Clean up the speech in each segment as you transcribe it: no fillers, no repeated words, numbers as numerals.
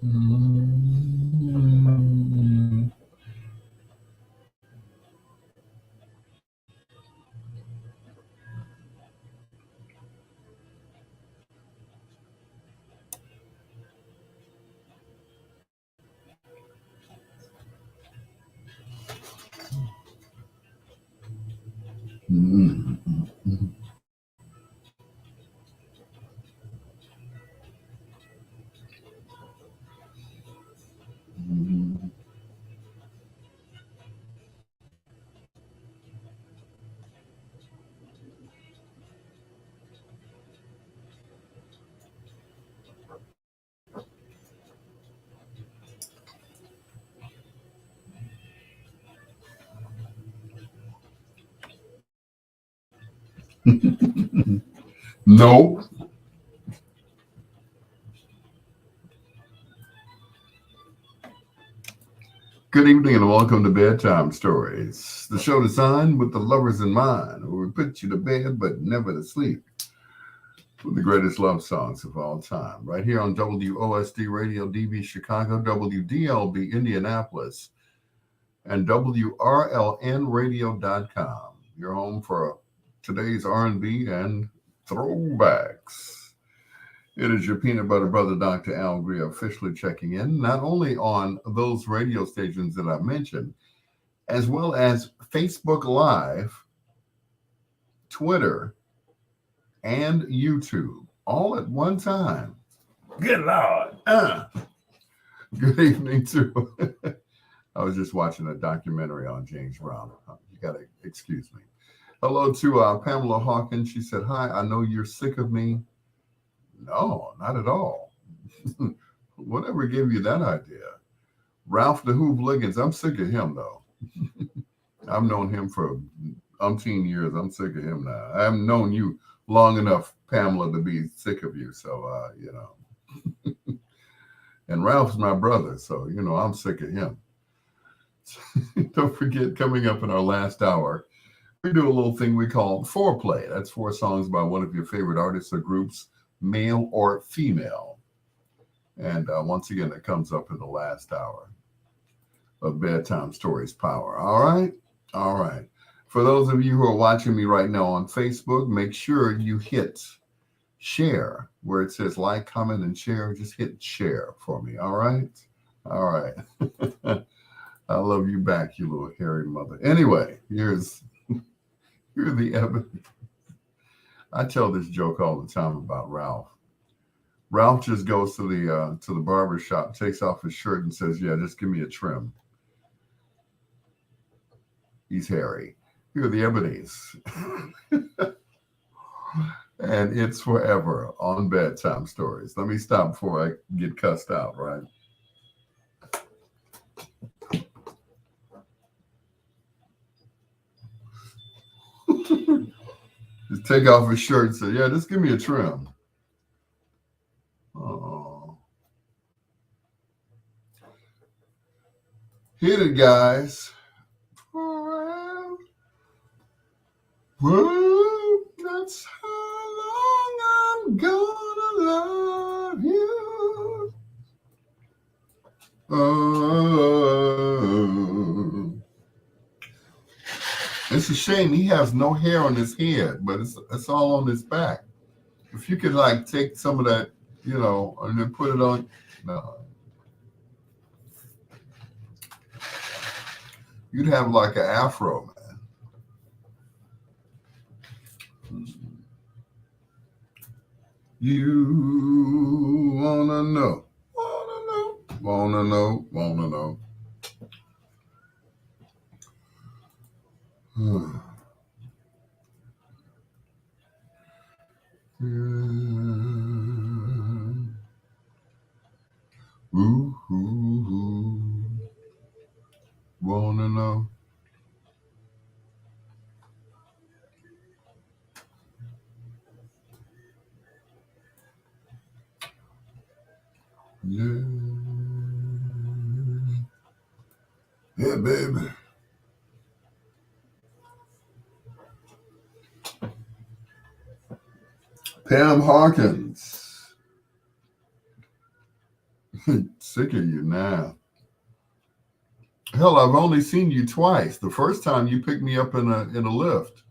Mm. Mm. Mm. No. Good evening and welcome to Bedtime Stories, the show designed with the lovers in mind, where we put you to bed but never to sleep with the greatest love songs of all time. Right here on WOSD Radio DB Chicago, WDLB Indianapolis, and WRLNradio.com. Your home for today's R&B and throwbacks. It is your peanut butter brother, Dr. Al Greer, officially checking in, not only on those radio stations that I mentioned, as well as Facebook Live, Twitter, and YouTube, all at one time. Good Lord. Good evening to. I was just watching a documentary on James Brown. You got to excuse me. Hello to Pamela Hawkins. She said, "Hi, I know you're sick of me." No, not at all. Whatever gave you that idea? Ralph the Hoove Liggins. I'm sick of him, though. I've known him for umpteen years. I'm sick of him now. I haven't known you long enough, Pamela, to be sick of you. So, and Ralph's my brother. So, I'm sick of him. Don't forget, coming up in our last hour, we do a little thing we call foreplay. That's four songs by one of your favorite artists or groups, male or female. And once again, it comes up in the last hour of Bedtime Stories Power. All right? All right. For those of you who are watching me right now on Facebook, make sure you hit share where it says like, comment, and share. Just hit share for me. All right? All right. I love you back, you little hairy mother. Anyway, here's the evidence. I tell this joke all the time about Ralph. Ralph just goes to the barber shop, takes off his shirt, and says, "Yeah, just give me a trim." He's hairy. Here are the Ebonies. And it's forever on Bedtime Stories. Let me stop before I get cussed out, right? Just take off his shirt and say, "Yeah, just give me a trim." Oh. Hit it, guys. Forever. Well, that's how long I'm gonna love you. Oh. It's a shame he has no hair on his head, but it's all on his back. If you could like take some of that, and then put it on. No, you'd have like an afro, man. You wanna know. Ooh, ooh, ooh, wanna know. Yeah, yeah, baby. Pam Hawkins. Sick of you now. Hell, I've only seen you twice. The first time you picked me up in a lift.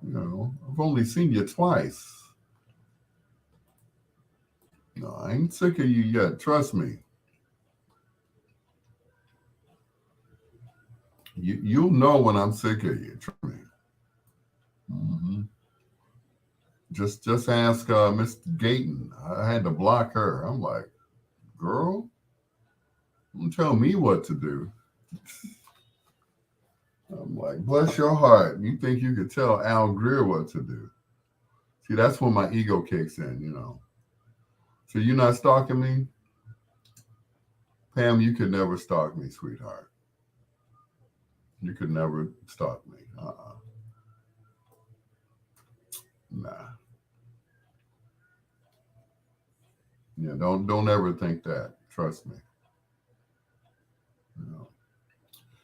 I've only seen you twice. No, I ain't sick of you yet. Trust me. You'll know when I'm sick of you. Trust me. hmm Just ask Miss Gayton. I had to block her. I'm like, girl, don't tell me what to do. I'm like, bless your heart. You think you could tell Al Greer what to do? See, that's when my ego kicks in. So you're not stalking me? Pam, you could never stalk me, sweetheart. You could never stalk me. Nah. Yeah, don't ever think that. Trust me. You know.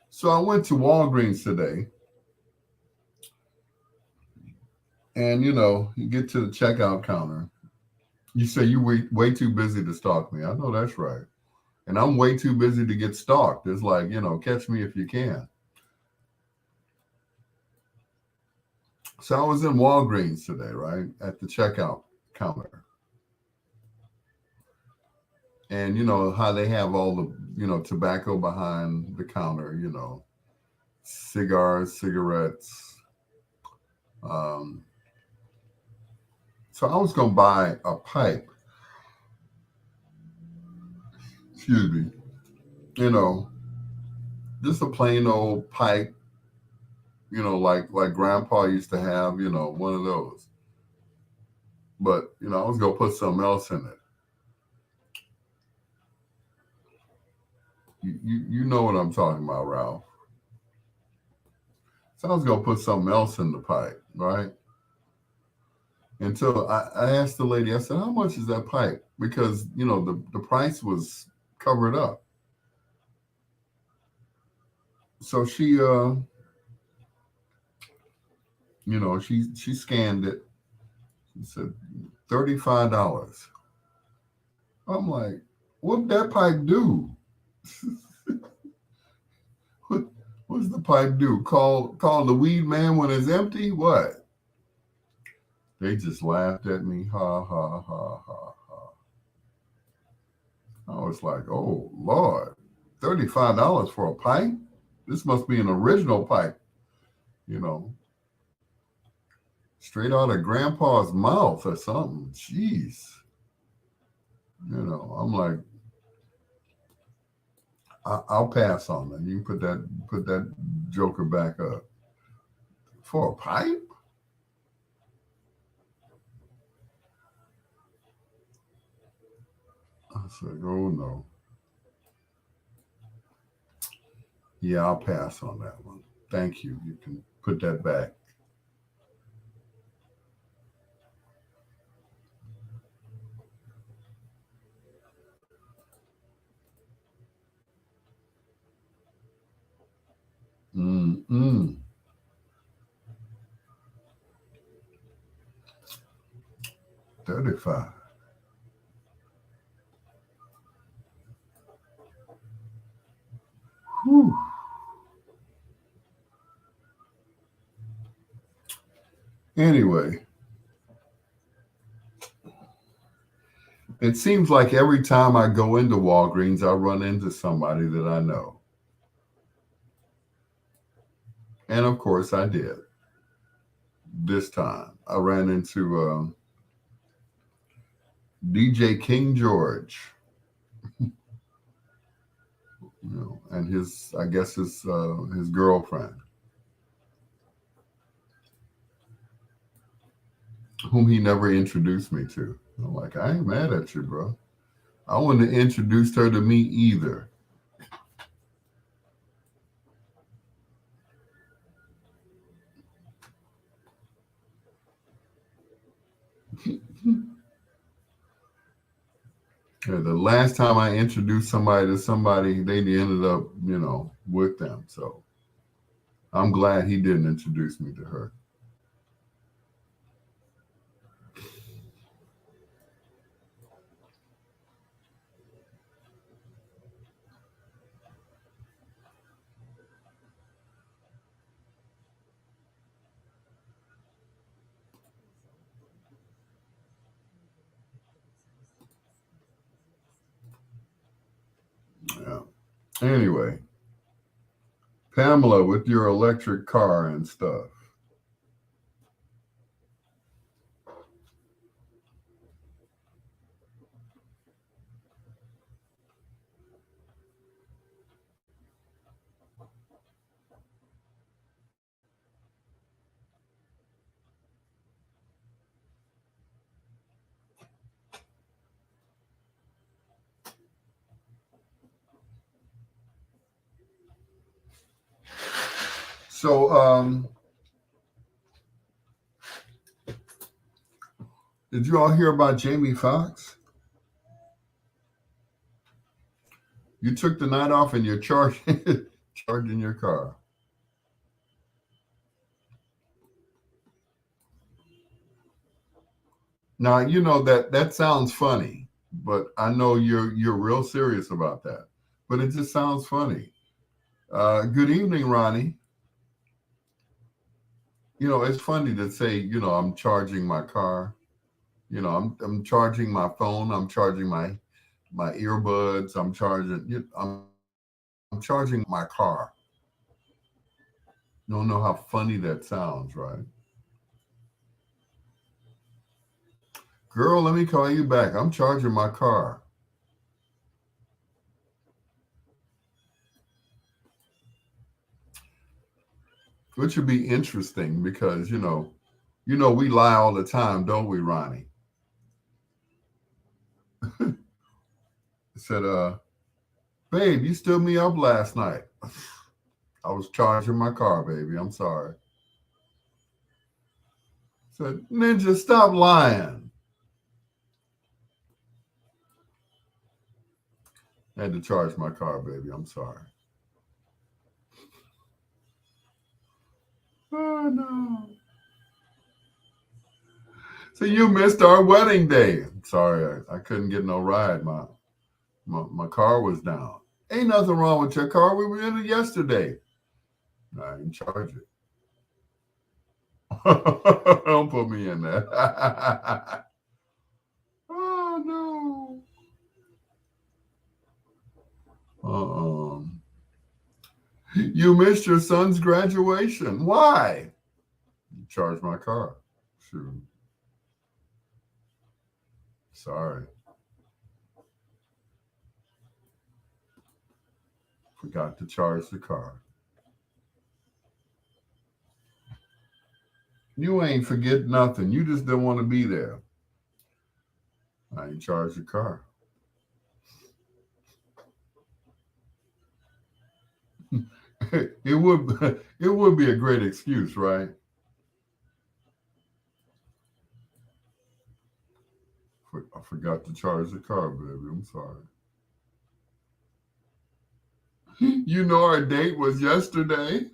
So I went to Walgreens today, and you get to the checkout counter. You say you way too busy to stalk me. I know that's right. And I'm way too busy to get stalked. It's like, catch me if you can. So I was in Walgreens today, right? At the checkout counter. And you know how they have all the, tobacco behind the counter, cigars, cigarettes. Um, so I was going to buy a pipe, excuse me, you know, just a plain old pipe, like grandpa used to have, one of those. But, I was going to put something else in it. You know what I'm talking about, Ralph. So I was going to put something else in the pipe, right? Until I asked the lady, I said, how much is that pipe? Because, the price was covered up. So she scanned it. She said, $35. I'm like, what that pipe do? what what's the pipe do? Call the weed man when it's empty? What? They just laughed at me. Ha ha ha ha ha. I was like, oh Lord, $35 for a pipe? This must be an original pipe, you know, straight out of grandpa's mouth or something. Jeez. I'm like, I'll pass on that. You can put that joker back up. For a pipe? I said, oh no. Yeah, I'll pass on that one. Thank you. You can put that back. Mm-mm. 35. Whew. Anyway, it seems like every time I go into Walgreens, I run into somebody that I know. And of course, I did. This time, I ran into DJ King George, and I guess his girlfriend, whom he never introduced me to. I'm like, I ain't mad at you, bro. I wouldn't have introduced her to me either. Yeah, the last time I introduced somebody to somebody, they ended up, with them. So I'm glad he didn't introduce me to her. Anyway, Pamela, with your electric car and stuff. So, did you all hear about Jamie Foxx? You took the night off and you're charging charging your car. Now you know that sounds funny, but I know you're real serious about that. But it just sounds funny. Good evening, Ronnie. You know, it's funny to say, I'm charging my car. I'm charging my phone. I'm charging my earbuds. I'm charging my car. You don't know how funny that sounds, right? Girl, let me call you back. I'm charging my car. Which would be interesting because, we lie all the time, don't we, Ronnie? Said, babe, you stood me up last night. I was charging my car, baby. I'm sorry. Said, Ninja, stop lying. I had to charge my car, baby. I'm sorry. Oh, no. So you missed our wedding day. Sorry, I couldn't get no ride. My car was down. Ain't nothing wrong with your car. We were in it yesterday. I didn't charge it. Don't put me in there. Oh no. Um, you missed your son's graduation. Why? You charged my car. Shoot. Sorry. Forgot to charge the car. You ain't forget nothing. You just didn't want to be there. I ain't charged the car. It would be a great excuse, right? I forgot to charge the car, baby. I'm sorry. You know our date was yesterday.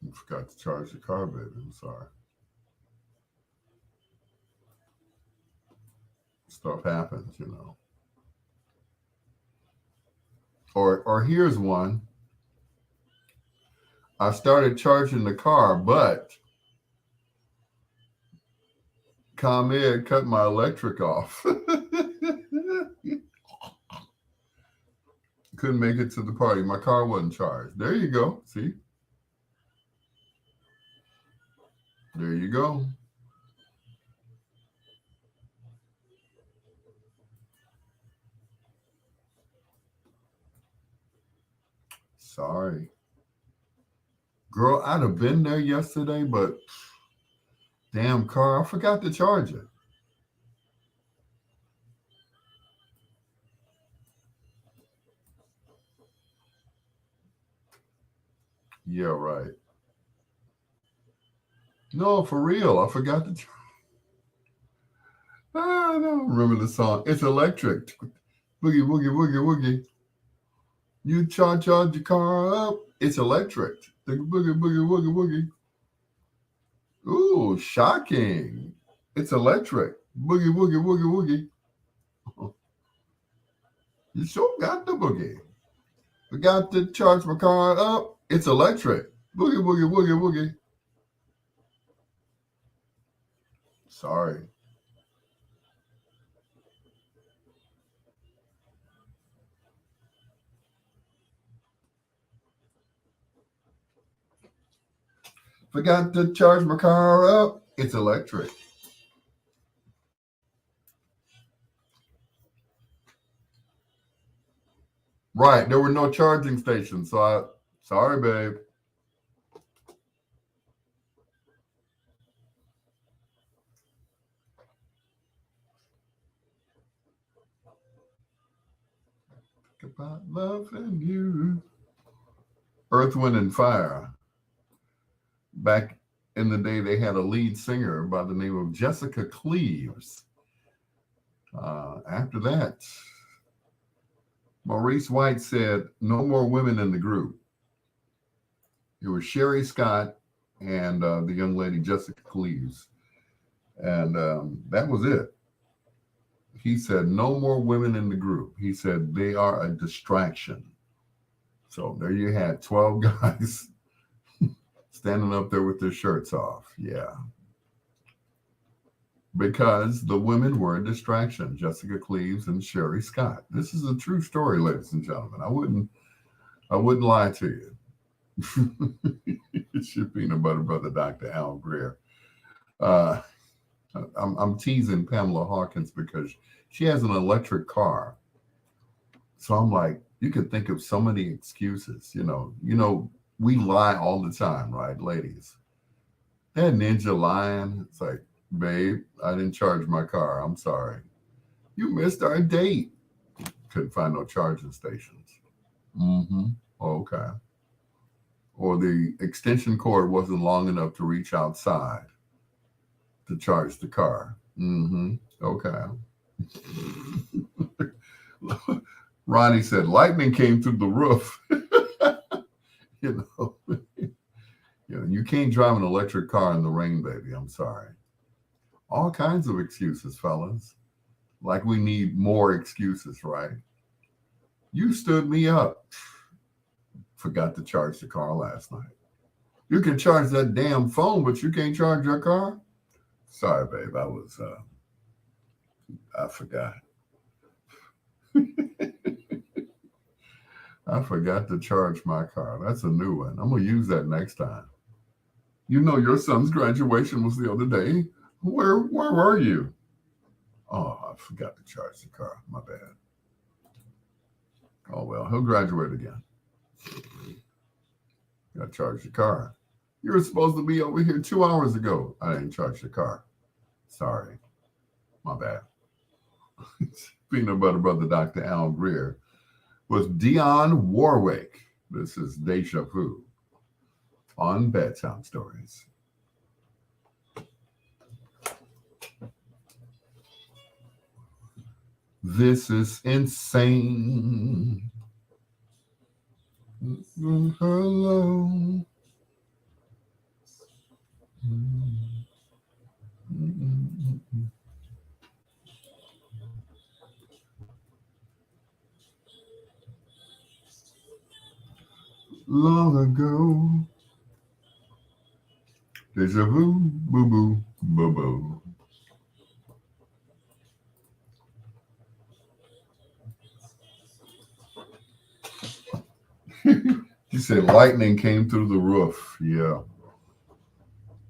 I forgot to charge the car, baby. I'm sorry. Stuff happens. Or here's one. I started charging the car, but ComEd cut my electric off. Couldn't make it to the party. My car wasn't charged. There you go. See? There you go. Sorry. Girl, I'd have been there yesterday, but damn car, I forgot to charge it. Yeah, right. No, for real. I forgot to. I don't remember the song. It's electric. Boogie, woogie, woogie, woogie. You charge your car up. It's electric. The boogie, boogie, woogie, woogie. Ooh, shocking. It's electric. Boogie, woogie, woogie, woogie. You sure got the boogie. Forgot to charge my car up. It's electric. Boogie, woogie, woogie, woogie. Sorry. Forgot to charge my car up. It's electric. Right. There were no charging stations. Sorry, babe. About loving you. Earth, Wind, and Fire. Back in the day, they had a lead singer by the name of Jessica Cleaves. After that, Maurice White said, "No more women in the group." It was Sherry Scott and the young lady Jessica Cleaves. And that was it. He said, "No more women in the group." He said, "They are a distraction." So there you had 12 guys standing up there with their shirts off. Yeah. Because the women were a distraction, Jessica Cleaves and Sherry Scott. This is a true story, ladies and gentlemen. I wouldn't lie to you. It's your peanut butter brother, Dr. Al Greer. Uh, I'm teasing Pamela Hawkins because she has an electric car. So I'm like, you could think of so many excuses. We lie all the time, right, ladies? That ninja lying. It's like, babe, I didn't charge my car. I'm sorry. You missed our date. Couldn't find no charging stations. Mm-hmm. Okay. Or the extension cord wasn't long enough to reach outside to charge the car. Mm-hmm. Okay. Ronnie said, lightning came through the roof. you know, you can't drive an electric car in the rain, baby. I'm sorry. All kinds of excuses, fellas. Like we need more excuses, right? You stood me up. Forgot to charge the car last night. You can charge that damn phone, but you can't charge your car? Sorry, babe. I forgot. I forgot to charge my car. That's a new one. I'm going to use that next time. You know your son's graduation was the other day. Where were you? Oh, I forgot to charge the car. My bad. Oh, well, he'll graduate again. Got to charge the car. You were supposed to be over here 2 hours ago. I didn't charge the car. Sorry. My bad. Peanut Butter Brother Dr. Al Greer with Dionne Warwick. This is Deja Vu on Bedtime Stories. This is insane. Hello. Long ago. Deja vu, boo boo, boo boo. You said lightning came through the roof. Yeah.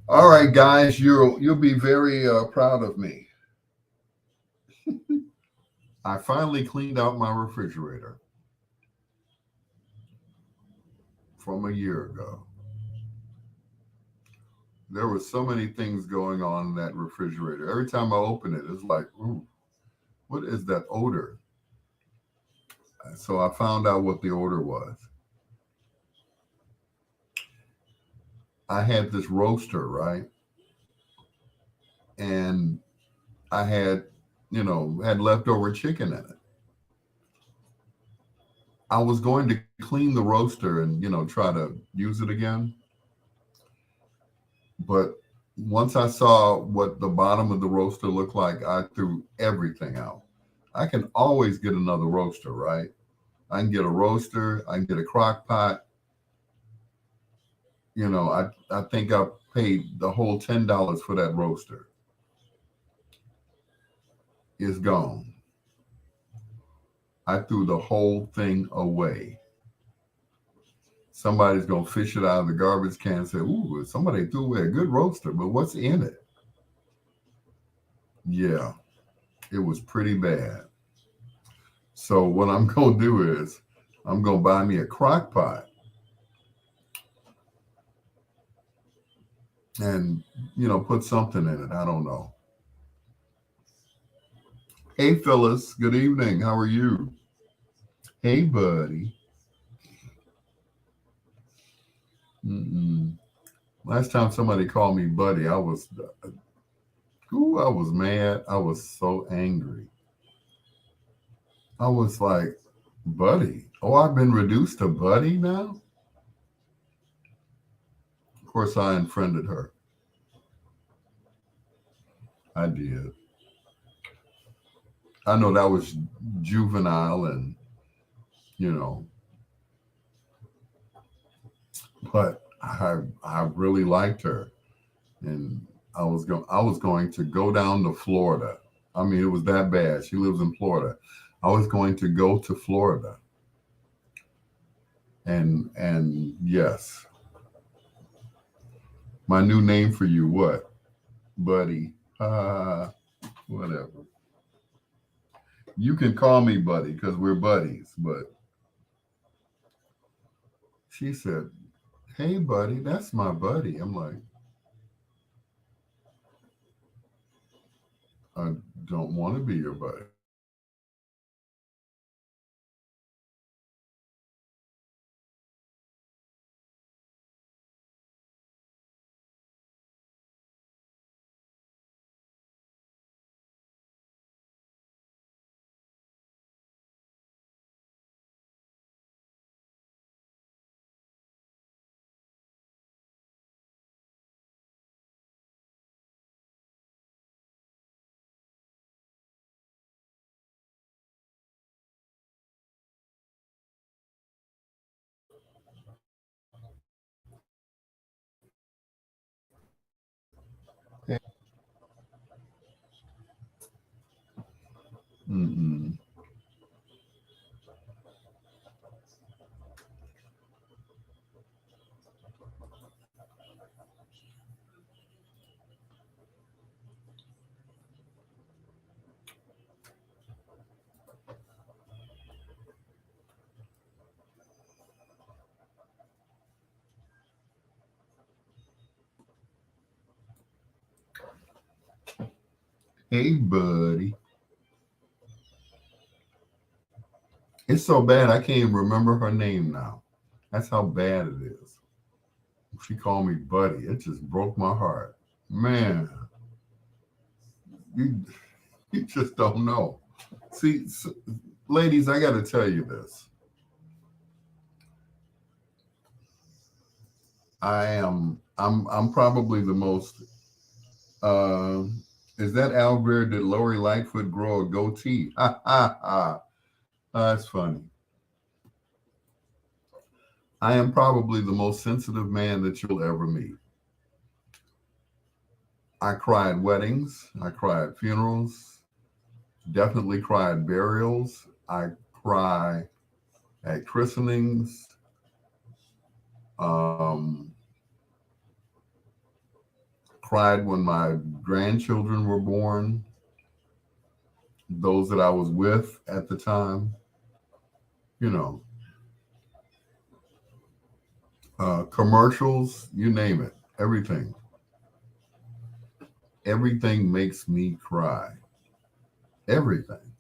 All right, guys, you'll be very proud of me. I finally cleaned out my refrigerator from a year ago. There were so many things going on in that refrigerator. Every time I open it, it's like, ooh, what is that odor? So I found out what the odor was. I had this roaster, right? And I had leftover chicken in it. I was going to clean the roaster and, try to use it again. But once I saw what the bottom of the roaster looked like, I threw everything out. I can always get another roaster, right? I can get a roaster, I can get a crock pot. I think I paid the whole $10 for that roaster. It's gone. I threw the whole thing away. somebody's gonna fish it out of the garbage can and say, "Ooh, somebody threw away a good roaster," but what's in it? Yeah, it was pretty bad. So what I'm gonna do is I'm gonna buy me a crock pot and put something in it. I don't know. Hey Phyllis, good evening. How are you? Hey buddy. Mm-mm. Last time somebody called me buddy, I was mad. I was so angry. I was like, buddy. Oh, I've been reduced to buddy now? Of course, I unfriended her. I did. I know that was juvenile and, you know, but I really liked her. And I was going to go down to Florida. I mean, it was that bad. She lives in Florida. I was going to go to Florida. And yes, my new name for you, what? Buddy. Whatever. You can call me buddy because we're buddies, but she said, "Hey buddy, that's my buddy." I'm like, "I don't want to be your buddy." Mm-mm. Hey buddy. It's so bad I can't even remember her name now. That's how bad it is. She called me buddy. It just broke my heart. Man, you you just don't know. See, ladies, I got to tell you this. I'm probably the most. Uh, is that Al Greer? Did Lori Lightfoot grow a goatee? Ha ha ha! That's funny. I am probably the most sensitive man that you'll ever meet. I cried weddings. I cried funerals. Definitely cried burials. I cry at christenings. Um, Cried when my grandchildren were born, those that I was with at the time, you know, commercials, you name it, everything. Everything makes me cry. Everything.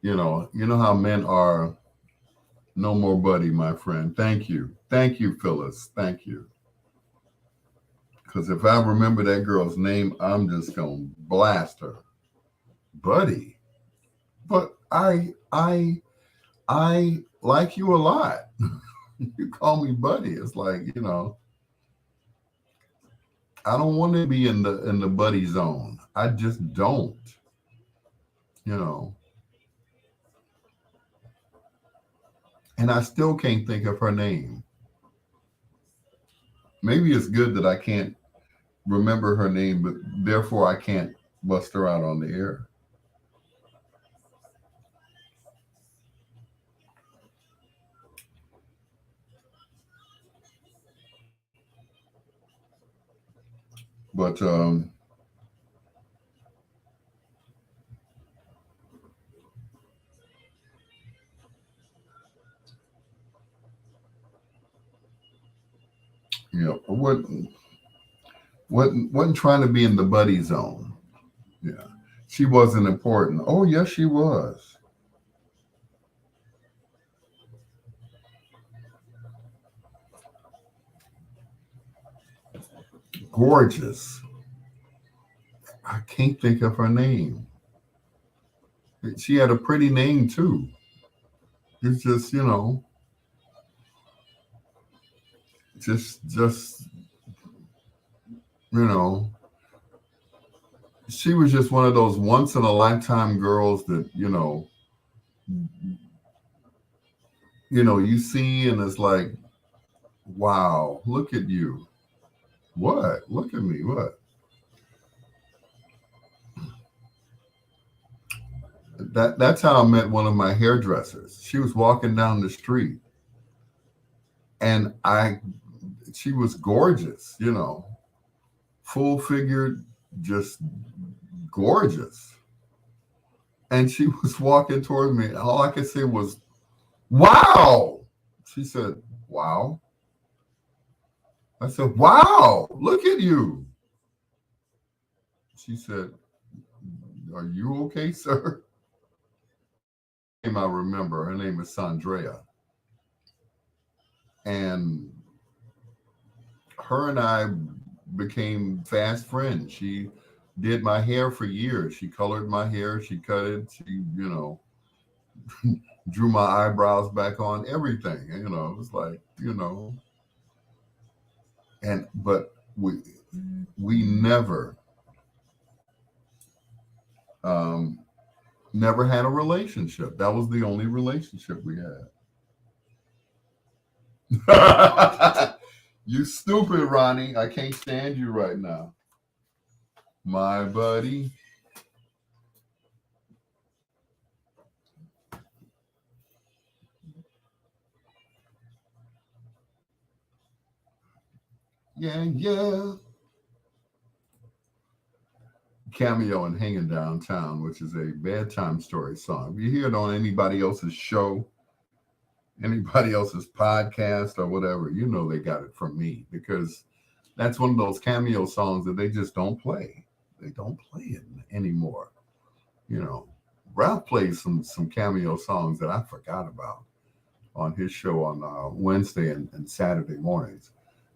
You know how men are. No more buddy, my friend. Thank you. Thank you, Phyllis. Thank you. Because if I remember that girl's name, I'm just going to blast her. Buddy. But I like you a lot. You call me buddy. It's like, I don't want to be in the buddy zone. I just don't, you know. And I still can't think of her name. Maybe it's good that I can't remember her name, but therefore I can't bust her out on the air. But wasn't trying to be in the buddy zone. Yeah, she wasn't important. Oh yes, she was gorgeous. I can't think of her name. She had a pretty name too. It's just just you know, she was just one of those once in a lifetime girls that you see and it's like, wow, look at you. What? Look at me. What? That's how I met one of my hairdressers. She was walking down the street and she was gorgeous, full figured, just gorgeous. And she was walking towards me. All I could say was, wow. She said, wow. I said, wow, look at you. She said, are you okay, sir? I remember her name is Sandrea. And her and I became fast friends. She did my hair for years. She colored my hair, she cut it, she, drew my eyebrows back on, everything. It was like, and but we um never had a relationship. That was the only relationship we had. You stupid, Ronnie. I can't stand you right now. My buddy. Yeah, yeah. Cameo and Hanging Downtown, which is a Bedtime Story song. If you hear it on anybody else's show, anybody else's podcast or whatever, they got it from me because that's one of those cameo songs that they just don't play. They don't play it anymore. You know, Ralph plays some cameo songs that I forgot about on his show on Wednesday and Saturday mornings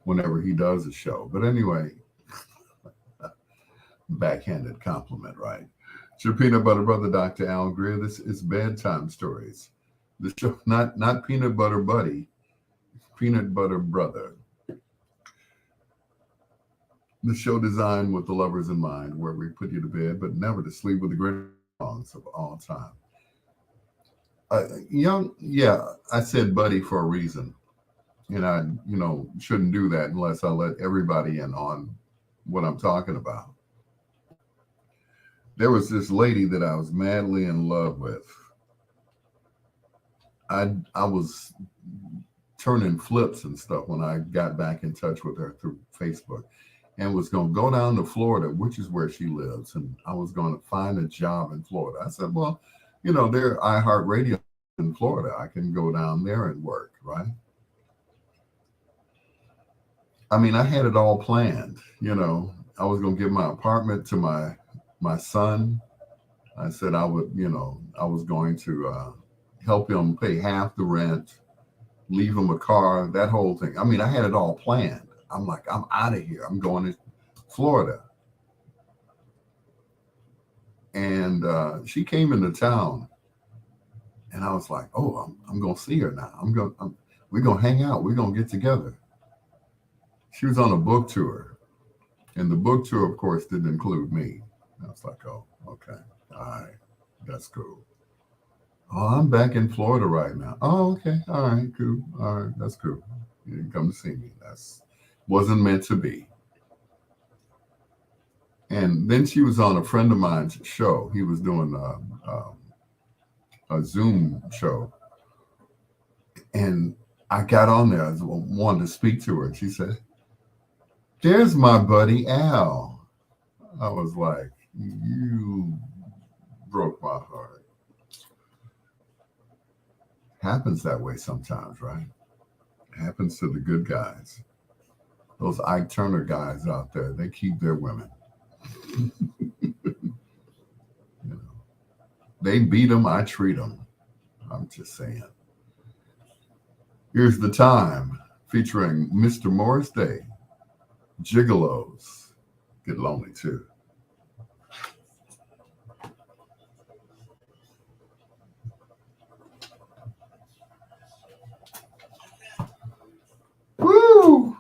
whenever he does a show. But anyway, backhanded compliment, right? It's your peanut butter brother, Dr. Al Greer. This is Bedtime Stories. The show, not peanut butter buddy, peanut butter brother. The show designed with the lovers in mind, where we put you to bed, but never to sleep with the greatest songs of all time. Yeah, I said buddy for a reason. And I, shouldn't do that unless I let everybody in on what I'm talking about. There was this lady that I was madly in love with. I was turning flips and stuff when I got back in touch with her through Facebook and was going to go down to Florida, which is where she lives. And I was going to find a job in Florida. I said, well, there are iHeartRadio in Florida. I can go down there and work, right? I mean, I had it all planned. I was going to give my apartment to my son. I said I would, I was going to help him pay half the rent, leave him a car, that whole thing. I mean, I had it all planned. I'm like, I'm out of here. I'm going to Florida. And she came into town, and I was like, oh, I'm going to see her now. We're going to hang out. We're going to get together. She was on a book tour, and the book tour, of course, didn't include me. I was like, oh, okay, all right, that's cool. Oh, I'm back in Florida right now. Oh, okay, all right, cool, all right, that's cool. You didn't come to see me. That's wasn't meant to be. And then she was on a friend of mine's show. He was doing a Zoom show, and I got on there. I wanted to speak to her, and she said, There's my buddy Al. I was like, you broke my heart. Happens that way sometimes, right? Happens to the good guys. Those Ike Turner guys out there, they keep their women. You know, they beat them, I treat them. I'm just saying. Here's the time featuring Mr. Morris Day. Gigolos get lonely too. Woo!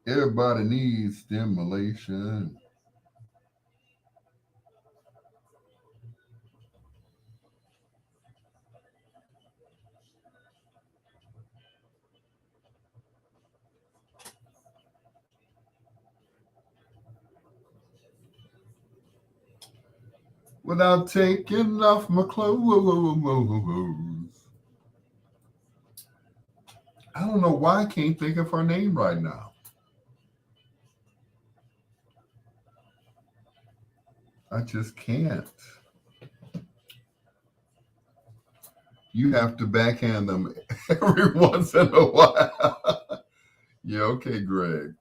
Everybody needs stimulation. Without taking off my clothes. I don't know why I can't think of her name right now. I just can't. You have to backhand them every once in a while. Yeah, okay, Greg.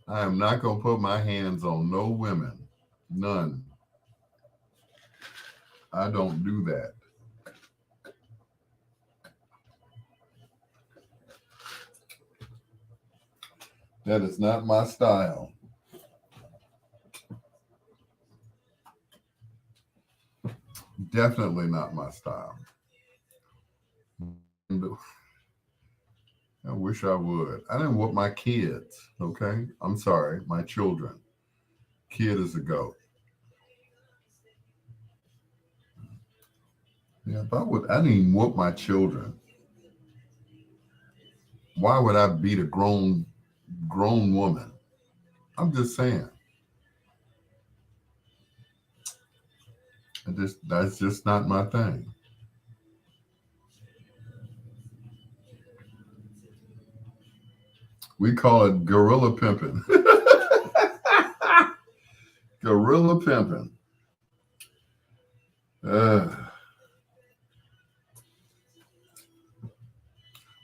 I am not going to put my hands on no women. None. I don't do that. That is not my style. Definitely not my style. I wish I would. I didn't whoop my kids, okay? I'm sorry, my children. Kid is a goat. Yeah, if I would, I didn't even whoop my children. Why would I beat a grown woman? I'm just saying. That's just not my thing. We call it gorilla pimping. Gorilla pimping. Uh,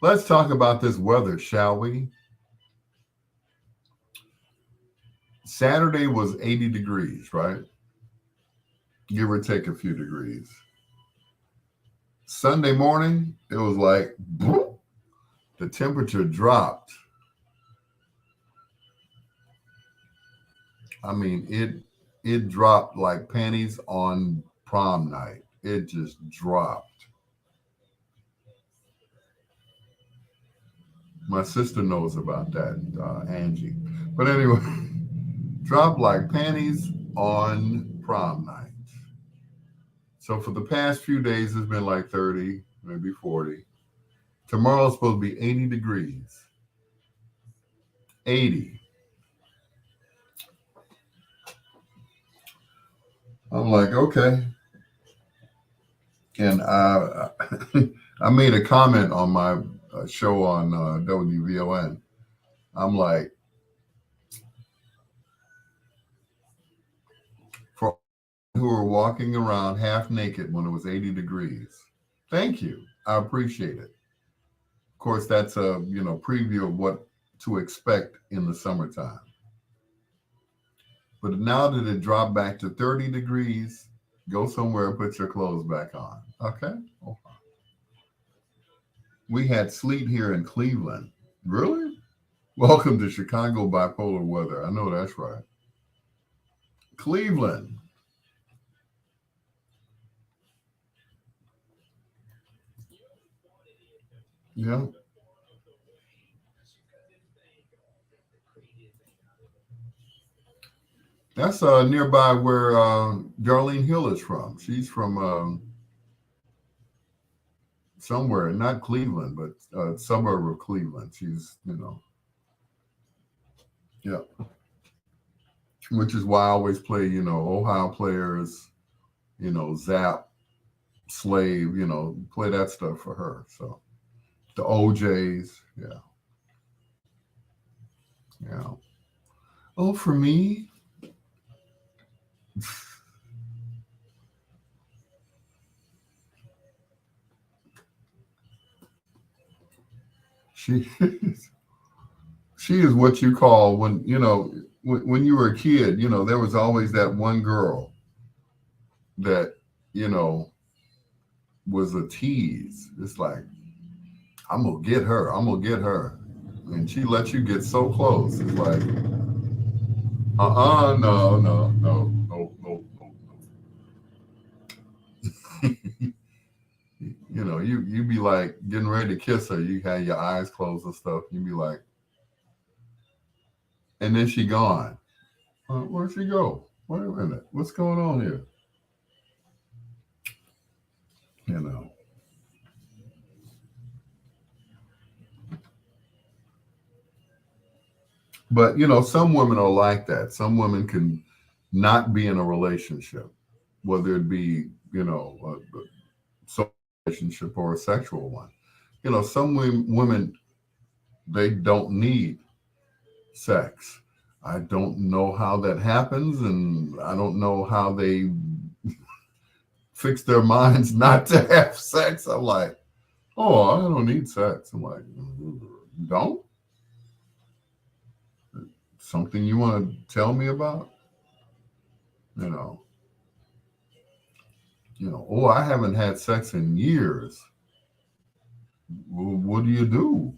let's talk about this weather, shall we? Saturday was 80 degrees, right? Give or take a few degrees. Sunday morning, it was like the temperature dropped. I mean, it dropped like panties on prom night. It just dropped. My sister knows about that, Angie. But anyway, dropped like panties on prom night. So for the past few days, it's been like 30, maybe 40. Tomorrow's supposed to be 80 degrees. 80. I'm like, okay. And I made a comment on my show on WVON. I'm like, for who are walking around half naked when it was 80 degrees, thank you. I appreciate it. Of course, that's a preview of what to expect in the summertime. But now that it dropped back to 30 degrees, go somewhere and put your clothes back on. Okay. We had sleet here in Cleveland. Really? Welcome to Chicago bipolar weather. I know that's right. Cleveland. Yeah. That's nearby where Darlene Hill is from. She's from somewhere, not Cleveland, but suburb of Cleveland. She's. Yeah. Which is why I always play, Ohio players, Zap, Slave, play that stuff for her. So the OJs, yeah, yeah. Oh, for me, she she is what you call when you were a kid. There was always that one girl that you know was a tease. It's like, I'm gonna get her. I'm gonna get her, and she lets you get so close. It's like, no, no, no, no, no, no. You be like getting ready to kiss her. You had your eyes closed and stuff. You be like, and then she gone. Where'd she go? Wait a minute. What's going on here? You know. But some women are like that. Some women can not be in a relationship, whether it be a social relationship or a sexual one. Some women, they don't need sex. I don't know how that happens, and I don't know how they fix their minds not to have sex. I'm like, oh, I don't need sex. I'm like, don't? Something you want to tell me about? You know, oh, I haven't had sex in years. Well, what do you do?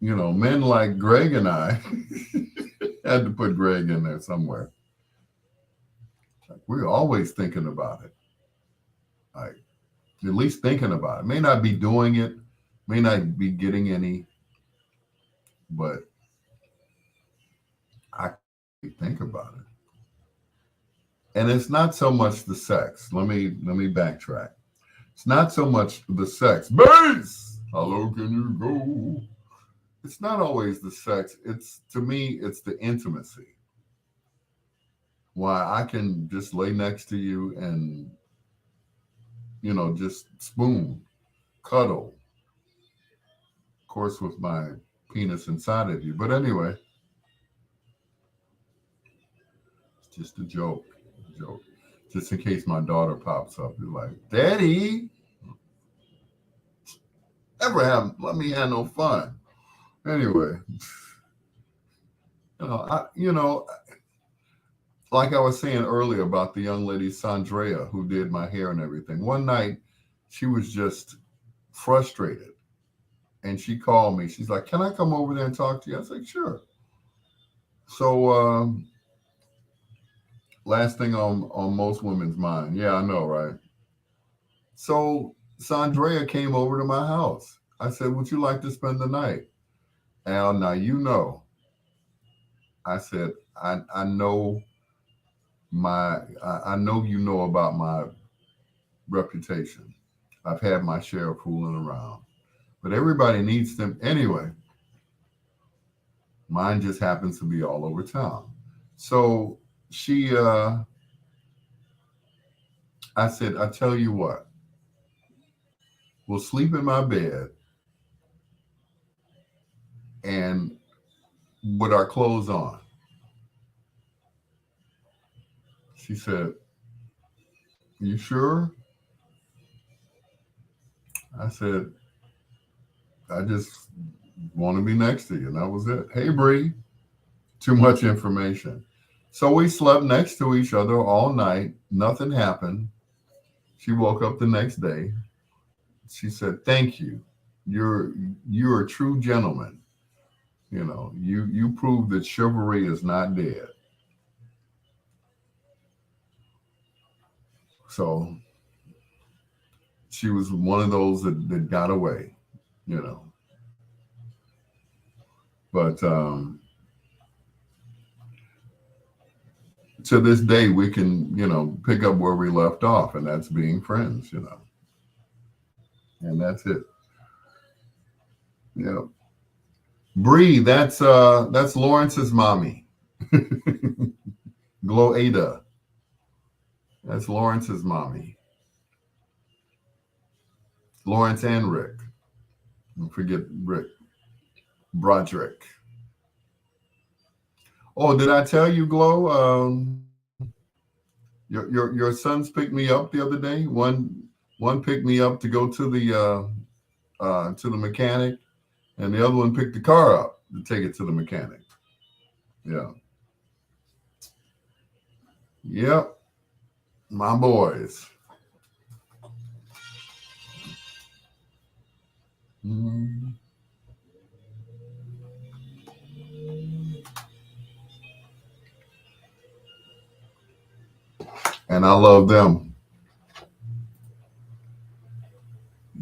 You know, men like Greg and I had to put Greg in there somewhere. Like, we're always thinking about it. Like, at least thinking about it. May not be doing it, may not be getting any, but I think about it. And it's not so much the sex. Let me backtrack. It's not so much the sex. Bass! How low can you go? It's not always the sex. It's, to me, it's the intimacy. Why I can just lay next to you and, just spoon, cuddle. Of course, with my penis inside of you. But anyway, it's just a joke. Joke. Just in case my daughter pops up. You're like, Daddy, let me have no fun. Anyway, like I was saying earlier about the young lady Sandrea who did my hair and everything. One night, she was just frustrated, and she called me. She's like, "Can I come over there and talk to you?" I was like, "Sure." So, last thing on most women's mind. Yeah, I know, right? So Sandrea came over to my house. I said, "Would you like to spend the night?" Al, now I said, I know I know about my reputation. I've had my share of fooling around, but everybody needs them anyway. Mine just happens to be all over town. So she, I said, I tell you what, we'll sleep in my bed and with our clothes on. She said, "You sure?" I said, "I just want to be next to you." And that was it. Hey, Bree, too much information. So we slept next to each other all night. Nothing happened. She woke up the next day. She said, "Thank you. You're a true gentleman. You prove that chivalry is not dead." So she was one of those that got away, you know. But to this day, we can, pick up where we left off, and that's being friends. And that's it. Yeah. Bree, that's Lawrence's mommy. Glow Ada. That's Lawrence's mommy. Lawrence and Rick. Don't forget Rick. Broderick. Oh, did I tell you, Glow? Your sons picked me up the other day. One picked me up to go to the mechanic, and the other one picked the car up to take it to the mechanic. Yeah. Yep. My boys. Mhm. And I love them.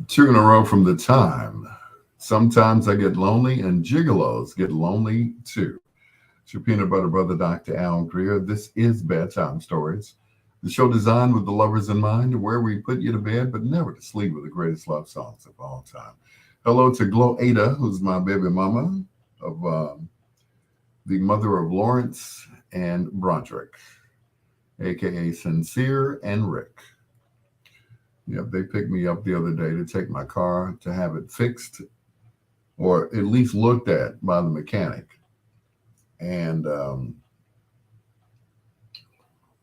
Two in a row from the time. Sometimes I get lonely, and gigolos get lonely too. It's your peanut butter brother, Dr. Al Greer. This is Bedtime Stories, the show designed with the lovers in mind, where we put you to bed, but never to sleep with the greatest love songs of all time. Hello to Glow Ada, who's my baby mama, of the mother of Lawrence and Broderick, aka Sincere and Rick. Yep, they picked me up the other day to take my car to have it fixed or at least looked at by the mechanic. And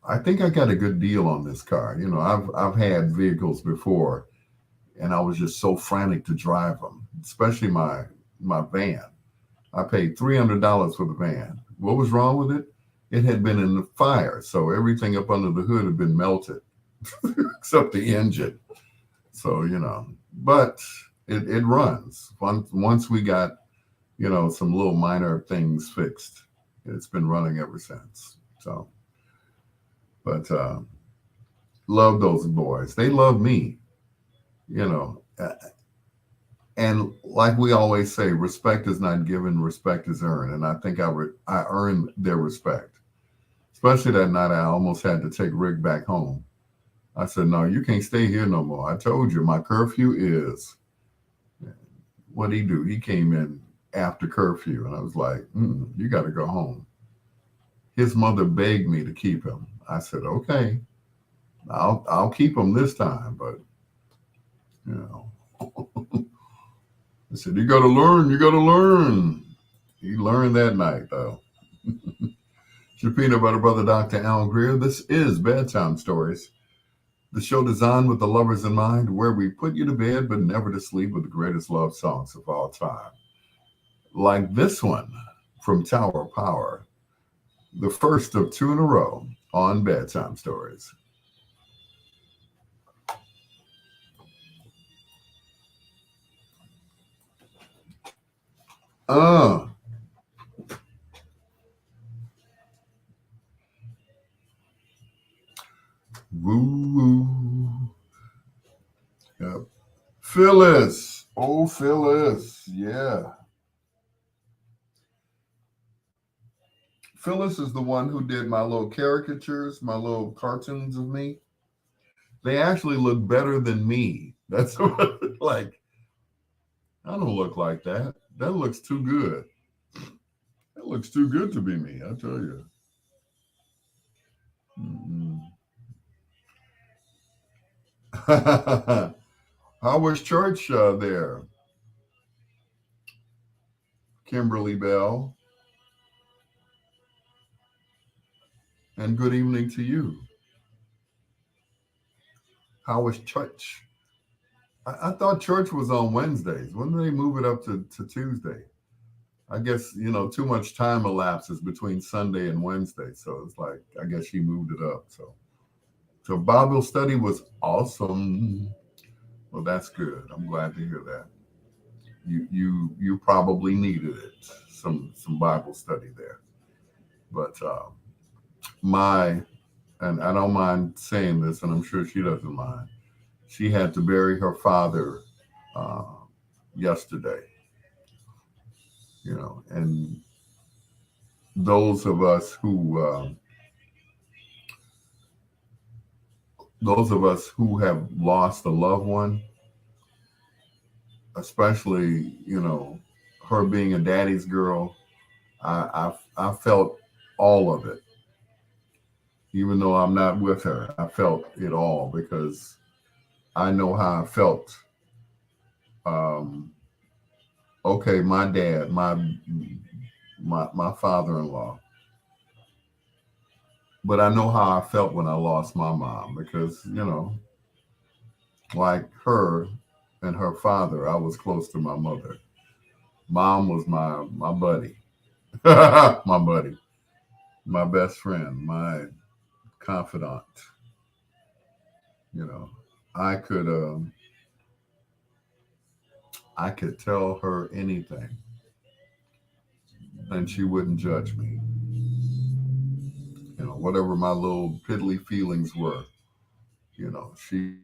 I think I got a good deal on this car. You know, I've had vehicles before, and I was just so frantic to drive them, especially my van. I paid $300 for the van. What was wrong with it? It had been in the fire, so everything up under the hood had been melted, except the engine. So but it runs. Once we got some little minor things fixed, it's been running ever since. So, but love those boys. They love me. You know, and like we always say, respect is not given, respect is earned. And I think I earned their respect, especially that night I almost had to take Rick back home. I said, no, you can't stay here no more. I told you my curfew is. What did he do? He came in after curfew, and I was like, you got to go home. His mother begged me to keep him. I said, okay, I'll keep him this time, but you know, I said, you got to learn. You got to learn. He learned that night, though. It's your peanut butter brother, Dr. Al Greer. This is Bedtime Stories, the show designed with the lovers in mind, where we put you to bed but never to sleep with the greatest love songs of all time. Like this one from Tower Power, the first of two in a row on Bedtime Stories. Uh, woo woo. Yep. Phyllis. Oh, Phyllis. Yeah. Phyllis is the one who did my little caricatures, my little cartoons of me. They actually look better than me. That's what, like, I don't look like that. That looks too good. That looks too good to be me, I tell you. Mm-mm. How was church there, Kimberly Bell? And good evening to you. How was church? I thought church was on Wednesdays. When do they move it up to Tuesday? I guess, too much time elapses between Sunday and Wednesday. So it's like, I guess she moved it up. So Bible study was awesome. Well, that's good. I'm glad to hear that. You probably needed it. Some Bible study there. But my and I don't mind saying this, and I'm sure she doesn't mind. She had to bury her father uh, yesterday, and those of us who have lost a loved one, especially her being a daddy's girl, I felt all of it. even though I'm not with her. I felt it all because I know how I felt. Um, okay, my dad, my father-in-law, but I know how I felt when I lost my mom because like her and her father, I was close to my mother. Mom was my buddy, my buddy, my best friend, my confidant. You know, I could I could tell her anything, and she wouldn't judge me. Whatever my little piddly feelings were, she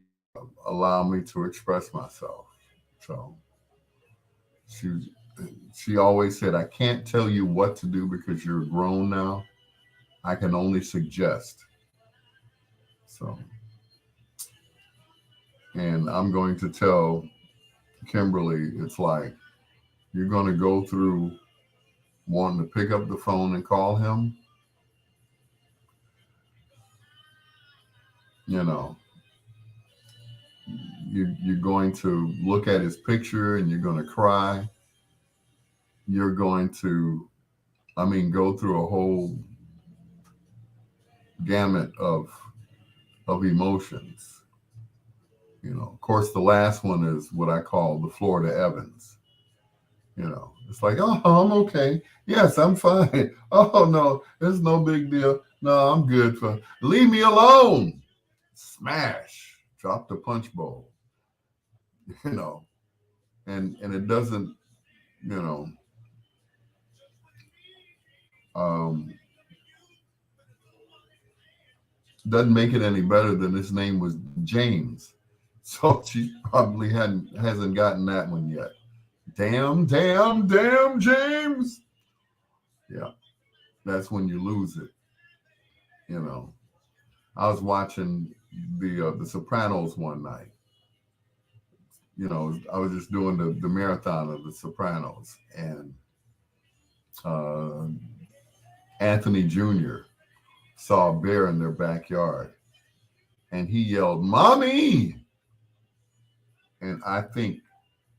allowed me to express myself. So she she always said, "I can't tell you what to do because you're grown now. I can only suggest." So, and I'm going to tell Kimberly, it's like you're going to go through wanting to pick up the phone and call him. You know, you're going to look at his picture and you're going to cry. You're going to, I mean, go through a whole gamut of emotions. Of course, the last one is what I call the Florida Evans. It's like, oh, I'm okay. Yes, I'm fine. Oh no, it's no big deal. No, I'm good. For leave me alone. Smash. Drop the punch bowl. You know, and it doesn't. You know, um, doesn't make it any better than his name was James. So she probably hasn't gotten that one yet. Damn, damn, damn, James. Yeah, that's when you lose it. You know, I was watching the Sopranos one night. I was just doing the marathon of the Sopranos, and uh, Anthony Jr. saw a bear in their backyard, and he yelled, "Mommy!" And I think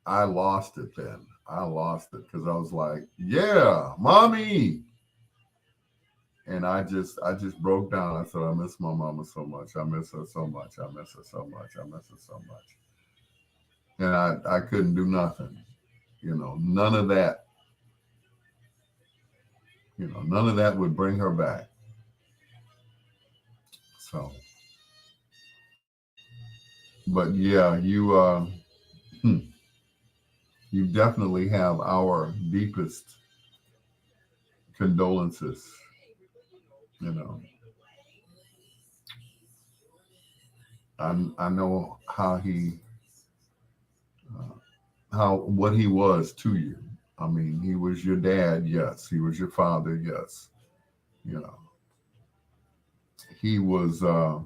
I lost it then. I lost it because I was like, "Yeah, mommy!" And I just broke down. I said, "I miss my mama so much. I miss her so much. I miss her so much. I miss her so much." And I couldn't do nothing. None of that. None of that would bring her back. So, but yeah, hmm, you definitely have our deepest condolences. You know, I know uh, how what he was to you. I mean, he was your dad, yes. He was your father, yes. You know, he was uh,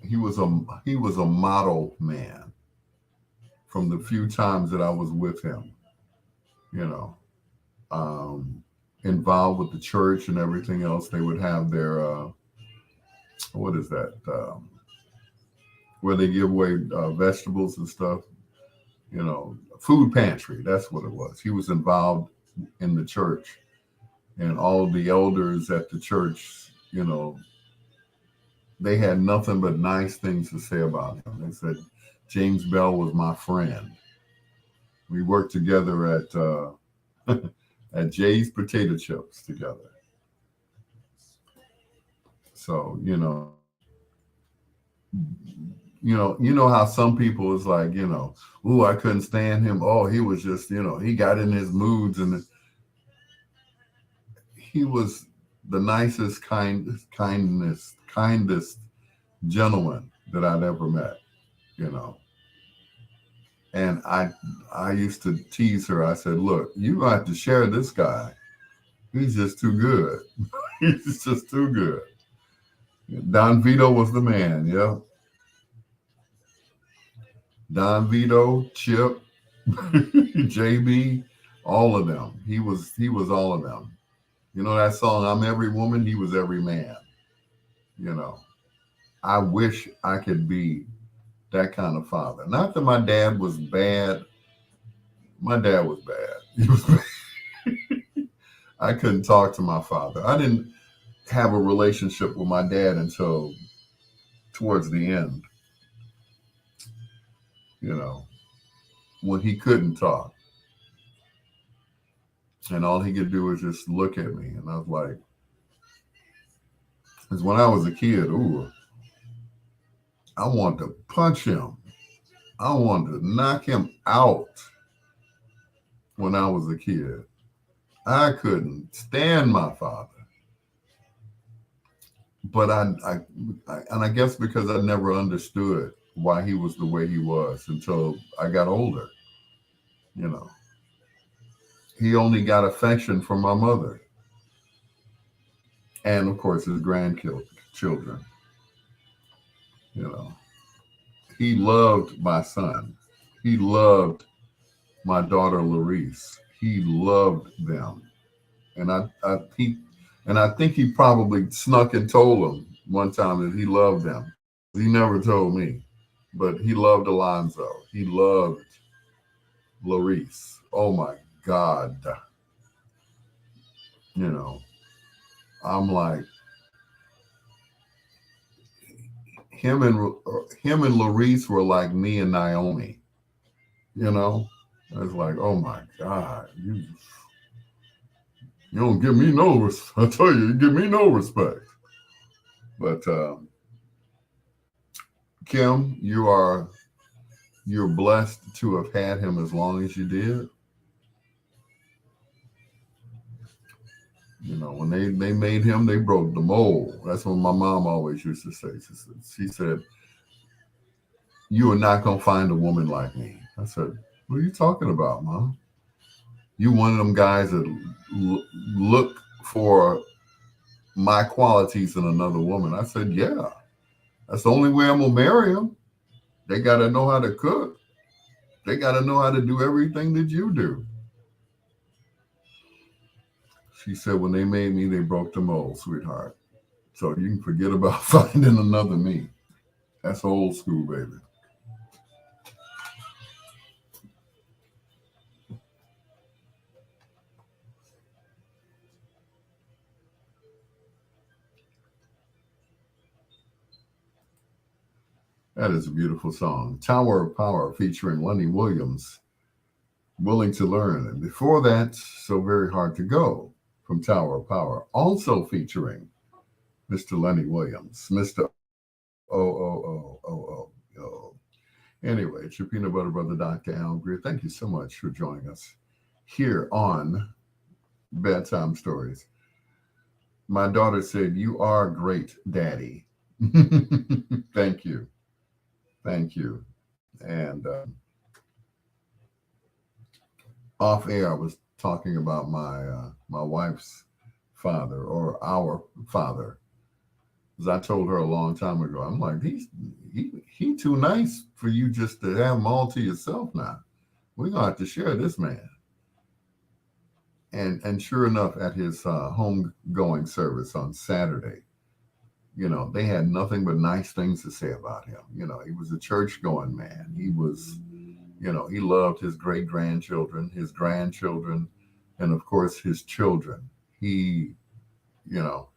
he was a model man from the few times that I was with him. You know, um, involved with the church and everything else. They would have their what is that? Where they give away vegetables and stuff. Food pantry. That's what it was. He was involved in the church, and all the elders at the church. They had nothing but nice things to say about him. They said James Bell was my friend. We worked together at Jay's Potato Chips together. So you know how some people is like, ooh, I couldn't stand him. Oh, he was just, he got in his moods, and he was the nicest, kindest gentleman that I'd ever met. You know, and I used to tease her. I said, look, you have to share this guy. He's just too good. He's just too good. Don Vito was the man. Yeah, Don Vito, Chip, JB, all of them. He was all of them. You know that song, I'm Every Woman, He Was Every Man. You know, I wish I could be that kind of father. Not that my dad was bad. My dad was bad. He was bad. I couldn't talk to my father. I didn't have a relationship with my dad until towards the end, you know, when he couldn't talk. And all he could do was just look at me. And I was like, because when I was a kid, ooh, I wanted to punch him. I wanted to knock him out when I was a kid. I couldn't stand my father. But and I guess because I never understood why he was the way he was until I got older, you know. He only got affection from my mother and, of course, his grandchildren, you know. He loved my son. He loved my daughter, Larice. He loved them. And I think he probably snuck and told them one time that he loved them. He never told me, but he loved Alonzo. He loved Larice. Oh my God. You know, I'm like him and Larice were like me and Naomi. You know, I was like, oh my God, you don't give me no respect. I tell you, you give me no respect. But Kim, you're blessed to have had him as long as you did. You know, when they made him, they broke the mold. That's what my mom always used to say. She said, you are not going to find a woman like me. I said, what are you talking about, Mom? You one of them guys that look for my qualities in another woman. I said, yeah, that's the only way I'm going to marry him. They got to know how to cook. They got to know how to do everything that you do. She said, when they made me, they broke the mold, sweetheart. So you can forget about finding another me. That's old school, baby. That is a beautiful song. Tower of Power featuring Lenny Williams, Willing to Learn. And before that, So Very Hard to Go from Tower of Power, also featuring Mr. Lenny Williams, Mr. O. Anyway, it's your peanut butter brother, Dr. Al Greer. Thank you so much for joining us here on Bedtime Stories. My daughter said, you are great, Daddy. Thank you. Thank you. And off air, I was talking about my wife's father, or our father, as I told her a long time ago. I'm like, he too nice for you just to have him all to yourself now. We're gonna have to share this man. And sure enough, at his homegoing service on Saturday, you know, they had nothing but nice things to say about him. You know, he was a church going man. He was, you know, he loved his great grandchildren, his grandchildren, and of course his children. He, you know,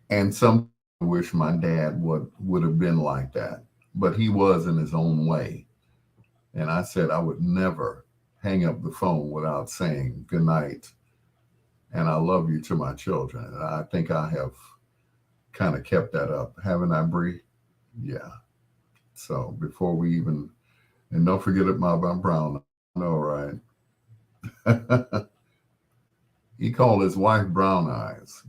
and some wish my dad would have been like that, but he was in his own way. And I said I would never hang up the phone without saying good night and I love you to my children. And I think I have kind of kept that up, haven't I, Bree? Yeah. So before we even, and don't forget about my brown, no, right? He called his wife Brown Eyes.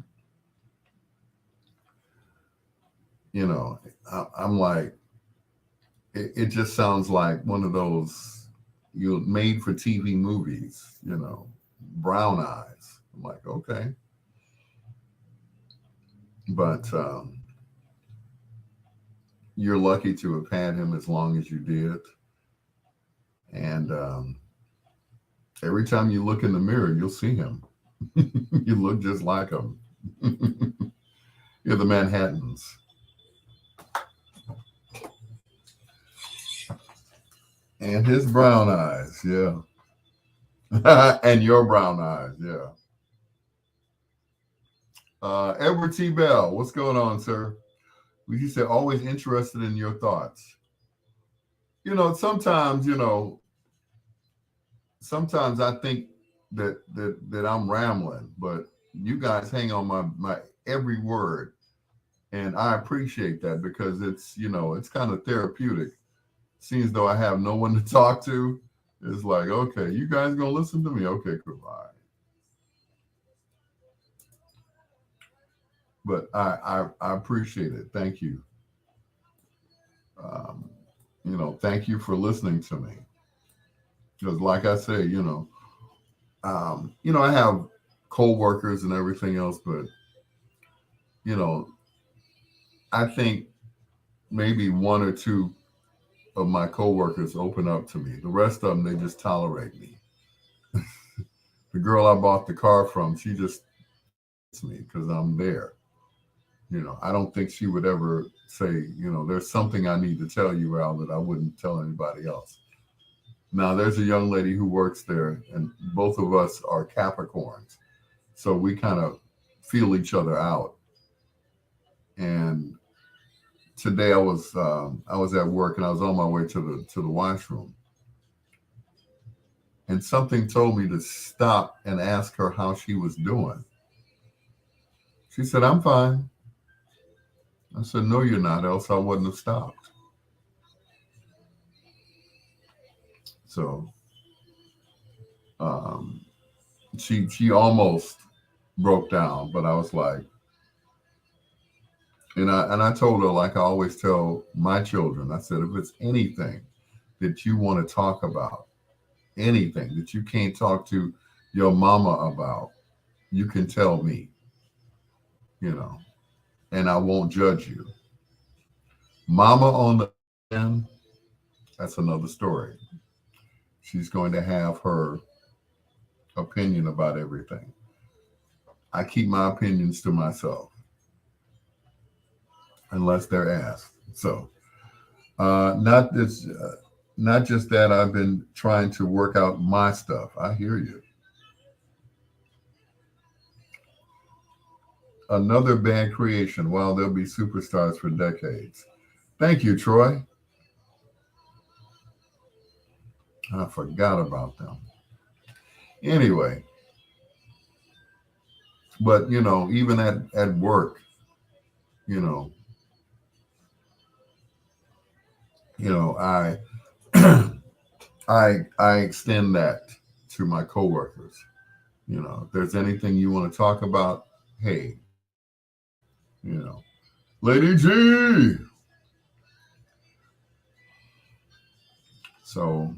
You know, I'm like, it just sounds like one of those you made for TV movies, you know, Brown Eyes. I'm like, okay. But you're lucky to have had him as long as you did. And Every time you look in the mirror, you'll see him. You look just like him. You're the Manhattans. And his brown eyes, yeah. And your brown eyes, yeah. Edward T. Bell, what's going on, sir? You said always interested in your thoughts. Sometimes, sometimes I think that I'm rambling, but you guys hang on my every word, and I appreciate that because it's kind of therapeutic. Seems though I have no one to talk to. It's like, okay, you guys gonna listen to me? Okay, cool. All right. But I appreciate it. Thank you. Um, thank you for listening to me. Because, like I say, I have co-workers and everything else, but you know, I think maybe one or two of my co-workers open up to me. The rest of them, they just tolerate me. The girl I bought the car from, she just hates me because I'm there. I don't think she would ever say, there's something I need to tell you, Al, that I wouldn't tell anybody else. Now, there's a young lady who works there, and both of us are Capricorns. So we kind of feel each other out. And today I was at work and I was on my way to the washroom, and something told me to stop and ask her how she was doing. She said, "I'm fine." I said, "No, you're not, else I wouldn't have stopped." So um, she almost broke down, but I was like, and I told her, like I always tell my children, I said, if it's anything that you want to talk about, anything that you can't talk to your mama about, you can tell me, you know, and I won't judge you. Mama, on the other hand, that's another story. She's going to have her opinion about everything. I keep my opinions to myself unless they're asked. So, not this, not just that. I've been trying to work out my stuff. I hear you. Another bad creation. Well, they'll be superstars for decades. Thank you, Troy. I forgot about them. Anyway, but even at work, you know, I I extend that to my coworkers. If there's anything you want to talk about, hey, you know, Lady G. So,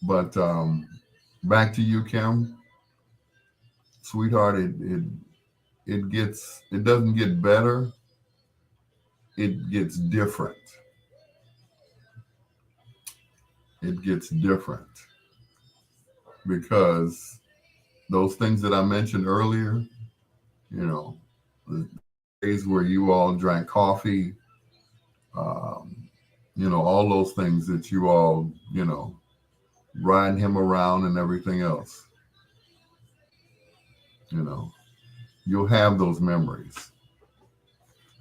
but back to you, Kim, sweetheart. It doesn't get better. It gets different. It gets different because those things that I mentioned earlier, you know, the days where you all drank coffee, um, all those things that you all, riding him around and everything else, you know, you'll have those memories.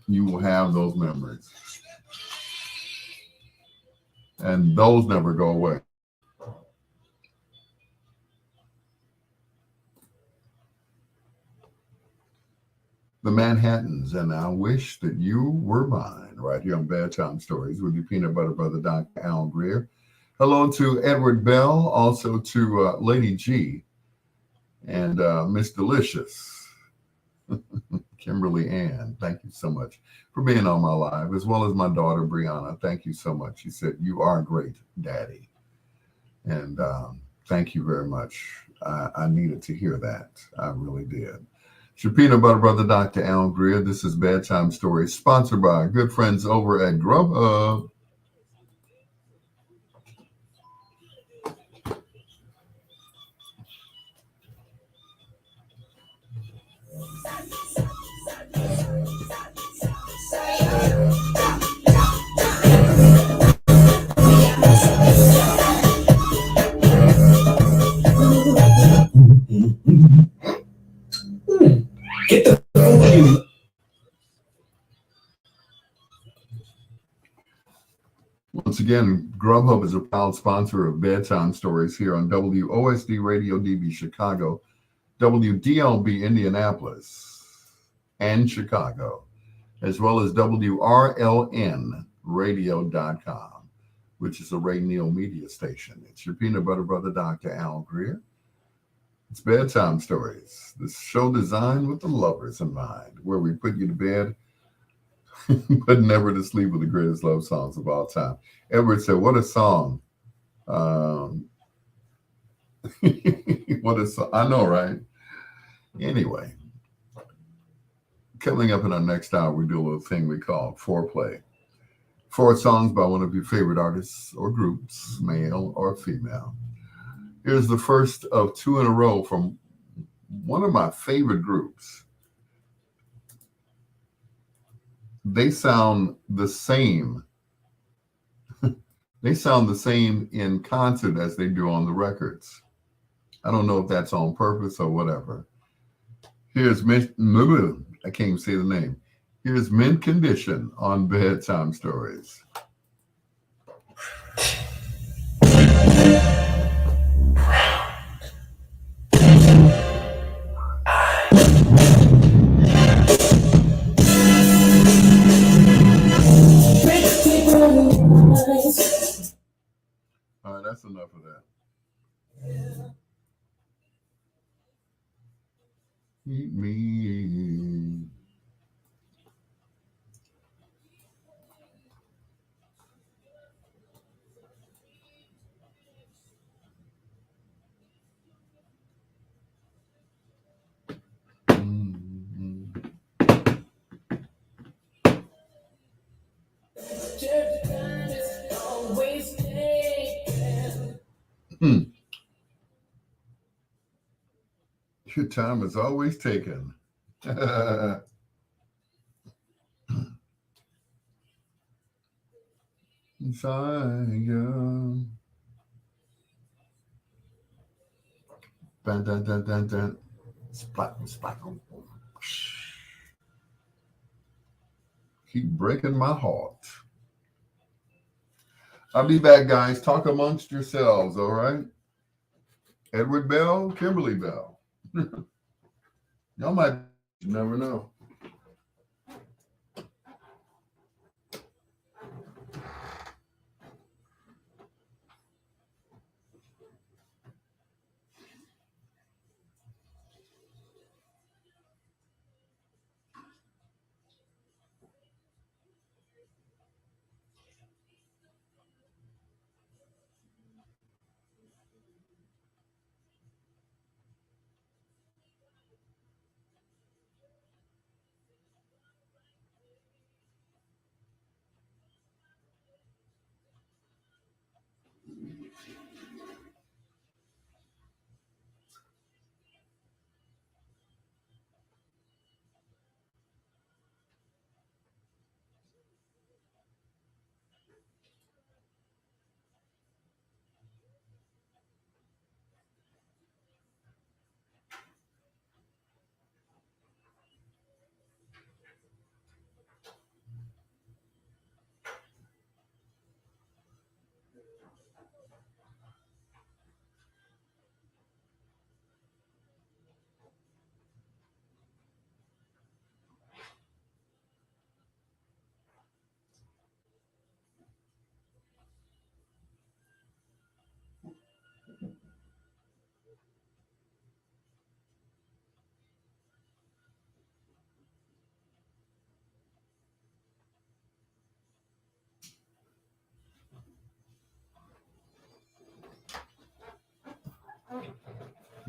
You will have those memories. And those never go away. The Manhattans, and I wish that you were mine, right here on Bedtime Stories with your peanut butter brother, Dr. Al Greer. Hello to Edward Bell, also to Lady G and Miss Delicious, Kimberly Ann. Thank you so much for being on my live, as well as my daughter, Brianna. Thank you so much. She said, "You are great, Daddy." And thank you very much. I needed to hear that. I really did. It's your peanut butter brother, Dr. Al Greer. This is Bedtime Stories, sponsored by our good friends over at Grubhub. again, Grubhub is a proud sponsor of Bedtime Stories here on WOSD Radio DB Chicago, WDLB Indianapolis and Chicago, as well as WRLNradio.com, which is a Ray Neal media station. It's your peanut butter brother, Dr. Al Greer. It's Bedtime Stories, the show designed with the lovers in mind, where we put you to bed, but never to sleep with the greatest love songs of all time. Edward said, what a song. What a song. I know, right? Anyway, coming up in our next hour, we do a little thing we call foreplay. 4 songs by one of your favorite artists or groups, male or female. Here's the first of 2 in a row from one of my favorite groups. They sound the same. They sound the same in concert as they do on the records. I don't know if that's on purpose or whatever. Here's I can't even say the name. Here's Mint Condition on Bedtime Stories. All right, that's enough of that. Meet me. Your time is always taken. Inside you. Dun, dun, dun, dun, dun. Splat, splat. Keep breaking my heart. I'll be back, guys. Talk amongst yourselves, all right? Edward Bell, Kimberly Bell. Y'all might never know.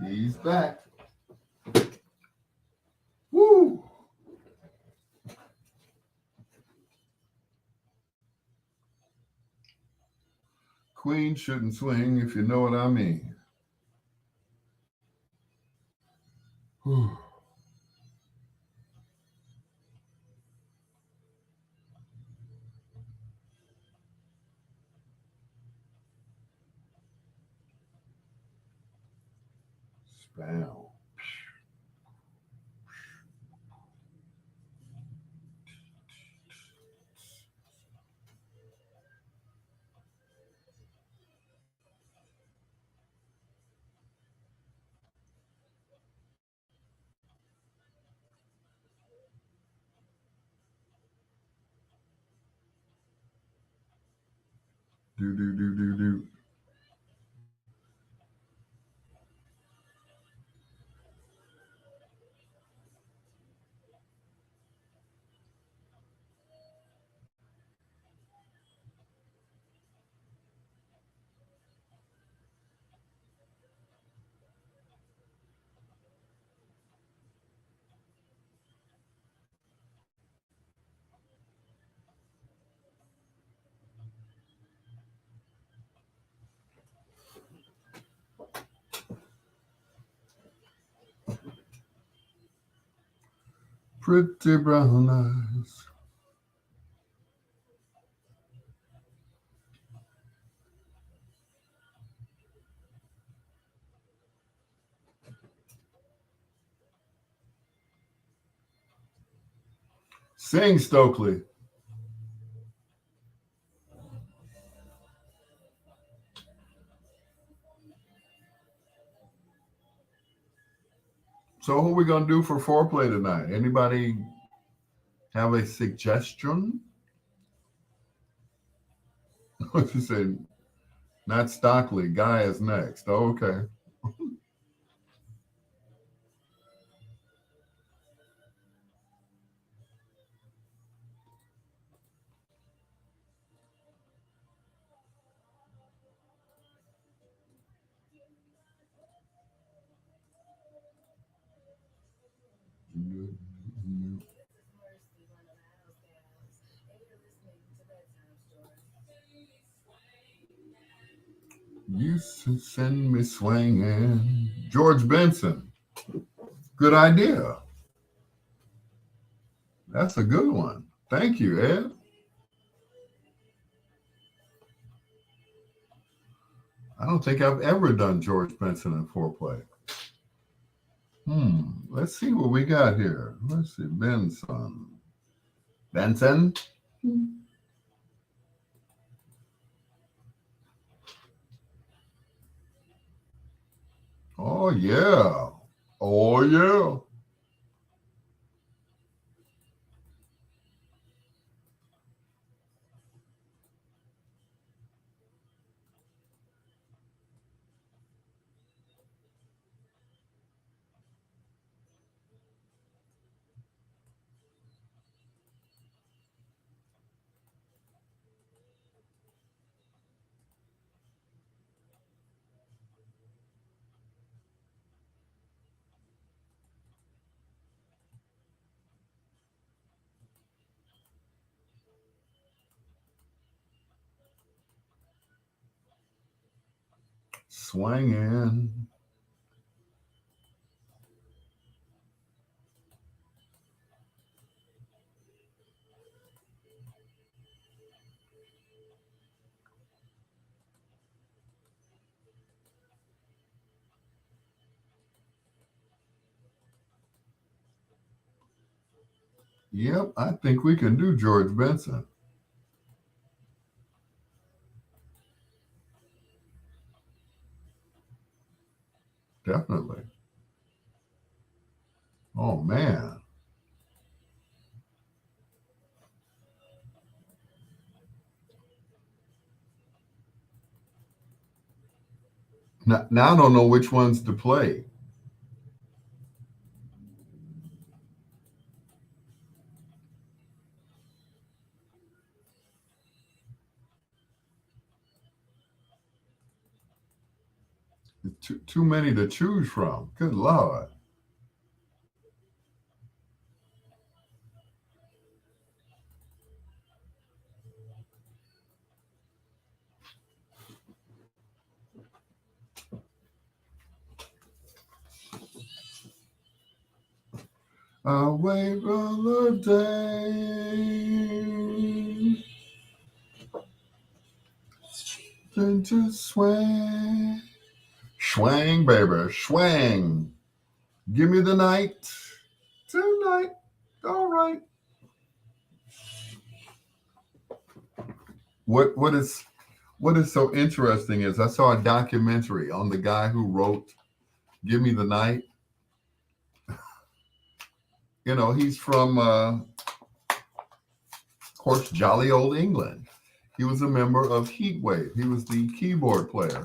He's back. Woo! Queen shouldn't swing, if you know what I mean. Whew. Spam. Do do do do do. Pretty brown eyes. Sing, Stokely. So, what are we gonna do for foreplay tonight? Anybody have a suggestion? What you say? Not Stockley. Guy is next. Oh, okay. You send me swinging. George Benson. Good idea. That's a good one. Thank you, Ed. I don't think I've ever done George Benson in foreplay. Let's see what we got here. Let's see. Benson. Benson? Oh, yeah. Oh, yeah. Swinging. Yep, I think we can do George Benson. Definitely. Oh, man. Now I don't know which ones to play. Too many to choose from. Good Lord. I'll wait for the day then to swing. Swing, baby, swing. Give me the night tonight. All right. What is so interesting is I saw a documentary on the guy who wrote "Give Me the Night." He's from, of course, jolly old England, He was a member of Heatwave. He was the keyboard player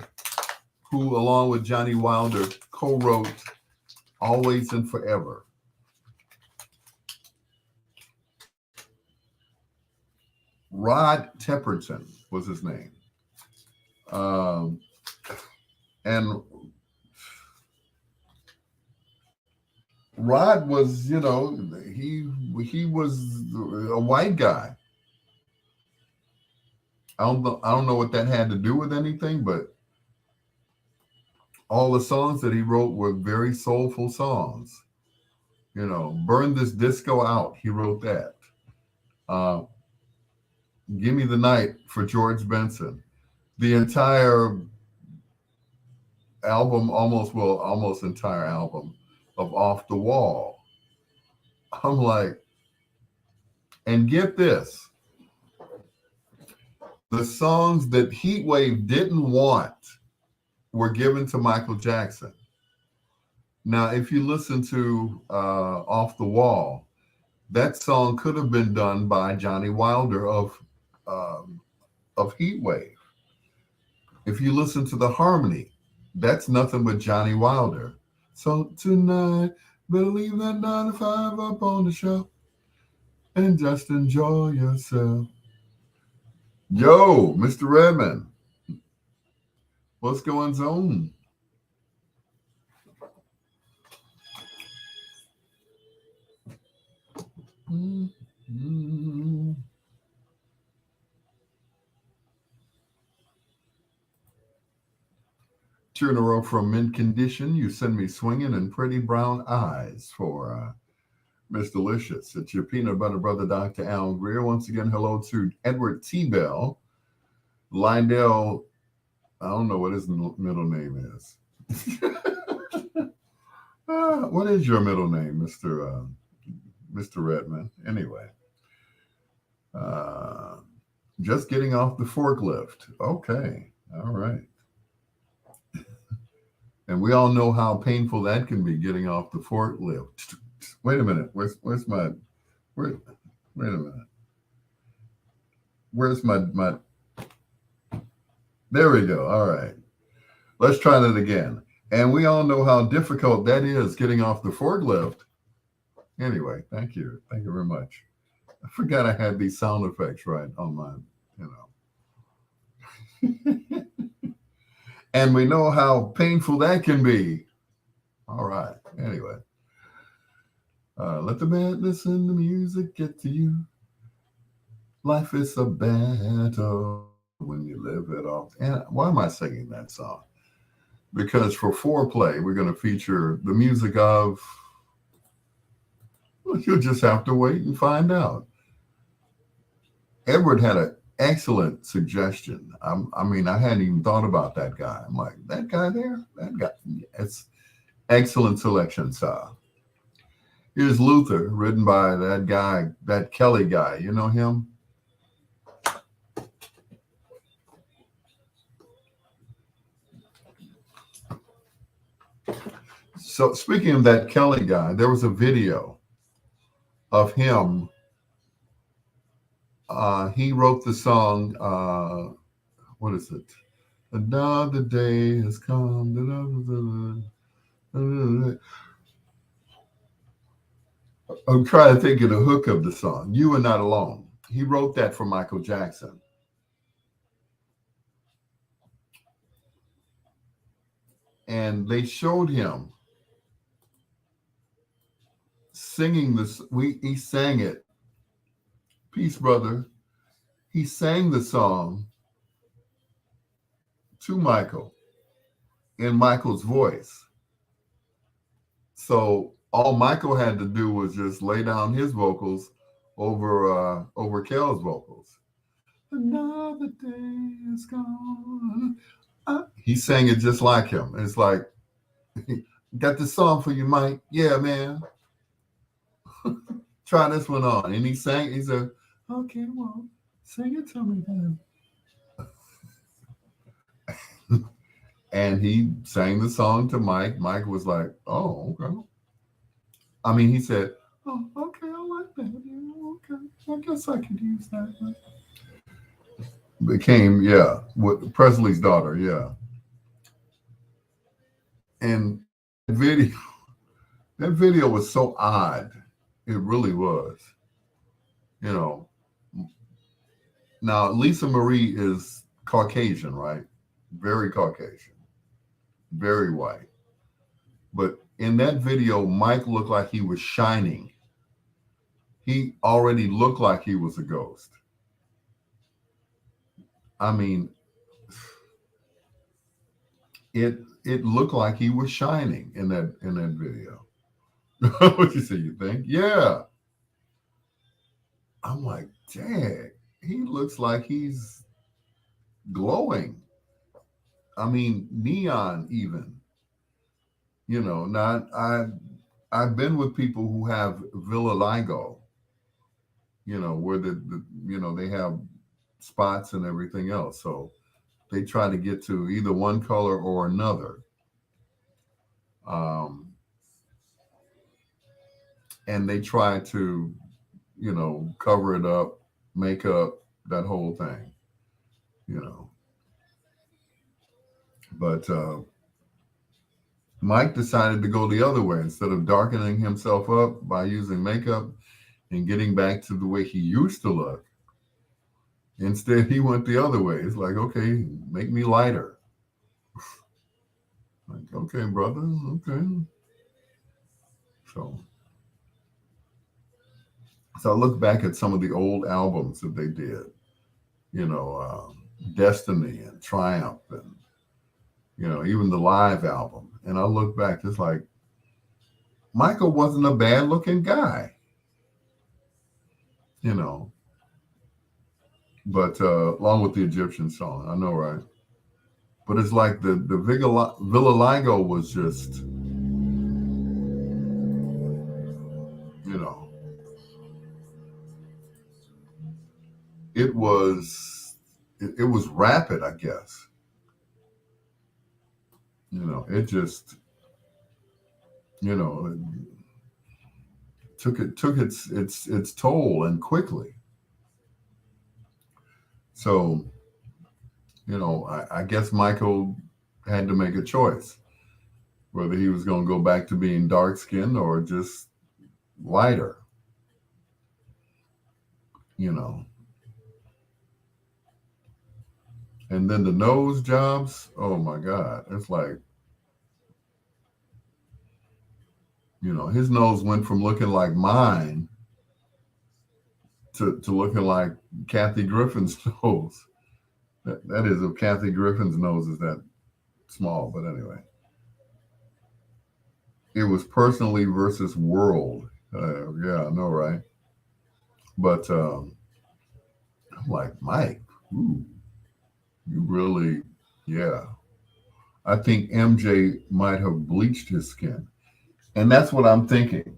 who, along with Johnny Wilder, co-wrote Always and Forever. Rod Temperton was his name. Um, and Rod was, he was a white guy. I don't know what that had to do with anything, but all the songs that he wrote were very soulful songs. Burn This Disco Out, he wrote that. Uh, Give Me the Night for George Benson. The entire album, almost entire album of Off the Wall. I'm like, and get this, the songs that Heatwave didn't want were given to Michael Jackson. Now, if you listen to Off the Wall, that song could have been done by Johnny Wilder of Heatwave. If you listen to the harmony, that's nothing but Johnny Wilder. So tonight, better leave that 9 to 5 up on the shelf and just enjoy yourself. Yo, Mr. Redman, what's going on? Mm-hmm. Two in a row from Mint Condition. You send me swinging and pretty brown eyes for Miss Delicious. It's your peanut butter brother, Dr. Al Greer. Once again, hello to Edward T. Bell. Lindell, I don't know what his middle name is. What is your middle name, Mr. Redman? Anyway, just getting off the forklift. Okay, all right. And we all know how painful that can be, getting off the forklift. Wait a minute. Where's my? Wait a minute. Where's my? There we go. All right. Let's try that again. And we all know how difficult that is, getting off the forklift. Anyway, thank you. Thank you very much. I forgot I had these sound effects right on my, And we know how painful that can be. All right. Anyway, let the madness in the music get to you. Life is a battle when you live it off. And why am I singing that song? Because for foreplay, we're going to feature the music of, well, you'll just have to wait and find out. Edward had an excellent suggestion. I mean, I hadn't even thought about that guy. I'm like, that guy there? That guy. It's excellent selection, sir. Here's Luther, written by that guy, that Kelly guy. You know him? So speaking of that Kelly guy, there was a video of him. He wrote the song, what is it? Another day has come. I'm trying to think of the hook of the song. You Are Not Alone. He wrote that for Michael Jackson. And they showed him singing this. He sang it. Peace, brother. He sang the song to Michael in Michael's voice. So all Michael had to do was just lay down his vocals over Kel's vocals. Another day is gone. He sang it just like him. It's like, got this song for you, Mike. Yeah, man. Try this one on. And he sang, he said, okay, well, sing it to me then. And he sang the song to Mike. Mike was like, oh, okay. I mean, he said, oh, okay, I like that. Yeah, okay. I guess I could use that. became, yeah, what Presley's daughter, yeah. And video, that video was so odd. It really was. You know, now Lisa Marie is Caucasian, right? Very Caucasian, very white. But in that video, Mike looked like he was shining. He already looked like he was a ghost. I mean, it looked like he was shining in that video. What you say? You think? Yeah. I'm like, dang, he looks like he's glowing. I mean, neon even. Now I've been with people who have vitiligo. Where they have spots and everything else. So they try to get to either one color or another. Um, and they try to, cover it up, make up that whole thing, you know. But Mike decided to go the other way. Instead of darkening himself up by using makeup and getting back to the way he used to look, instead he went the other way. It's like, okay, make me lighter. Like, okay, brother, okay. So I look back at some of the old albums that they did, Destiny and Triumph, and even the live album. And I look back, it's like Michael wasn't a bad looking guy, you know. But along with the Egyptian song, I know, right? But it's like the Vitiligo was just, you know, it was it was rapid, I guess. It just, it took its toll and quickly. So, I guess Michael had to make a choice whether he was going to go back to being dark skinned or just lighter, you know. And then the nose jobs, oh my God. It's like, his nose went from looking like mine to looking like Kathy Griffin's nose. That is, if Kathy Griffin's nose is that small, but anyway. It was personally versus world. Yeah, I know, right? But I'm like, Mike, ooh, you really, yeah. I think MJ might have bleached his skin. And that's what I'm thinking.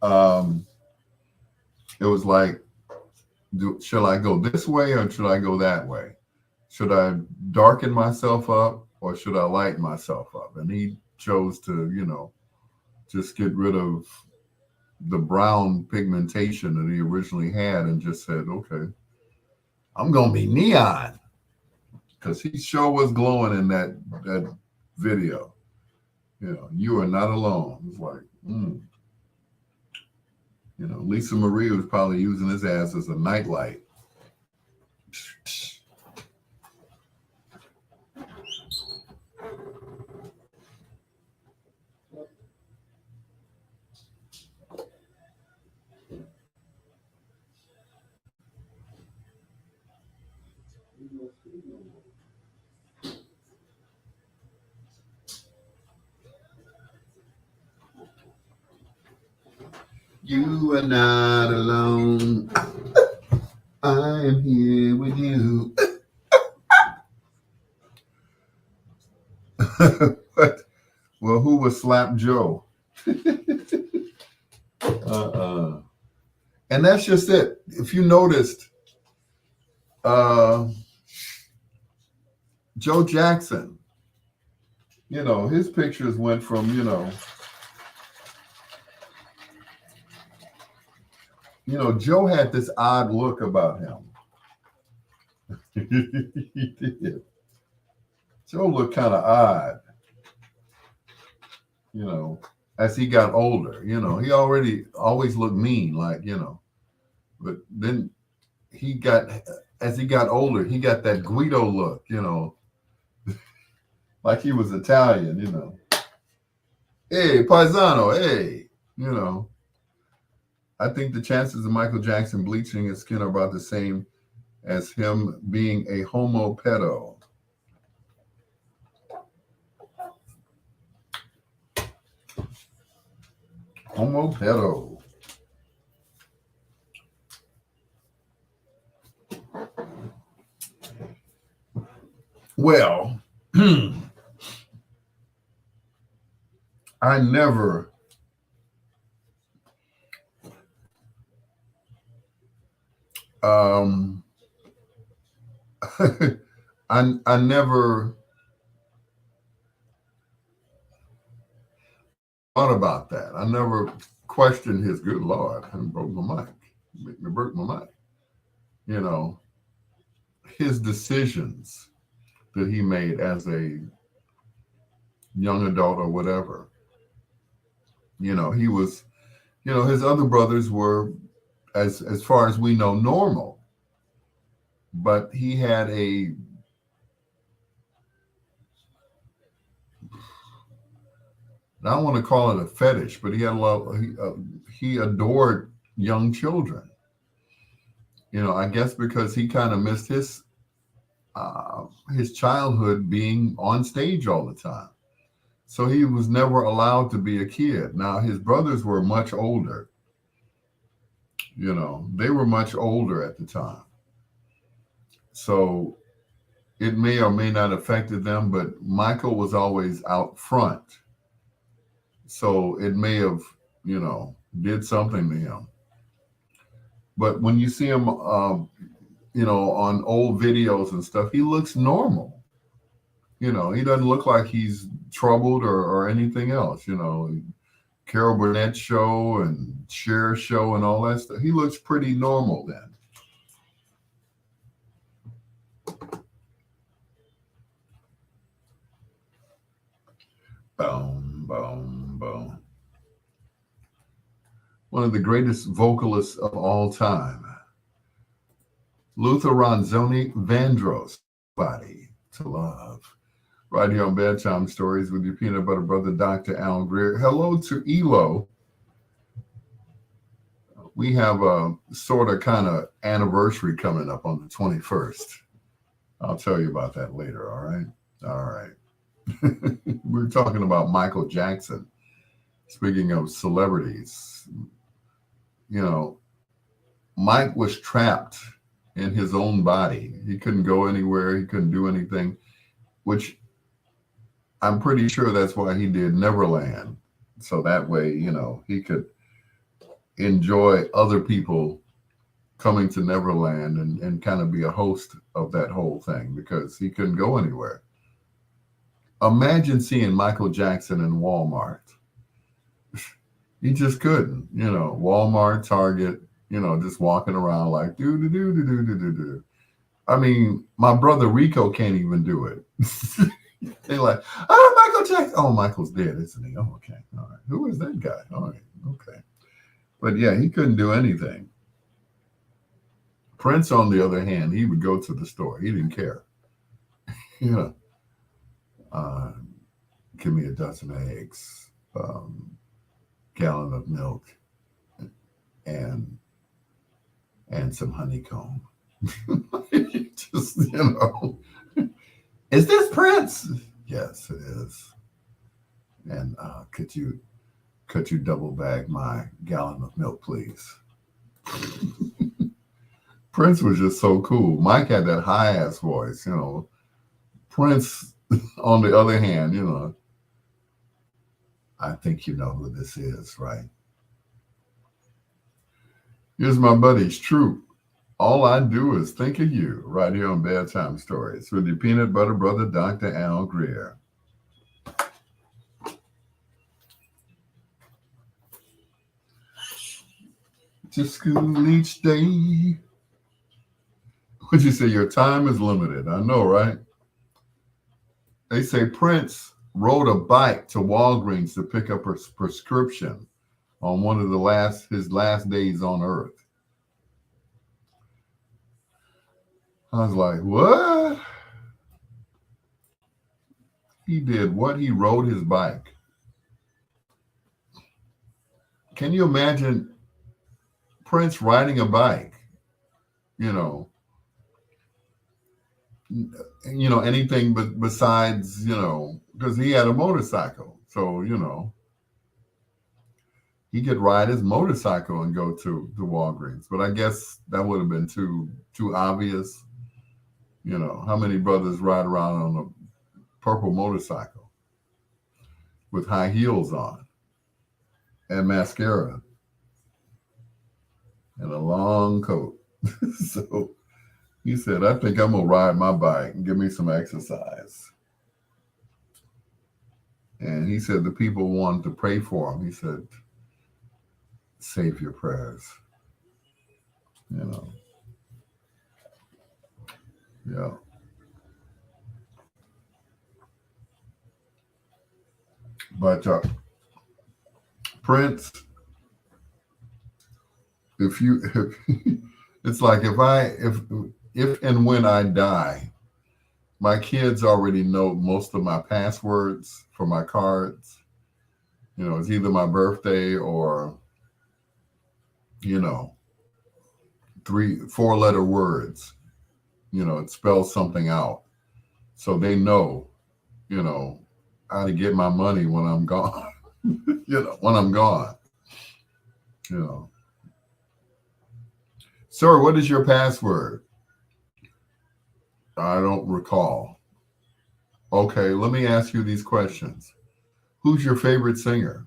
Um, it was like, shall I go this way or should I go that way? Should I darken myself up or should I lighten myself up? And he chose to, just get rid of the brown pigmentation that he originally had and just said, okay, I'm going to be neon. Because he sure was glowing in that video. You are not alone. It's like, Lisa Marie was probably using his ass as a nightlight. You are not alone. I am here with you. But, well, who was Slap Joe? And that's just it. If you noticed, Joe Jackson, his pictures went from, Joe had this odd look about him. He did. Joe looked kind of odd, you know, as he got older. He already always looked mean, like, but then he got, as he got older, he got that Guido look, like he was Italian. Hey, paisano, hey, you know. I think the chances of Michael Jackson bleaching his skin are about the same as him being a homo pedo. Homo pedo. Well, I never um I never thought about that. I never questioned his good Lord. I broke my mic. Make me break my mic. You know, his decisions that he made as a young adult or whatever. He was, his other brothers were, as far as we know, normal. But he had I don't want to call it a fetish, but he had a lot. He adored young children. I guess because he kind of missed his childhood being on stage all the time. So he was never allowed to be a kid. Now his brothers were much older. They were much older at the time. So it may or may not affected them, but Michael was always out front. So it may have, did something to him. But when you see him, on old videos and stuff, he looks normal. He doesn't look like he's troubled or anything else. Carol Burnett show and Cher show and all that stuff. He looks pretty normal then. Boom, boom, boom. One of the greatest vocalists of all time, Luther Ronzoni Vandross, Body to Love. Right here on Bedtime Stories with your peanut butter brother, Dr. Al Greer. Hello to Elo. We have a sort of kind of anniversary coming up on the 21st. I'll tell you about that later, all right? All right. We're talking about Michael Jackson. Speaking of celebrities, Mike was trapped in his own body. He couldn't go anywhere. He couldn't do anything, which I'm pretty sure that's why he did Neverland. So that way, he could enjoy other people coming to Neverland and kind of be a host of that whole thing because he couldn't go anywhere. Imagine seeing Michael Jackson in Walmart. He just couldn't, Walmart, Target, just walking around like do. I mean, my brother Rico can't even do it. They're like, oh, Michael Jackson. Oh, Michael's dead, isn't he? Oh, okay. All right. Who is that guy? All right. Okay. But yeah, he couldn't do anything. Prince, on the other hand, he would go to the store. He didn't care. Give me a dozen eggs, gallon of milk, and some honeycomb. Just, is this Prince? Yes, it is. And could you double bag my gallon of milk, please? Prince was just so cool. Mike had that high ass voice, Prince, on the other hand, I think you know who this is, right? Here's my buddy's Troop. All I do is think of you, right here on Bedtime Stories with your peanut butter brother, Dr. Al Greer. To school each day Would you say your time is limited? I know, right? They say Prince rode a bike to Walgreens to pick up a prescription on one of his last days on Earth. I was like, what? He did what? He rode his bike. Can you imagine Prince riding a bike? You know, anything but besides, because he had a motorcycle. So, he could ride his motorcycle and go to Walgreens. But I guess that would have been too obvious. How many brothers ride around on a purple motorcycle with high heels on and mascara and a long coat? So he said, I think I'm going to ride my bike and give me some exercise. And he said the people wanted to pray for him. He said, save your prayers. Yeah. But Prince, if it's like if and when I die, my kids already know most of my passwords for my cards. It's either my birthday or, 3-4 letter words. It spells something out. So they know, how to get my money when I'm gone. When I'm gone. You know. Sir, what is your password? I don't recall. Okay, let me ask you these questions. Who's your favorite singer?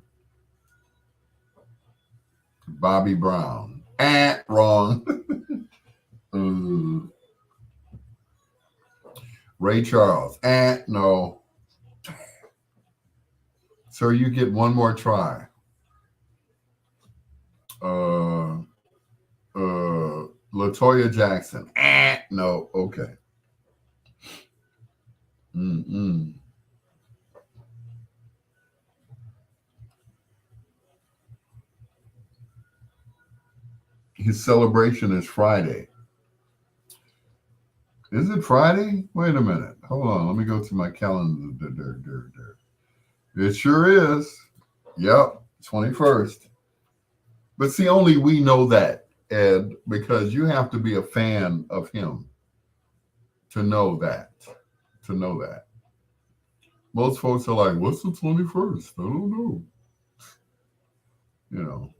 Bobby Brown. Wrong. Ray Charles. No. Sir, you get one more try. LaToya Jackson. No. Okay. Mm-mm. His celebration is Friday. Is it Friday? Wait a minute. Hold on. Let me go to my calendar. It sure is. Yep. 21st. But see, only we know that, Ed, because you have to be a fan of him to know that. Most folks are like, what's the 21st? I don't know.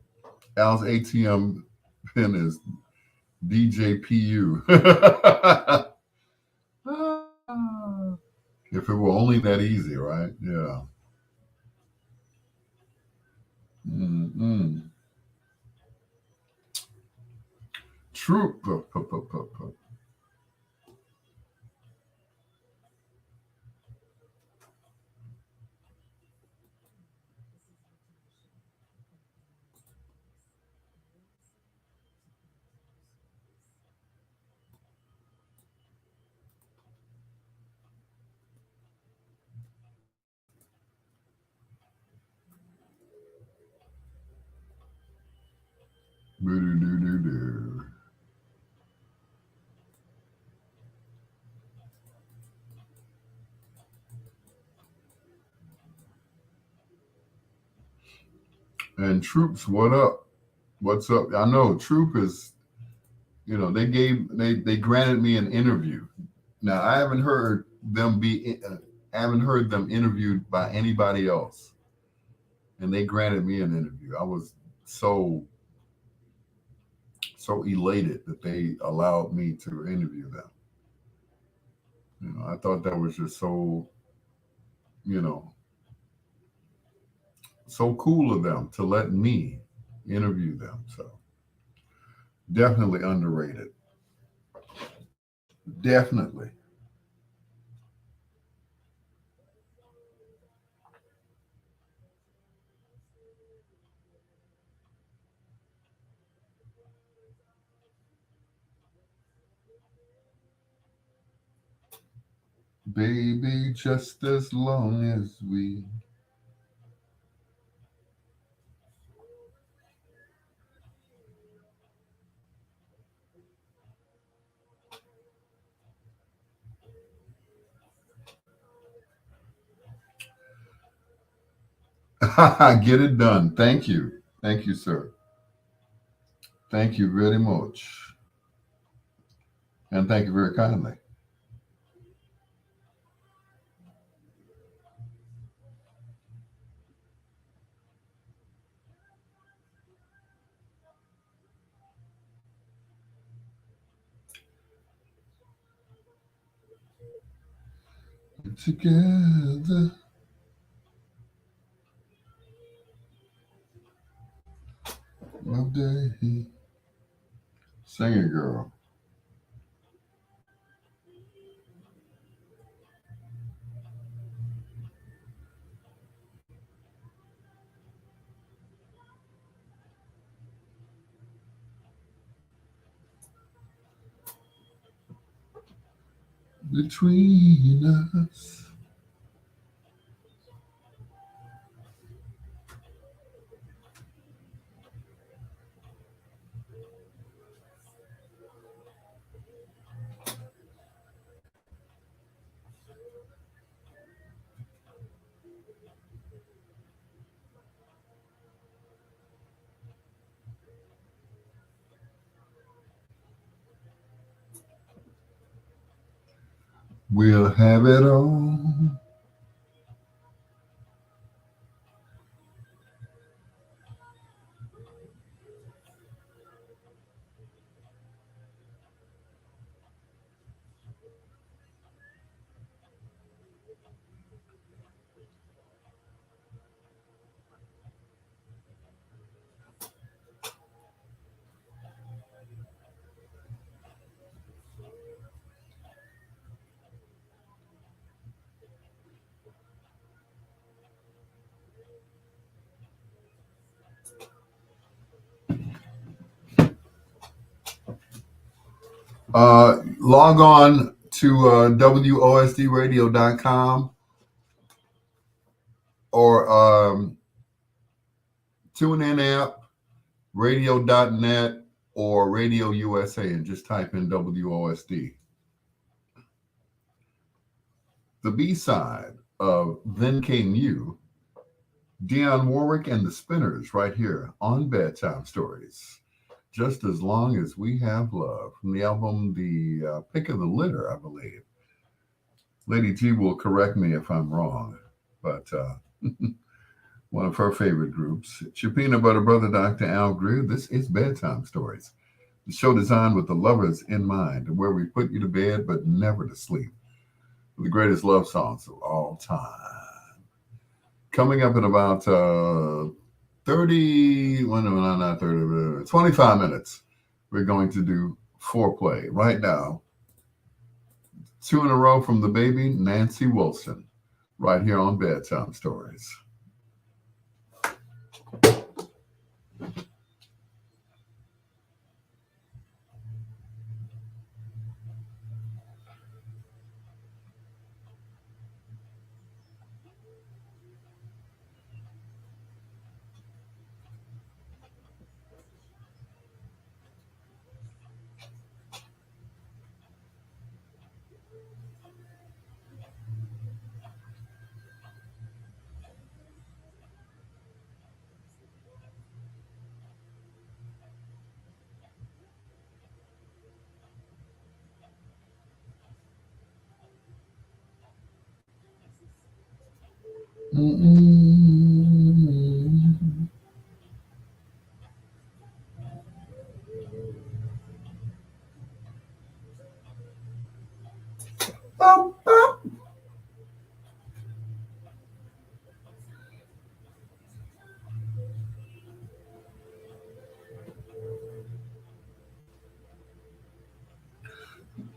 Al's ATM pin is DJPU. If it were only that easy, right? Yeah. Mm-mm. True. And Troops, what up? What's up? I know Troop is, they granted me an interview. Now I haven't heard them interviewed by anybody else, and they granted me an interview. I was so elated that they allowed me to interview them. I thought that was just so, you know, so cool of them to let me interview them. So definitely underrated. Definitely. Baby, just as long as we get it done. Thank you. Thank you, sir. Thank you very much. And thank you very kindly. Together, my day. Sing it, girl. Between us. We'll have it all. Log on to WOSDradio.com or TuneIn app, radio.net, or Radio USA, and just type in WOSD. The B side of Then Came You, Dionne Warwick and the Spinners, right here on Bedtime Stories. Just as long as we have love, from the album The Pick of the Litter, I believe. Lady G will correct me if I'm wrong, but one of her favorite groups. It's your peanut butter brother, Dr. Al Greer. This is Bedtime Stories, the show designed with the lovers in mind, where we put you to bed but never to sleep. The greatest love songs of all time. Coming up in about 30, well, no, not 30, 25 minutes, we're going to do foreplay. Right now, two in a row from the baby, Nancy Wilson, right here on Bedtime Stories. Mm-mm. Bop, bop.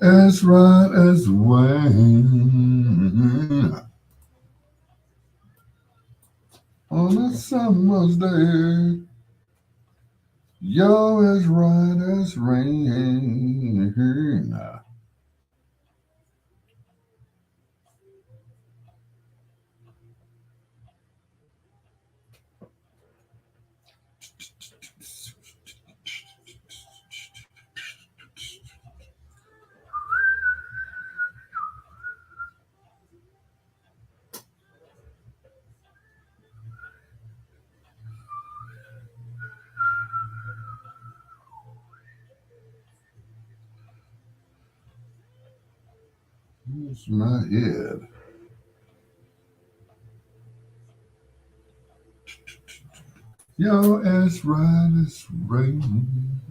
As right as rain on a summer's day. You're as right as rain. It's my head. Yo, as right as rain.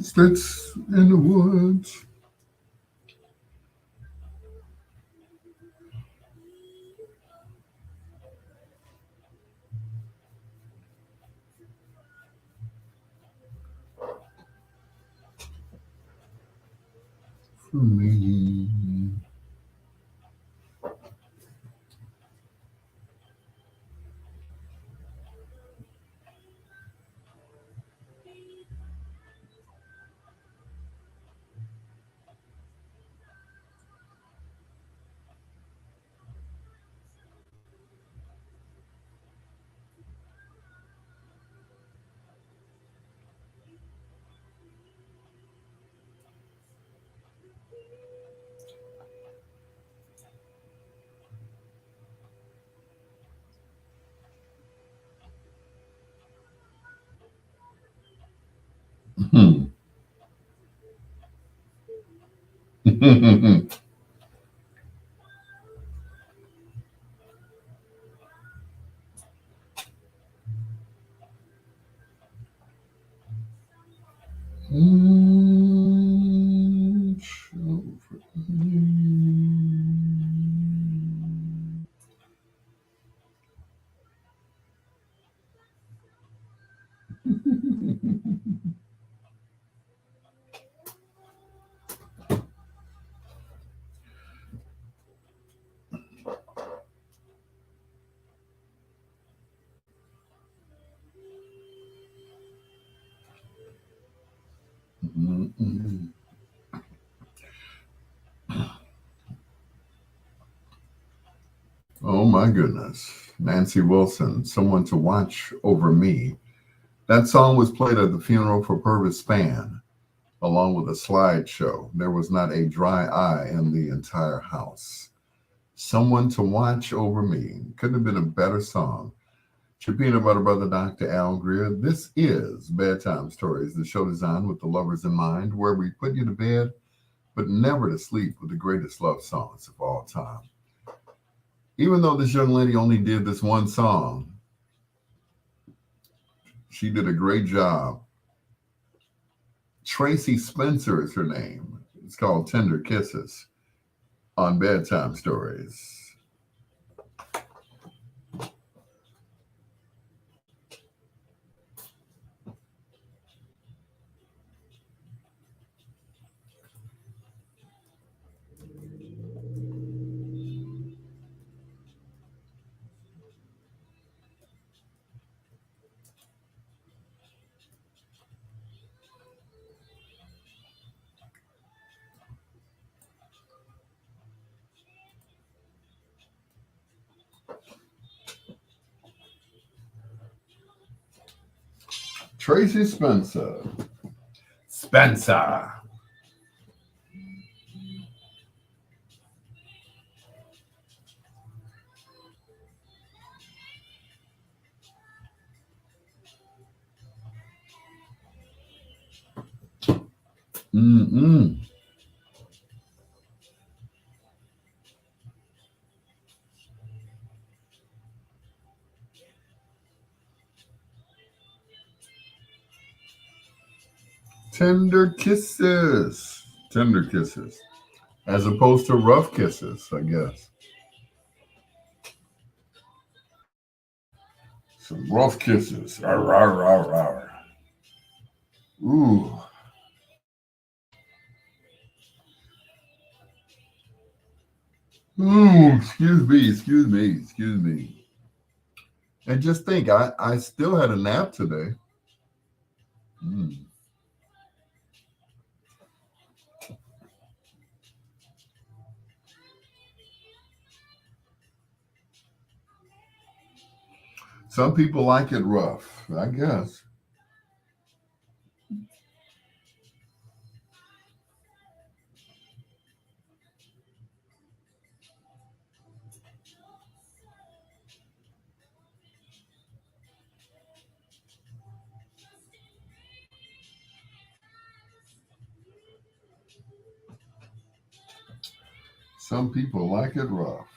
Sticks in the woods. For me. Oh my goodness. Nancy Wilson, Someone to Watch Over Me. That song was played at the funeral for Purvis Spann, along with a slideshow. There was not a dry eye in the entire house. Someone to Watch Over Me. Couldn't have been a better song. Your peanut butter brother, Dr. Al Greer. This is Bedtime Stories, the show designed with the lovers in mind, where we put you to bed, but never to sleep with the greatest love songs of all time. Even though this young lady only did this one song, she did a great job. Tracy Spencer is her name. It's called Tender Kisses on Bedtime Stories. Tracy Spencer. Spencer. Mm-mm. Tender kisses. Tender kisses. As opposed to rough kisses, I guess. Some rough kisses. Rawr, rawr, rawr, rawr. Ooh. Ooh, excuse me. And just think, I still had a nap today. Mm. Some people like it rough, I guess. Some people like it rough.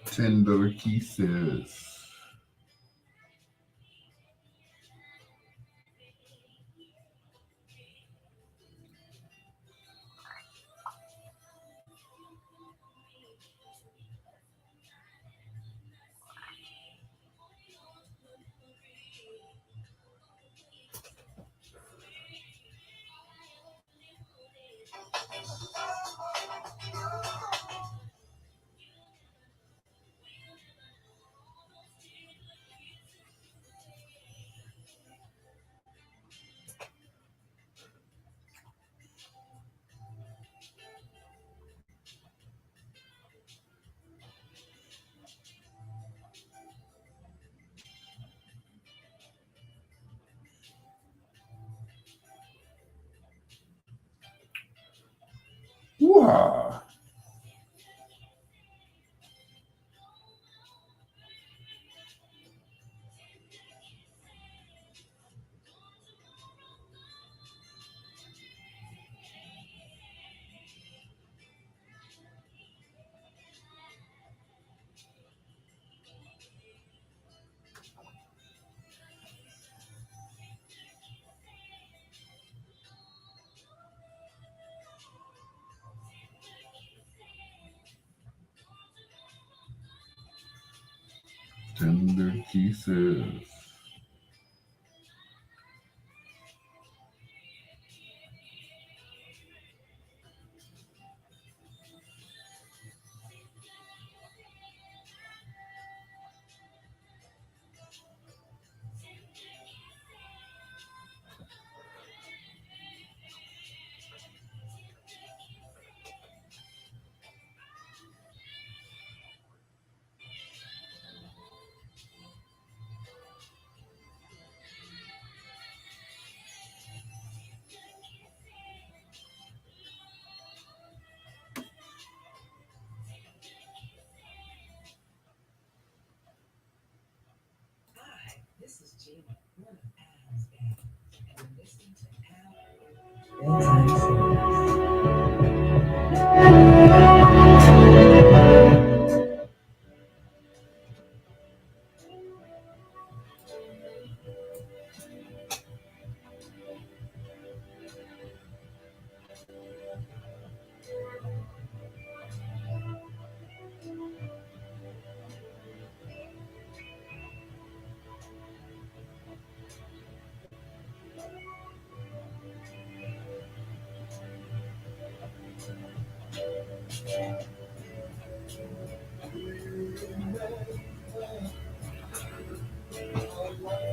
Tender kisses. Wah. Tender kisses. Bedtime Stories.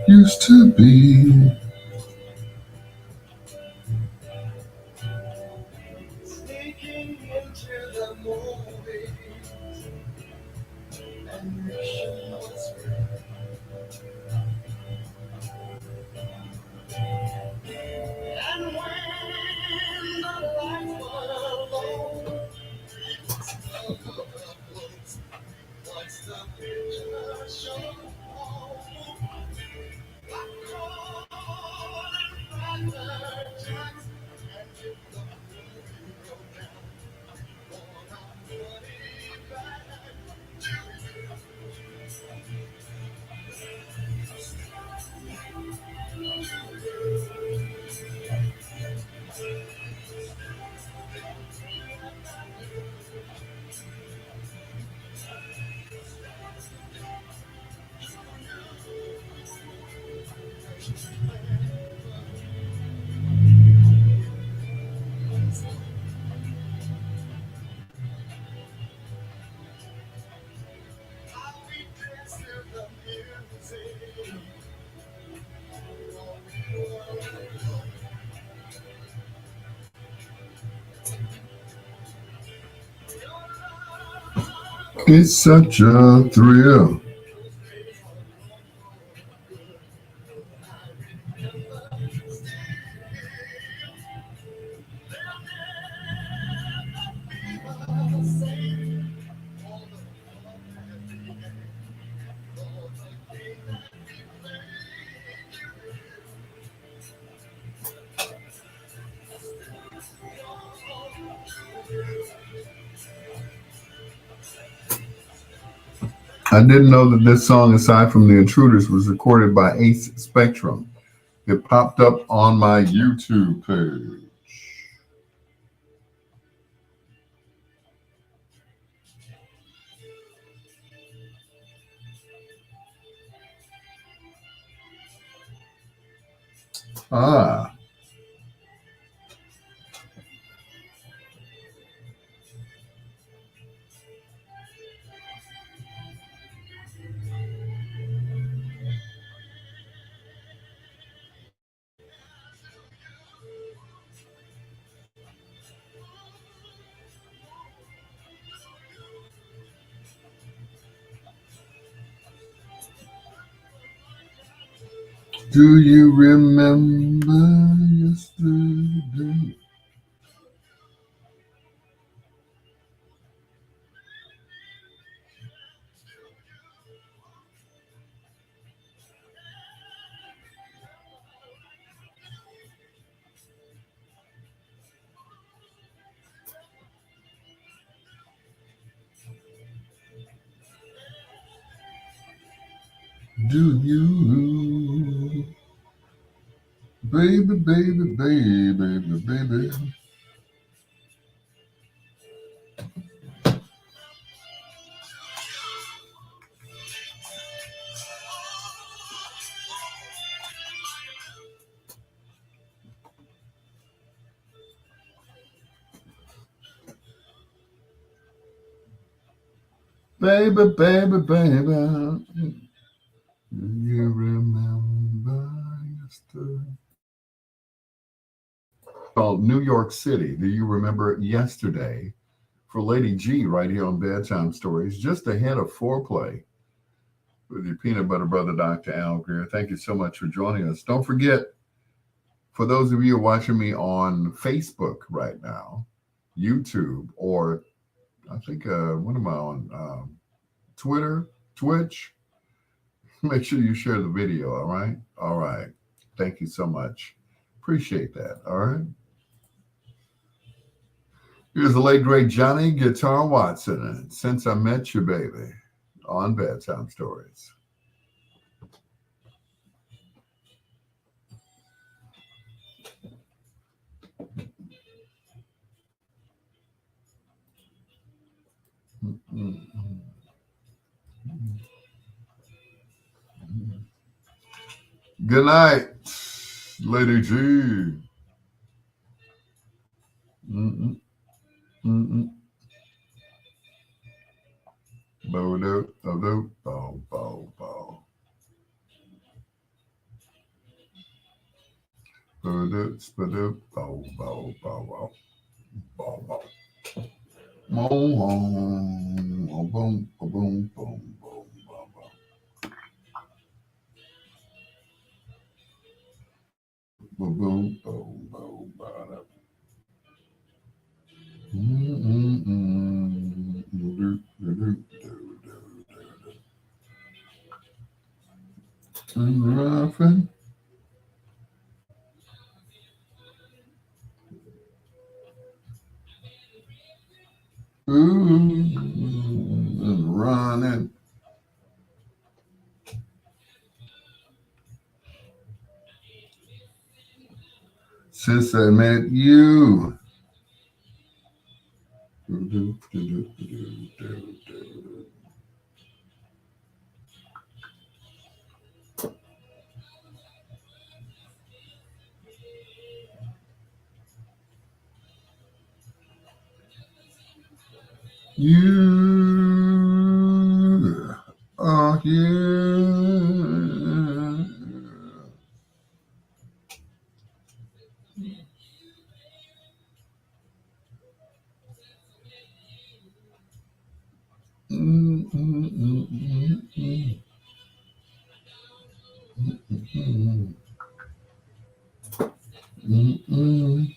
Used to be. Sneaking into the movie. It's such a thrill. I didn't know that this song, aside from The Intruders, was recorded by Ace Spectrum. It popped up on my YouTube page. Ah, do you remember yesterday? Do you, baby, baby, baby, baby, baby? Baby, baby, baby. Do you remember yesterday? Called New York City. Do you remember yesterday? For Lady G right here on Bedtime Stories, just ahead of foreplay with your peanut butter brother, Dr. Al Greer. Thank you so much for joining us. Don't forget, for those of you who are watching me on Facebook right now, YouTube, or I think, what am I on? Twitter, Twitch. Make sure you share the video, all right? All right. Thank you so much. Appreciate that, all right? Here's the late, great Johnny Guitar Watson, and Since I Met You, Baby, on Bedtime Stories. Good night, Lady G. Mm-mm, mm-mm. Bo-do, bo-do, bo, bo, bo. Bo-do, spa-do, bo, bo, bo, bo, bo, bo. Mo-hong, boom, boom, boom, boom, bo, bo. Boom, boom, boom, boom, bo. Mm-mm-mm. Do, do, do, do, do, do. Nothing. Ooh, and running. Since I met you. You are here. Mm, mm, mm, mm, mm, mm, mm, mm.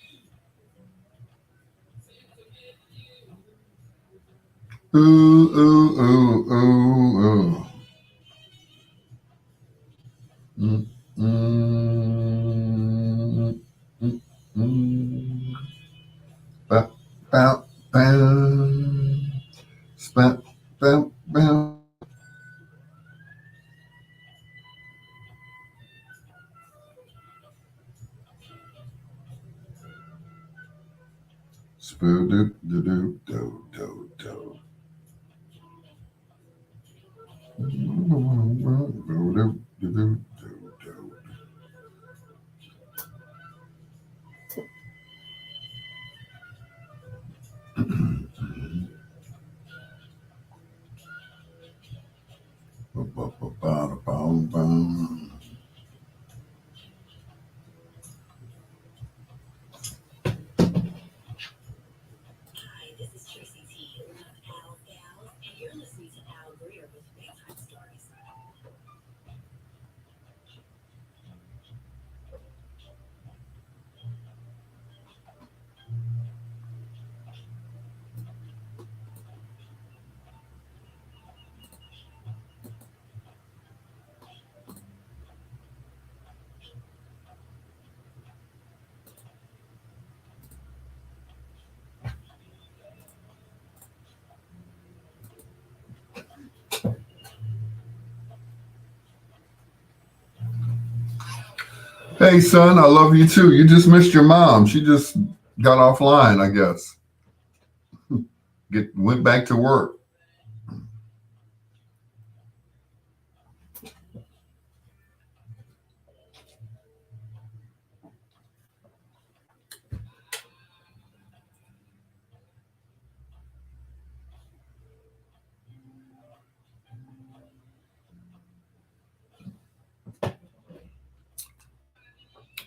Ooh, ooh, ooh, ooh, ooh. Mm, mm, mm, mm. Ba, ba, bam. Spa, bam, bam. Spoo, do, do, do, do, do, do. Do, do, do, do, do. Ba, ba, ba, ba, ba, ba. Hi, this is Tracy T, one of Al's gals, and you're listening to Al Greer with Bedtime Stories. Hey, son, I love you too. You just missed your mom. She just got offline, I guess. Went back to work.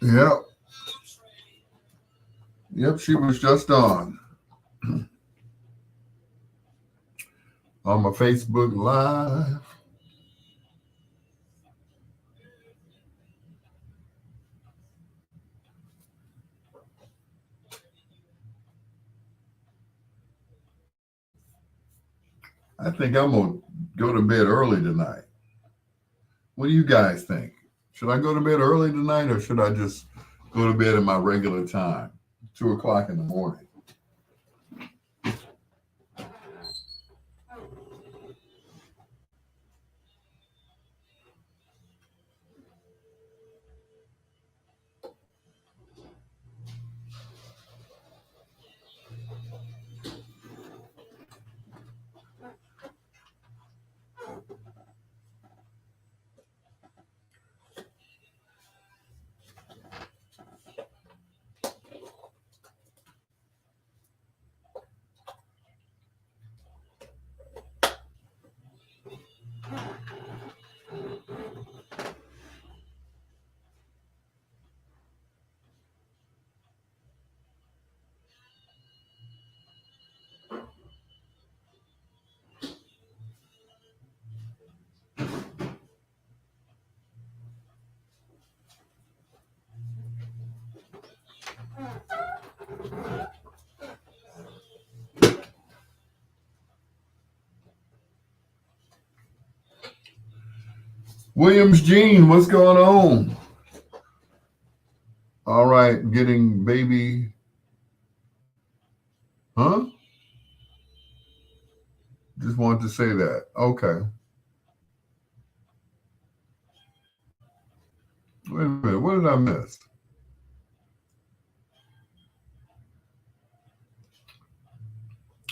Yep. Yep, she was just on my Facebook Live. I think I'm gonna go to bed early tonight. What do you guys think? Should I go to bed early tonight, or should I just go to bed at my regular time, 2 o'clock in the morning? Williams Jean, what's going on? All right, getting baby, huh? Just wanted to say that. Okay. Wait a minute. What did I miss?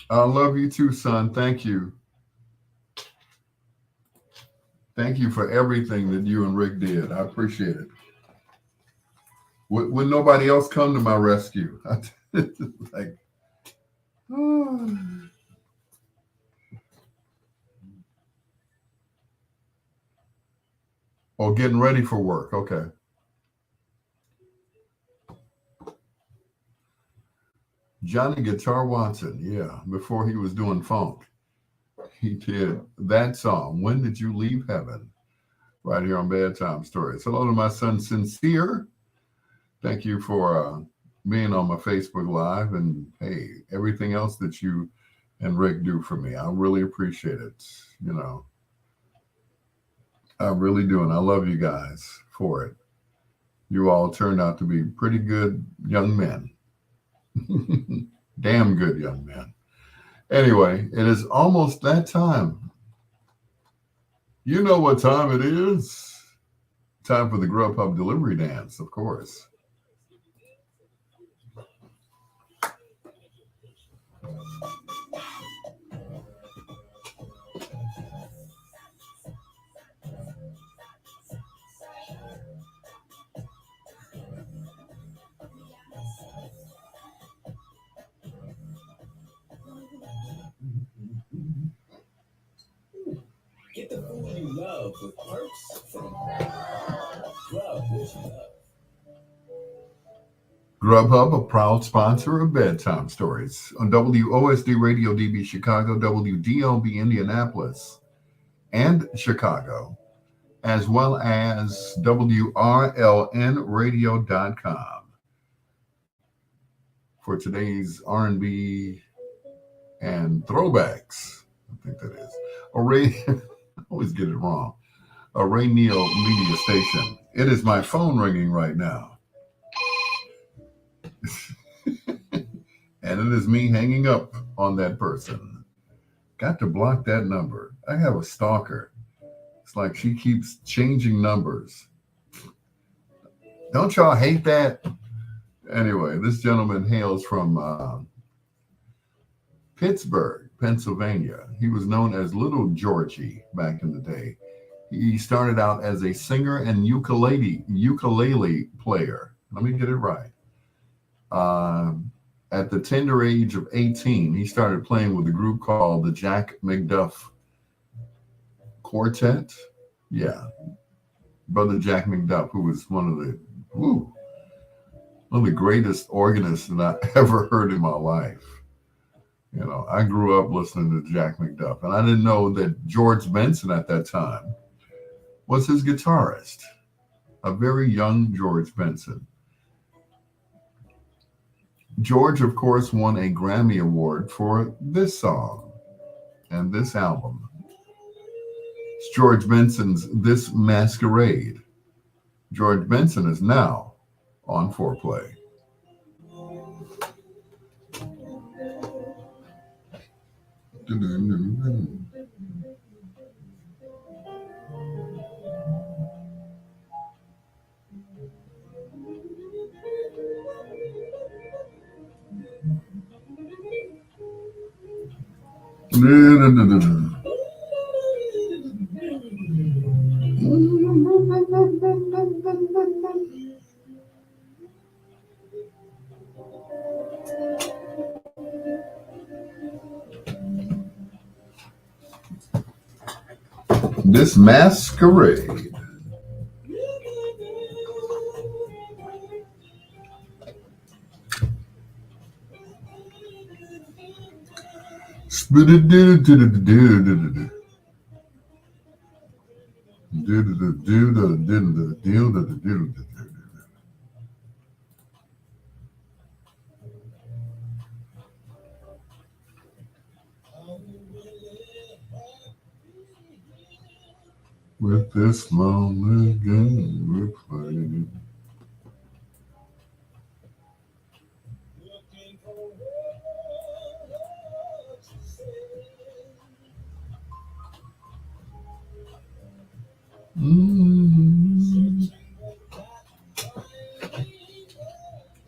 I love you too, son. Thank you. Thank you for everything that you and Rick did. I appreciate it. Would nobody else come to my rescue? Like, oh, getting ready for work. Okay. Johnny Guitar Watson. Yeah. Before he was doing funk, he did that song. When Did You Leave Heaven? Right here on Bedtime Stories. Hello to my son, Sincere. Thank you for being on my Facebook Live and hey, everything else that you and Rick do for me. I really appreciate it. You know, I really do. And I love you guys for it. You all turned out to be pretty good young men. Damn good young men. Anyway, it is almost that time. You know what time it is. Time for the Grubhub delivery dance, of course. Get the food you love with perks from Grub, which you love. Grubhub, a proud sponsor of Bedtime Stories on WOSD Radio DB Chicago, WDLB Indianapolis and Chicago, as well as WRLNradio.com for today's R&B and throwbacks. I think that is. Array, I always get it wrong. Array Neal Media Station. It is my phone ringing right now. And it is me hanging up on that person. Got to block that number. I have a stalker. It's like she keeps changing numbers. Don't y'all hate that? Anyway, this gentleman hails from Pittsburgh, Pennsylvania. He was known as Little Georgie back in the day. He started out as a singer and ukulele player. Let me get it right. At the tender age of 18, he started playing with a group called the Jack McDuff Quartet. Yeah, Brother Jack McDuff, who was one of the greatest organists that I ever heard in my life. You know, I grew up listening to Jack McDuff, and I didn't know that George Benson at that time was his guitarist, a very young George Benson. George, of course, won a Grammy Award for this song and this album. It's George Benson's This Masquerade. George Benson is now on Foreplay. This Masquerade. with this lonely game we're playing. Mm,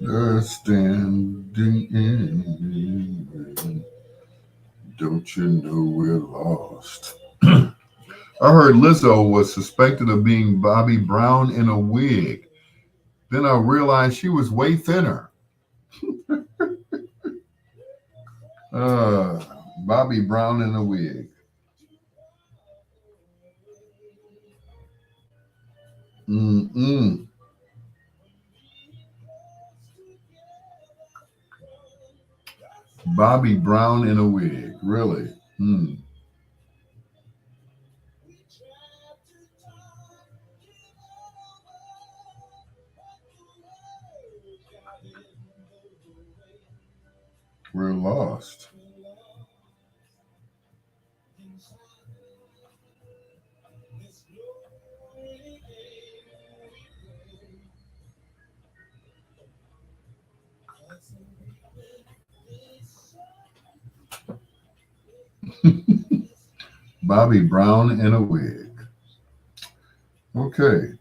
they're standing in. Don't you know we're lost? I heard Lizzo was suspected of being Bobby Brown in a wig. Then I realized she was way thinner. Uh, Bobby Brown in a wig. Mm-mm. Bobby Brown in a wig. Really? Hmm. We're lost. Bobby Brown in a wig. Okay.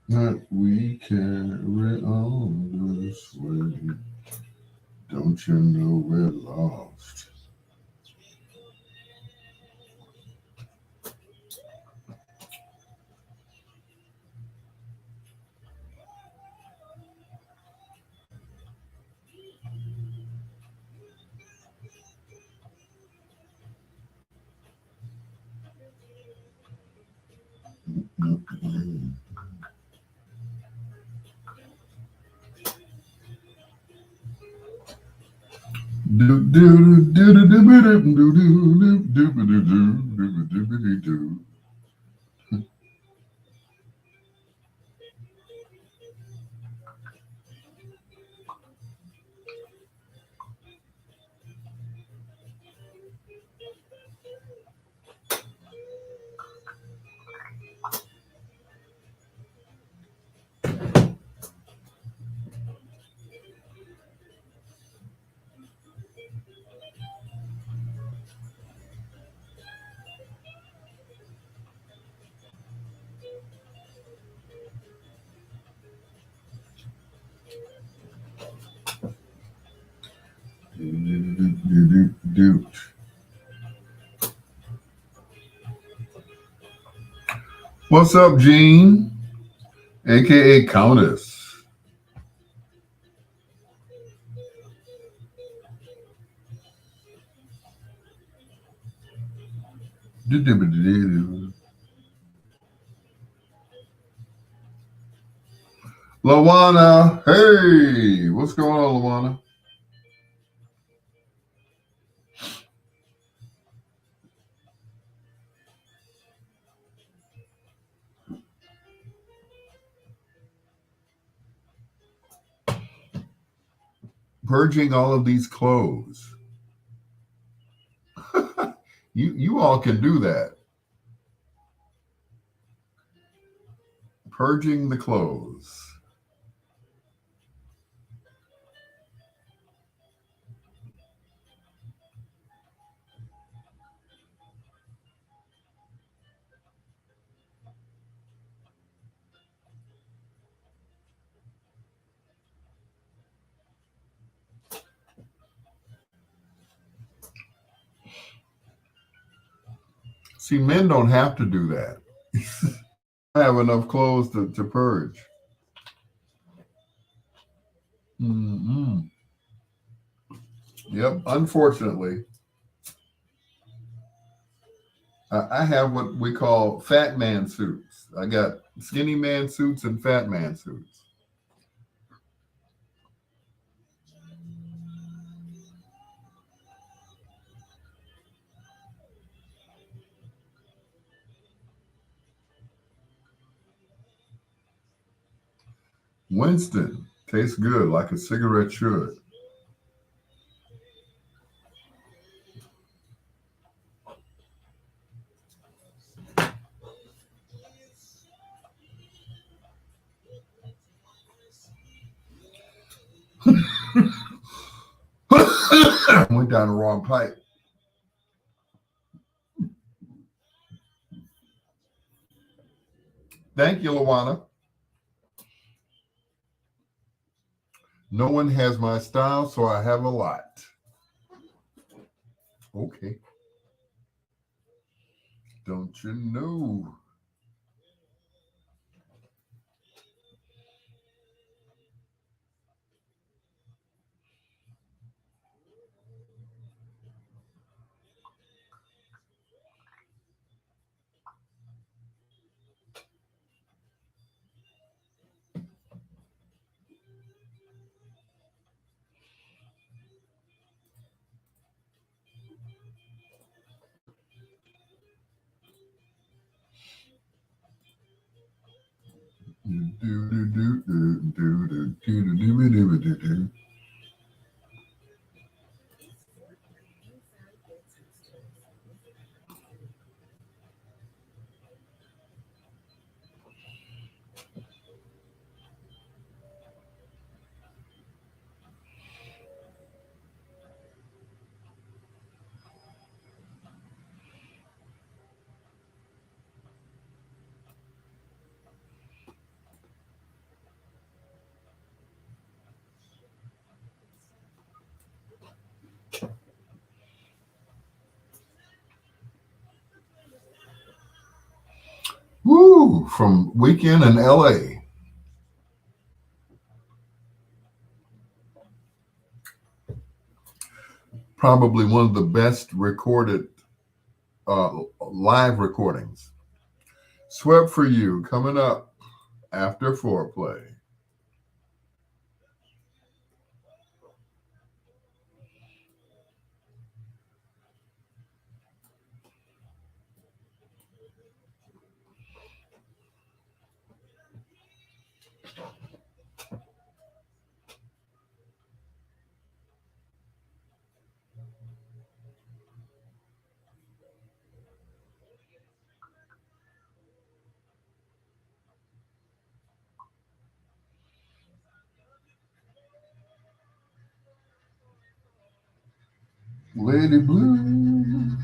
That we carry on this way. Don't you know we're lost? Mm-mm. Do do do do do do do do do do do do do do. Do. What's up, Gene? AKA Countess. Lawana, hey, what's going on, Lawana? Purging all of these clothes. You all can do that. Purging the clothes. See, men don't have to do that. I have enough clothes to purge. Mm-mm. Yep. Unfortunately, I have what we call fat man suits. I got skinny man suits and fat man suits. Winston tastes good like a cigarette should. Went down the wrong pipe. Thank you, Luana. No one has my style, so I have a lot. Okay. Don't you know? Woo! From Weekend in LA. Probably one of the best recorded live recordings. Swept for You coming up after foreplay. Lady Blue.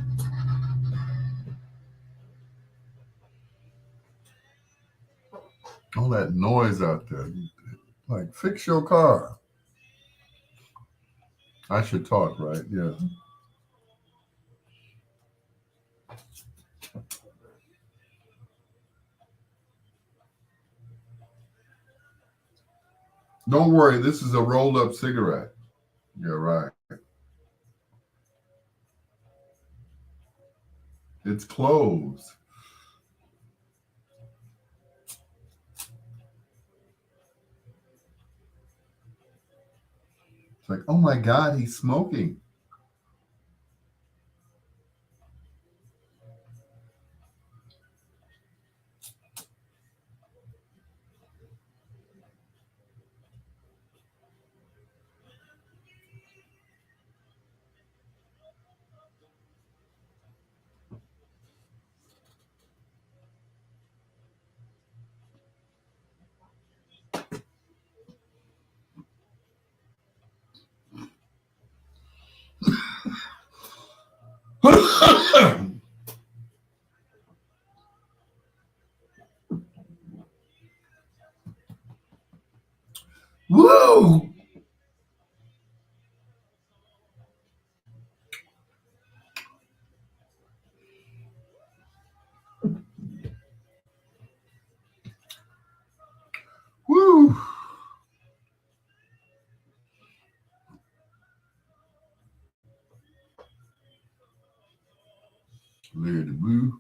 All that noise out there. Like, fix your car. I should talk, right? Yeah. Don't worry, this is a rolled up cigarette. You're right. It's closed. It's like, oh my God, he's smoking. Woo! Woo! Lady Blue.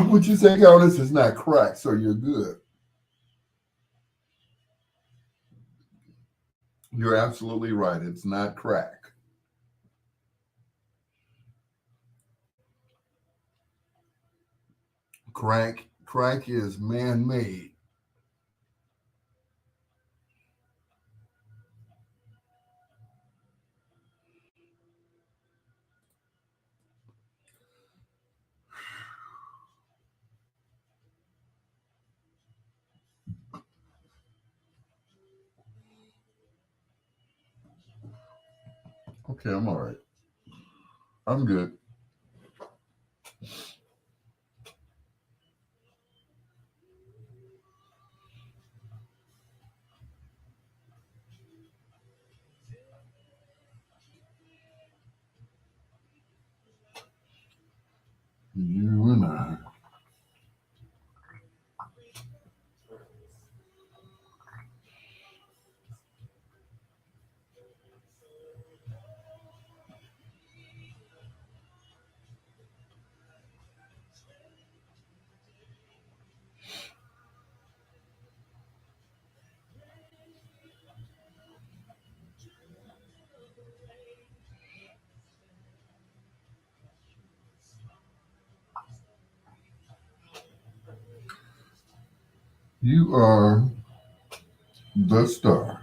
What you say, Countess? It's not crack, so you're good. You're absolutely right. It's not crack. Crack is man-made. Okay, I'm all right. I'm good. You and I. You are the star.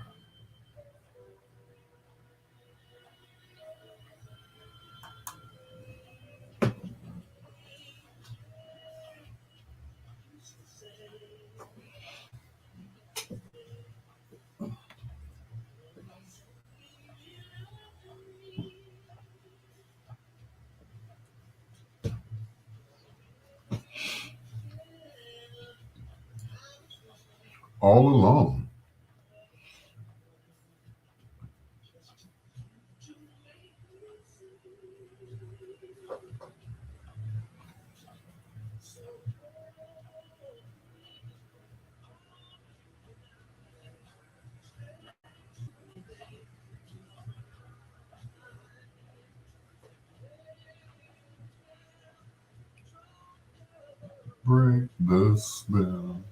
All alone. Break the spell.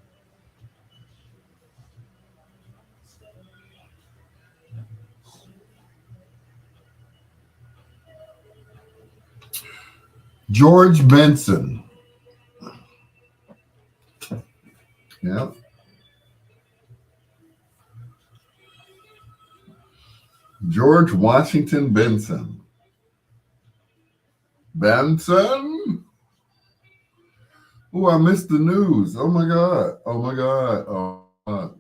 George Benson. Yeah. George Washington Benson. Benson? Oh, I missed the news. Oh my God. Oh my God. Oh my God.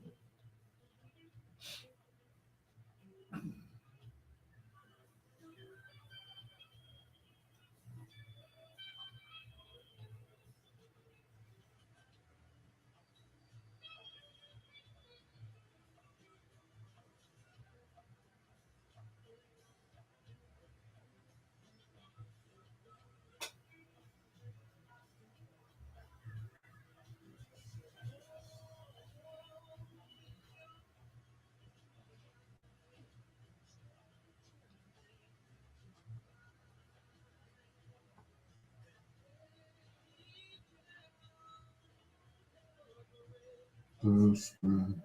The spell.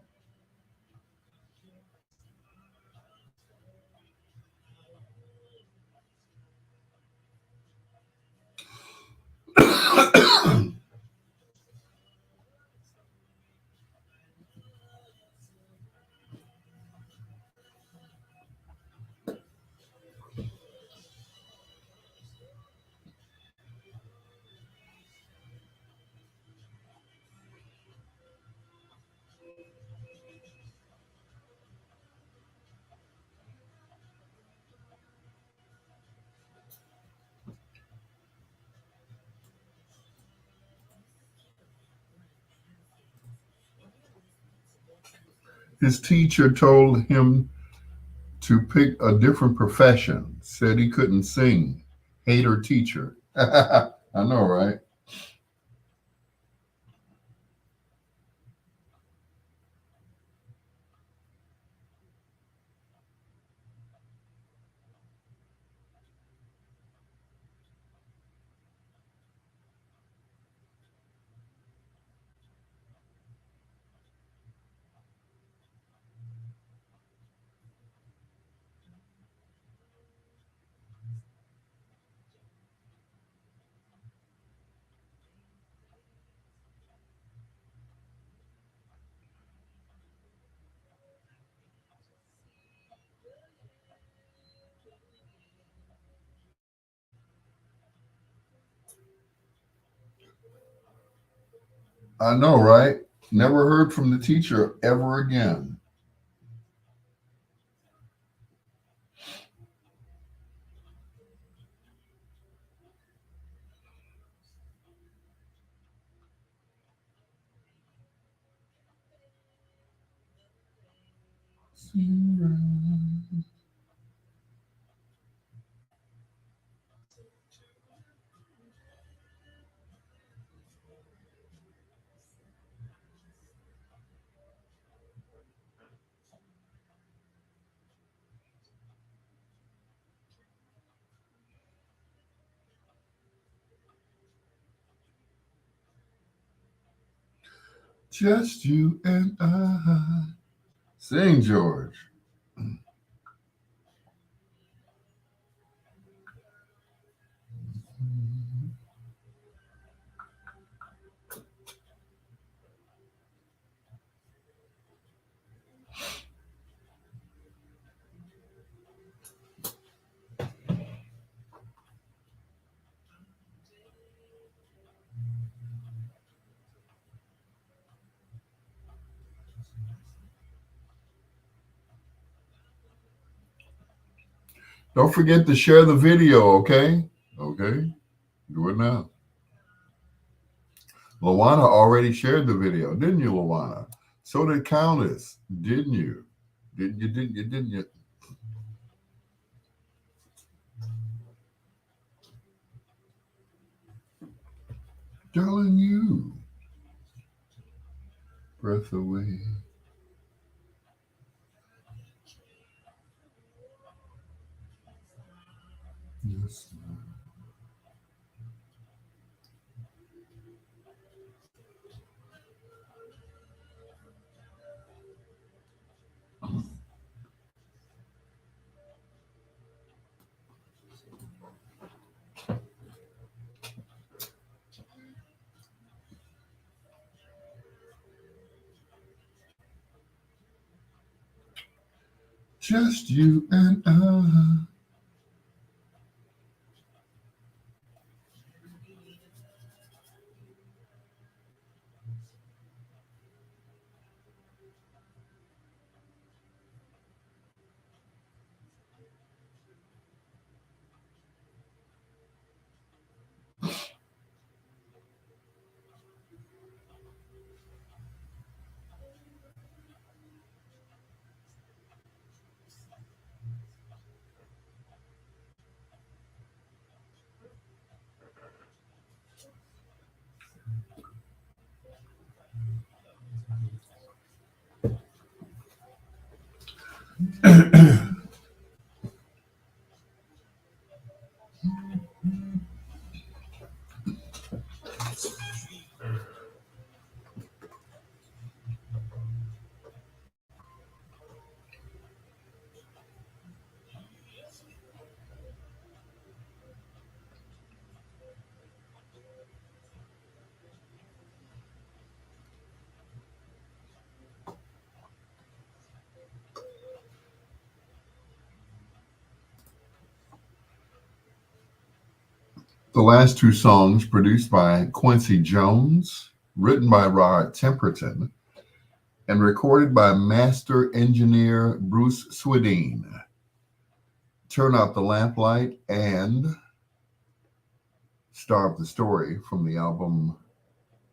His teacher told him to pick a different profession, said he couldn't sing. Hater teacher. I know, right? I know, right? Never heard from the teacher ever again. Just you and I. Sing, George. Don't forget to share the video, okay? Okay, do it now. Luana already shared the video, didn't you, Luana? So did Countess, didn't you? Didn't you? Darling, you. Breath away. Yes. Just you and I. The last two songs produced by Quincy Jones, written by Rod Temperton, and recorded by master engineer Bruce Swedeen. Turn Out the Lamplight and Star of the Story from the album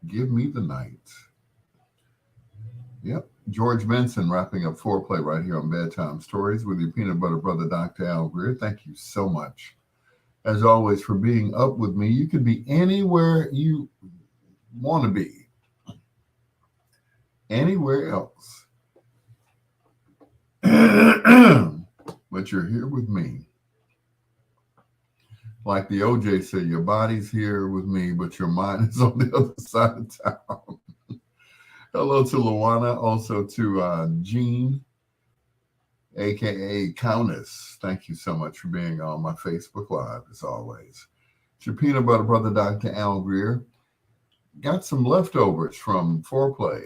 Give Me the Night. Yep. George Benson wrapping up Foreplay right here on Bedtime Stories with your peanut butter brother, Dr. Al Greer. Thank you so much, as always, for being up with me. You could be anywhere you want to be, anywhere else. But you're here with me. Like the OJ said, your body's here with me, but your mind is on the other side of town. Hello to Luana, also to Jean, aka Countess. Thank you so much for being on my Facebook Live, as always. It's your peanut butter brother, Dr. Al Greer. Got some leftovers from Foreplay.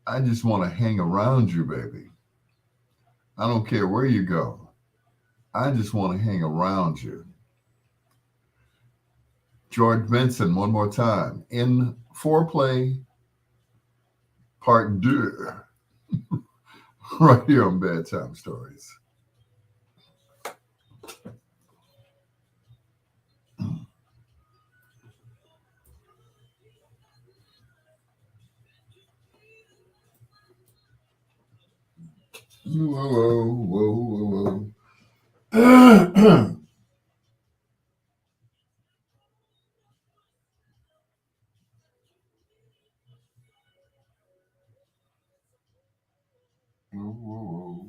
I just want to hang around you, baby. I don't care where you go. I just want to hang around you. George Benson, one more time. In Foreplay Part 2, right here on Bedtime Stories. Whoa, whoa, whoa, whoa. Whoa, whoa.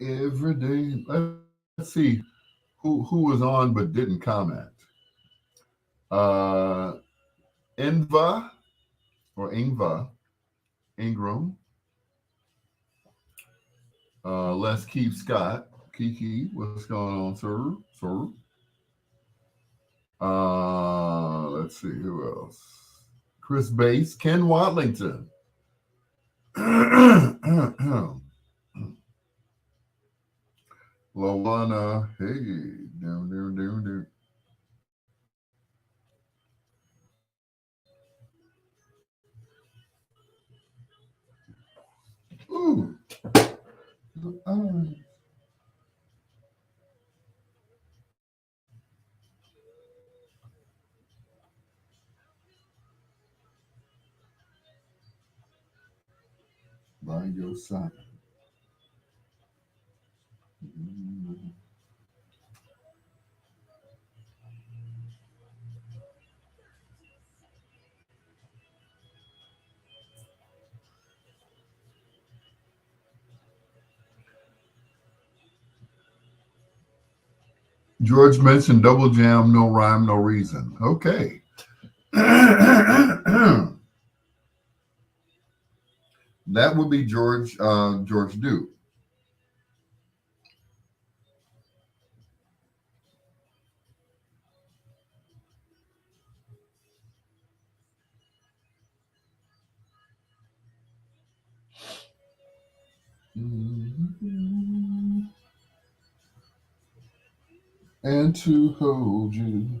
Every day. Let's see who was on but didn't comment. Uh, Inva or Ingva Ingram. Les Keith Scott. Kiki, what's going on, sir? Sir. Let's see who else. Chris Bates, Ken Watlington. Lawana, hey, down. Ooh, uh, by your side. George mentioned double jam, no rhyme, no reason. Okay. That would be George Duke. And to hold you.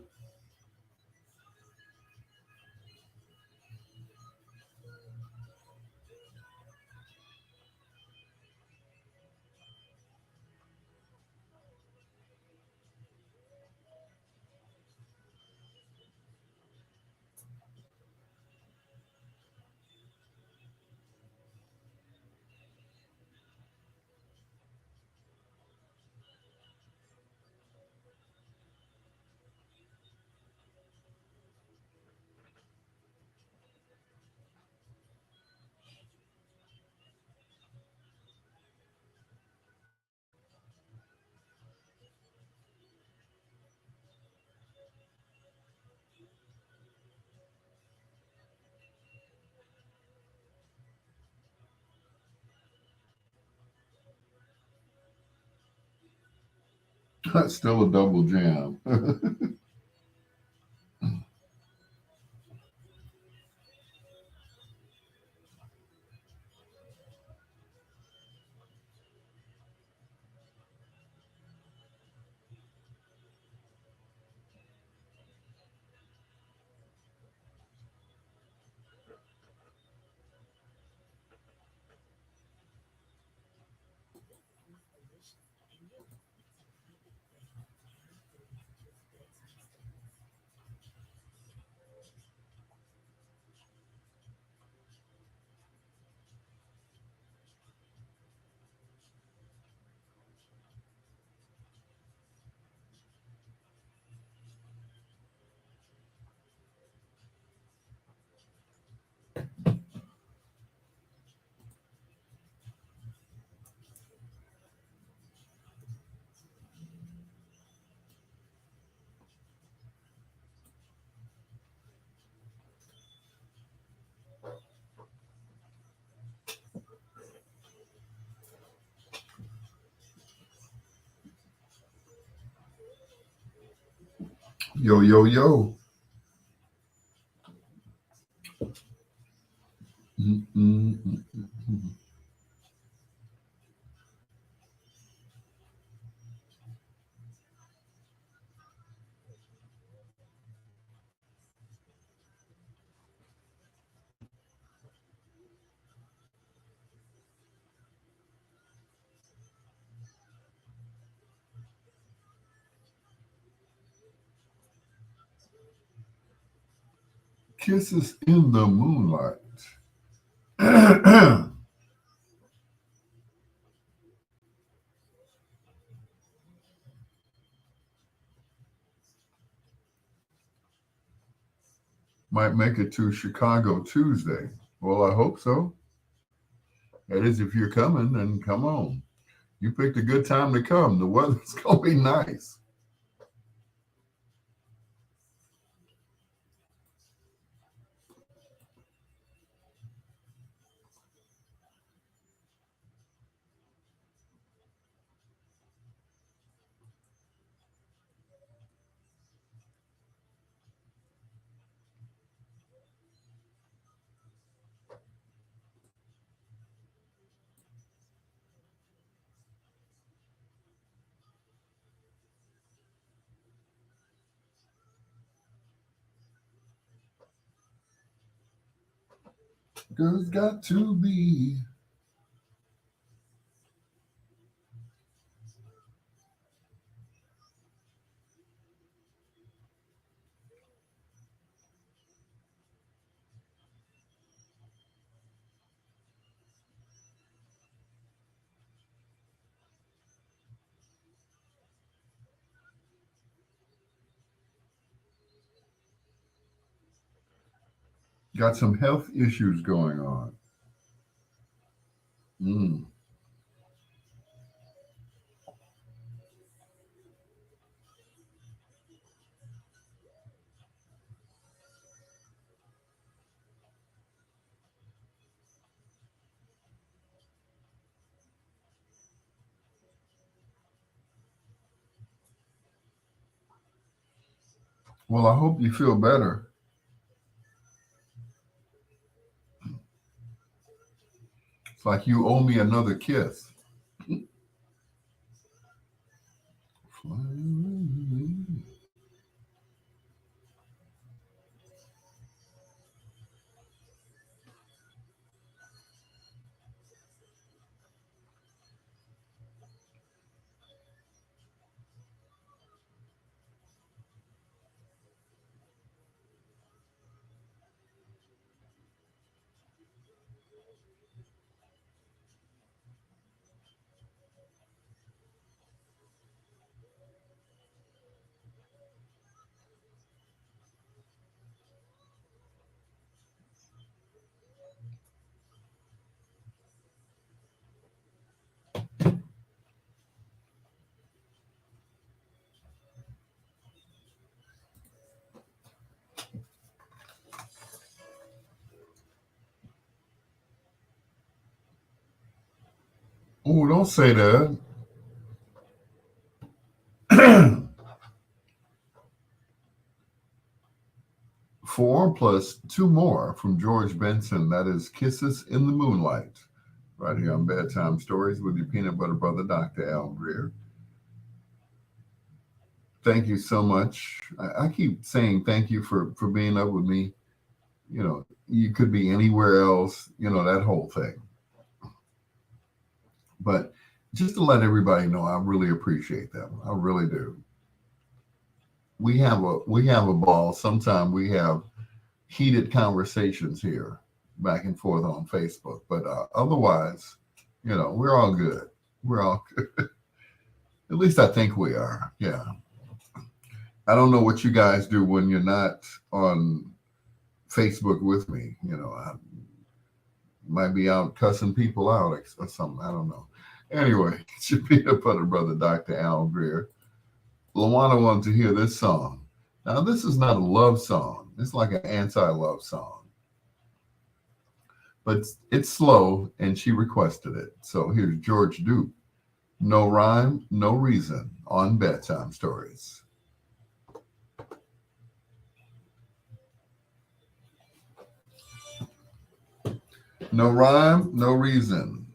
That's still a double jam. Yo, yo, yo. Kisses in the Moonlight. Might make it to Chicago Tuesday. Well, I hope so. That is, if you're coming, then come on. You picked a good time to come. The weather's going to be nice. There's got to be. Got some health issues going on. Mm. Well, I hope you feel better. It's like you owe me another kiss. Oh, don't say that. Four plus two more from George Benson. That is Kisses in the Moonlight. Right here on Bedtime Stories with your peanut butter brother, Dr. Al Greer. Thank you so much. I keep saying thank you for being up with me. You know, you could be anywhere else, that whole thing. But just to let everybody know, I really appreciate them. I really do. We have a ball. Sometimes we have heated conversations here, back and forth on Facebook. But otherwise, we're all good. We're all good. At least I think we are. Yeah. I don't know what you guys do when you're not on Facebook with me. I might be out cussing people out or something. I don't know. Anyway, it's your peanut butter brother, Dr. Al Greer. Luana wanted to hear this song. Now, this is not a love song. It's like an anti-love song. But it's slow, and she requested it. So here's George Duke. No rhyme, no reason on Bedtime Stories. No rhyme, no reason.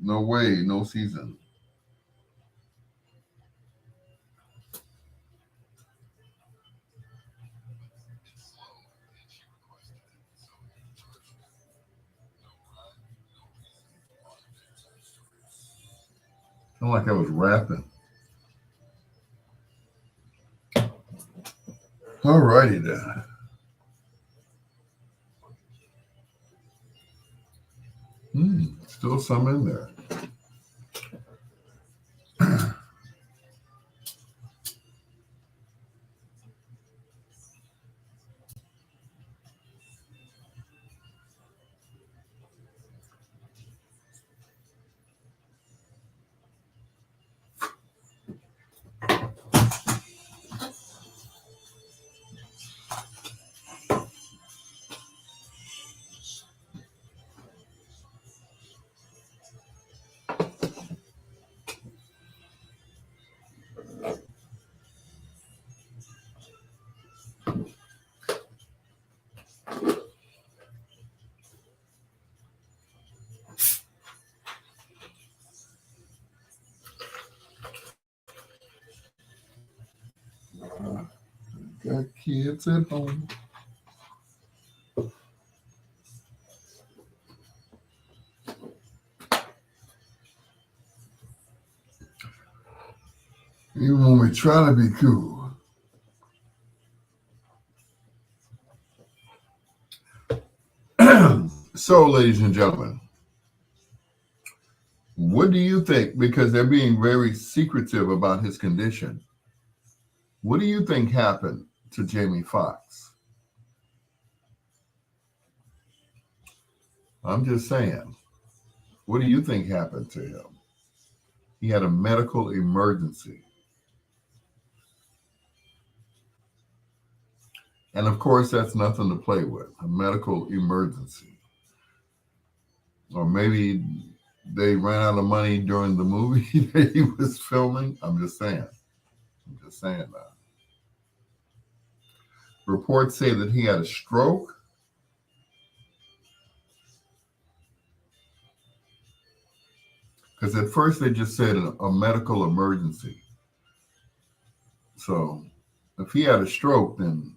No way, no season. Sound like I was rapping. All righty then. Still some in there. Got kids at home. Even when we try to be cool. So, ladies and gentlemen, what do you think? Because they're being very secretive about his condition. What do you think happened to Jamie Foxx? I'm just saying. What do you think happened to him? He had a medical emergency. And of course, that's nothing to play with, a medical emergency. Or maybe they ran out of money during the movie that he was filming. I'm just saying. I'm just saying that. Reports say that he had a stroke. Because at first they just said a medical emergency. So if he had a stroke, then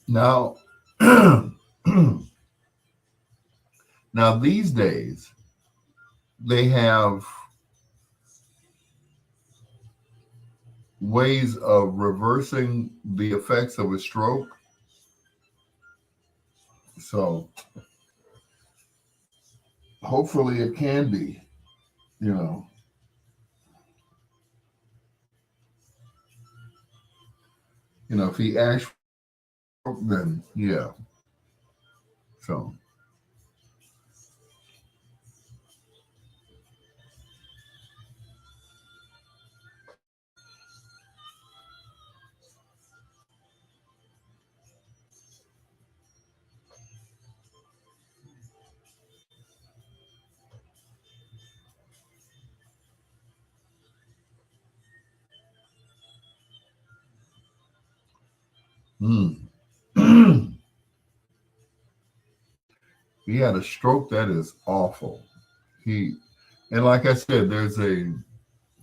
now now these days they have ways of reversing the effects of a stroke. So hopefully it can be, you know. If he actually, then yeah. So, he had a stroke. That is awful. And like I said, there's a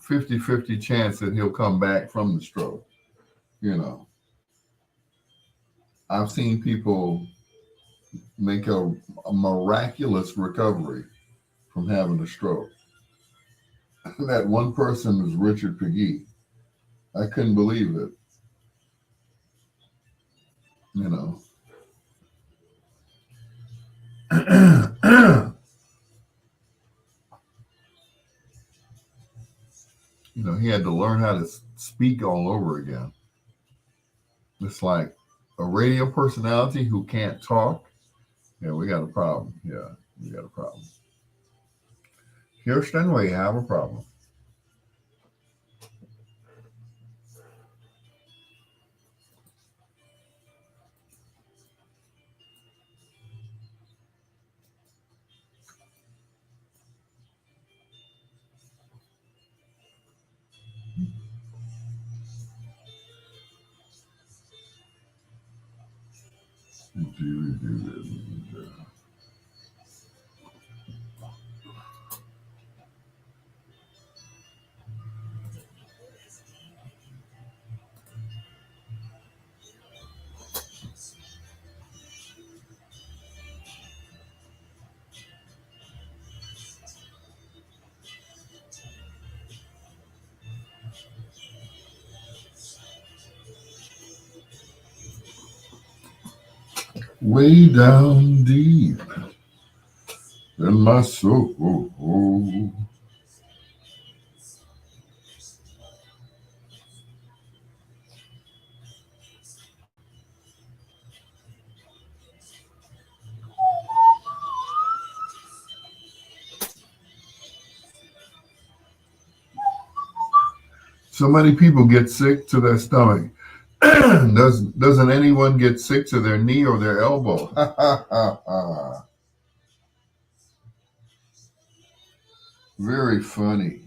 50-50 chance that he'll come back from the stroke. You know, I've seen people make a miraculous recovery from having a stroke. That one person was Richard Peggy. I couldn't believe it. You know. He had to learn how to speak all over again. It's like a radio personality who can't talk. Yeah, we got a problem. Yeah, we got a problem. Houston, we have a problem. way down deep in my soul. So many people get sick to their stomach. Doesn't anyone get sick to their knee or their elbow? Very funny.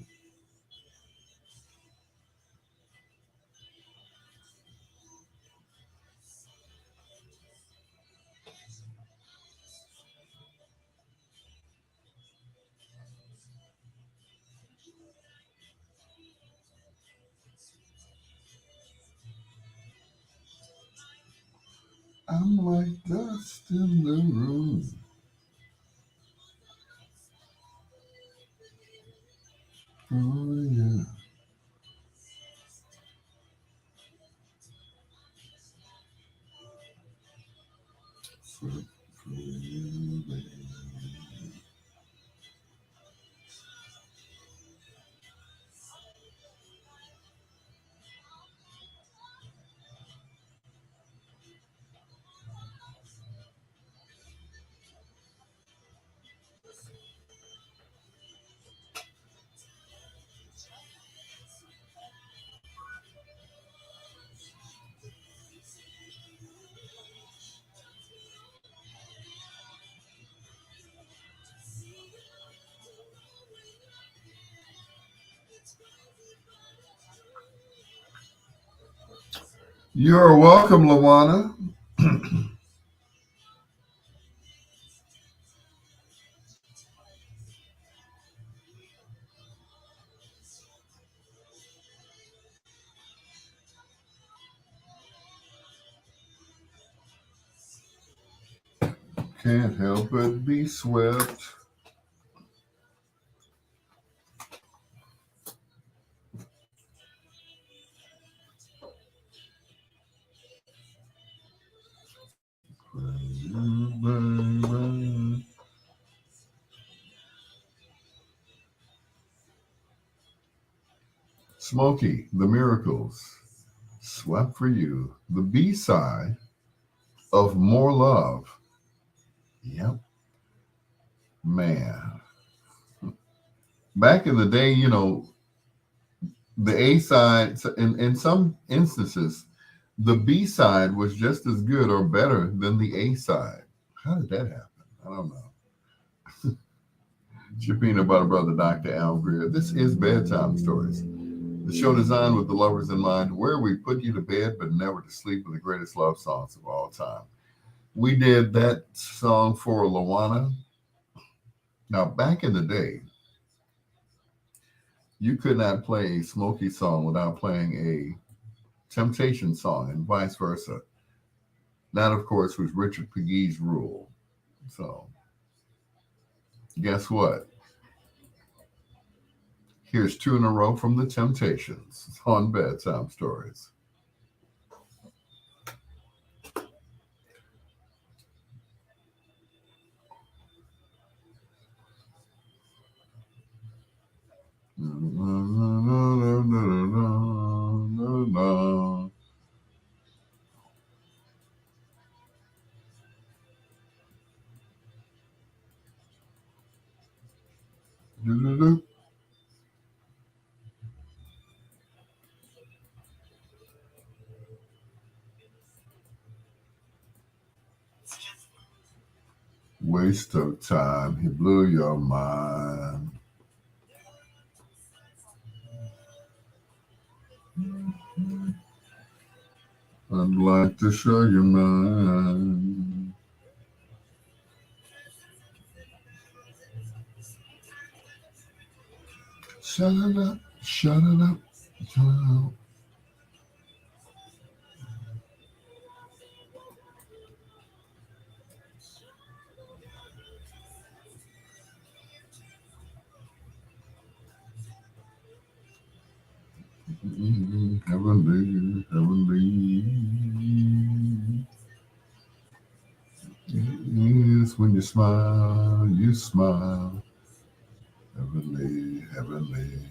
I'm like dust in the room. Oh yeah. For, for you, baby. You're welcome, Lawana. Can't help but be swept. Smokey, The Miracles, Swept for You, the B side of More Love. Yep, man. Back in the day, the A side, in some instances, the B side was just as good or better than the A side. How did that happen? I don't know. It's your peanut butter brother, Dr. Al Greer. This is Bedtime Stories, the show designed with the lovers in mind, where we put you to bed but never to sleep with the greatest love songs of all time. We did that song for Lawana. Now, back in the day, you could not play a Smokey song without playing a Temptation song and vice versa. That, of course, was Richard Pegue's rule. So, guess what? Here's two in a row from the Temptations on Bedtime Stories. Waste of time. He blew your mind. I'd like to show you mine. Shut it up, shut it up, shut it up. Heavenly, heavenly. you smile, you smile. Heavenly, heavenly,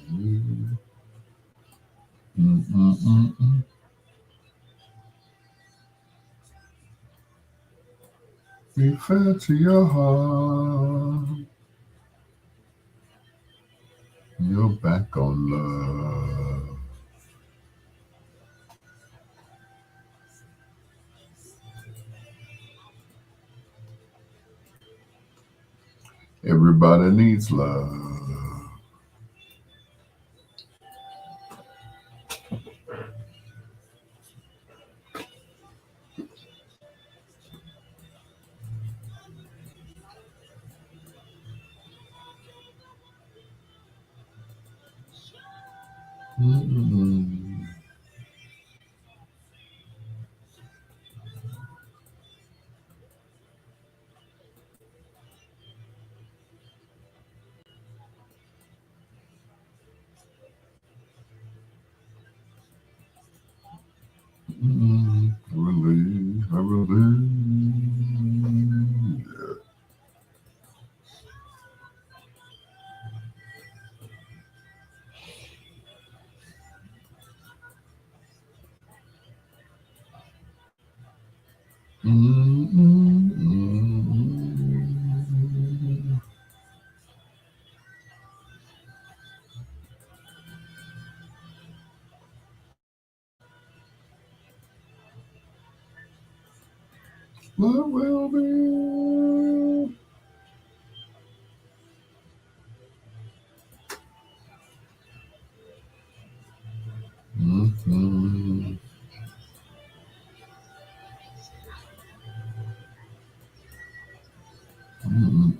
heavenly. Mm-mm-mm-mm. Be fair to your heart. You're back on love. Everybody needs love. Mm-mm. Mm-mm. Heavenly, heavenly. Mm-mm-mm-mm. Love will be. Mm-mm. Mm-mm.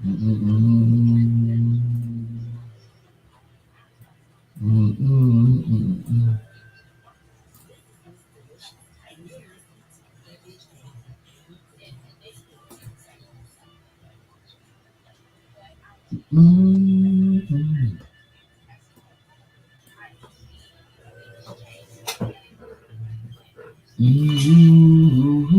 Mm-mm. Mm-mm. Mm-mm. Mm-mm. Mm-mm.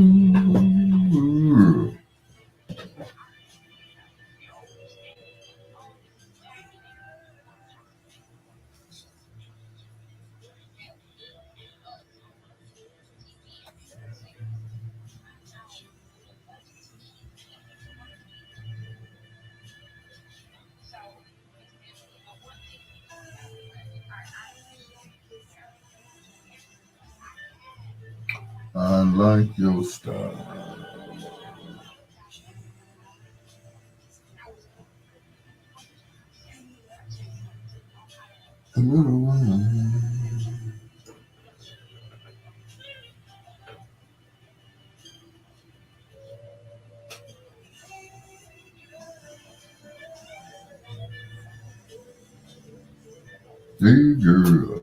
I like your style. A little one. Hey, girl.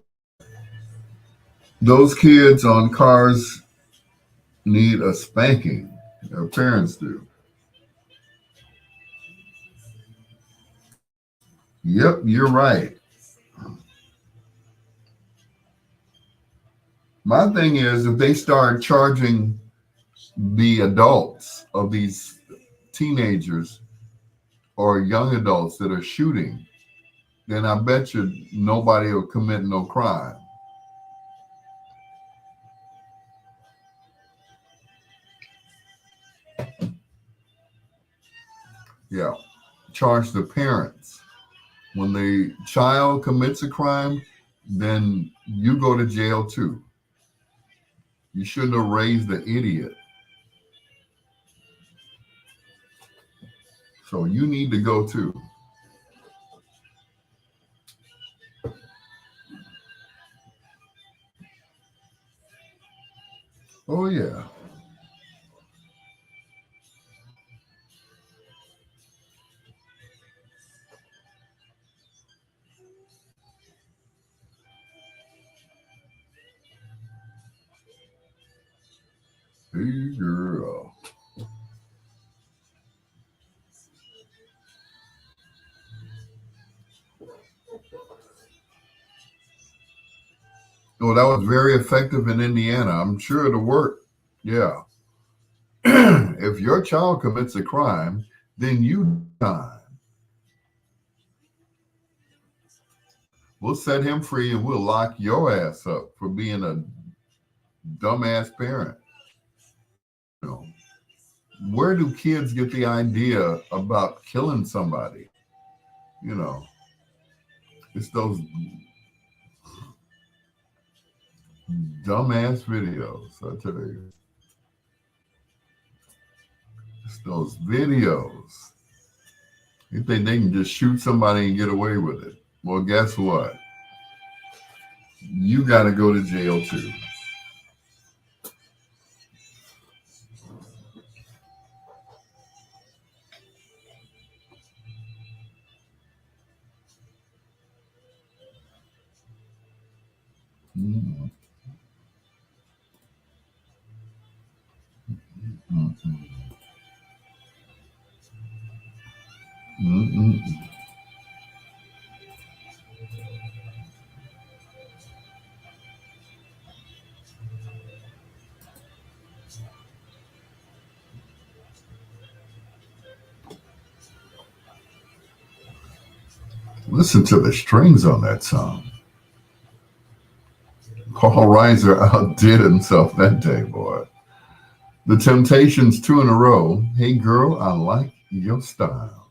Those kids on cars need a spanking. Their parents do. Yep, you're right. My thing is, if they start charging the adults of these teenagers or young adults that are shooting, then I bet you nobody will commit no crime. Yeah, charge the parents. When the child commits a crime, then you go to jail too. You shouldn't have raised the idiot. So you need to go too. Oh, yeah. Hey, girl. Oh, that was very effective in Indiana. I'm sure it'll work. Yeah. If your child commits a crime, then you time. We'll set him free and we'll lock your ass up for being a dumbass parent. You know, where do kids get the idea about killing somebody? You know, it's those dumbass videos. I tell you, it's those videos. You think they can just shoot somebody and get away with it? Well, guess what? You got to go to jail too. Mm, mm, mm, mm. Listen to the strings on that song. Paul Reiser outdid himself that day, boy. The Temptations, two in a row. Hey girl, I like your style.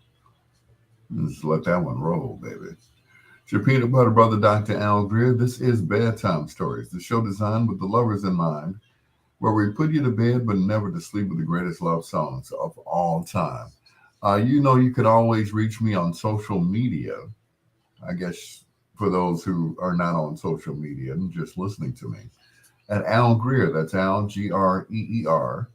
Just let that one roll, baby. It's your peanut butter brother, Dr. Al Greer. This is Bedtime Stories, the show designed with the lovers in mind, where we put you to bed but never to sleep with the greatest love songs of all time. You know, you could always reach me on social media. I guess for those who are not on social media and just listening to me, at Al Greer. That's Al, Greer.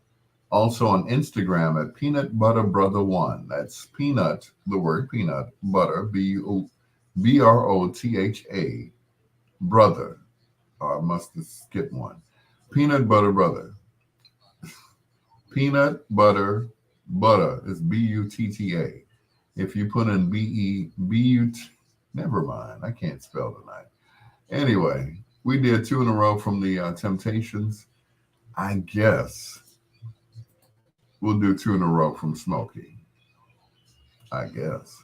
Also on Instagram at Peanut Butter Brother One. That's peanut, the word peanut, butter, Brotha, brother. Oh, I must have skipped one. Peanut Butter Brother. Peanut Butter Butter is Butta. If you put in BEBUT, never mind. I can't spell tonight. Anyway, we did two in a row from the Temptations. I guess we'll do two in a row from Smokey. I guess.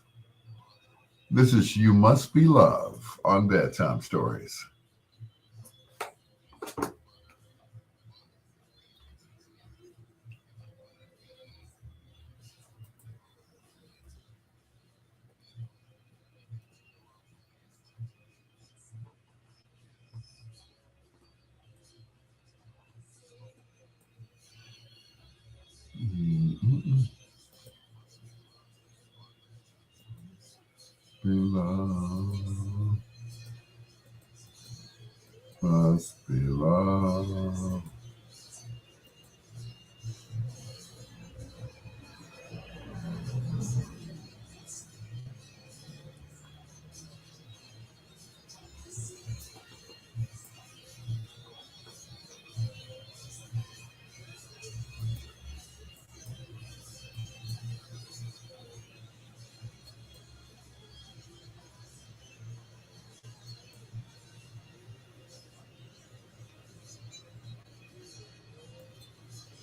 This is You Must Be Love on Bedtime Stories. Be love, must be love.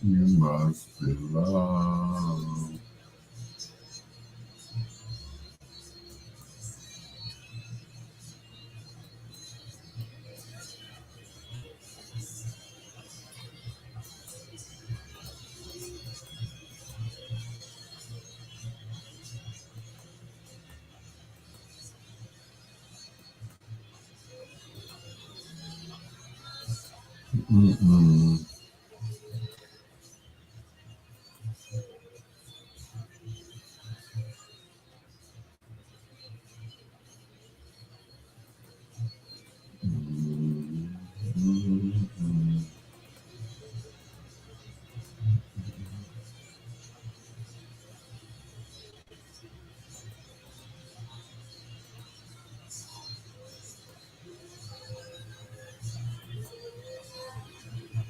You must be love. Mm-mm.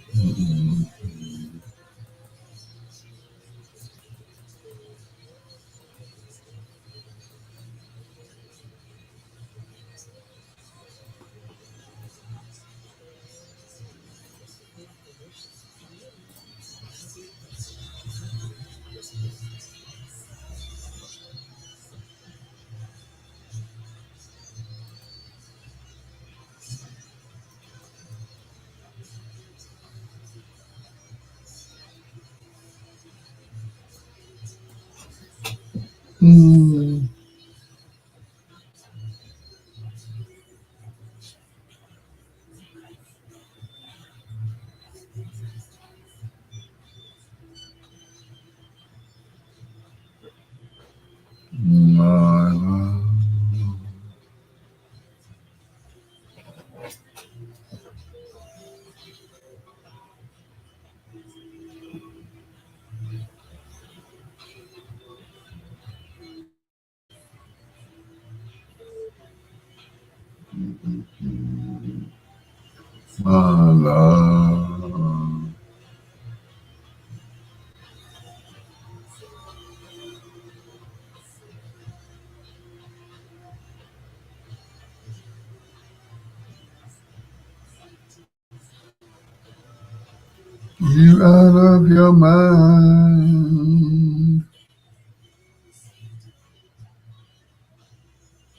Mm-mm. Mm, my love. My love. You out of your mind.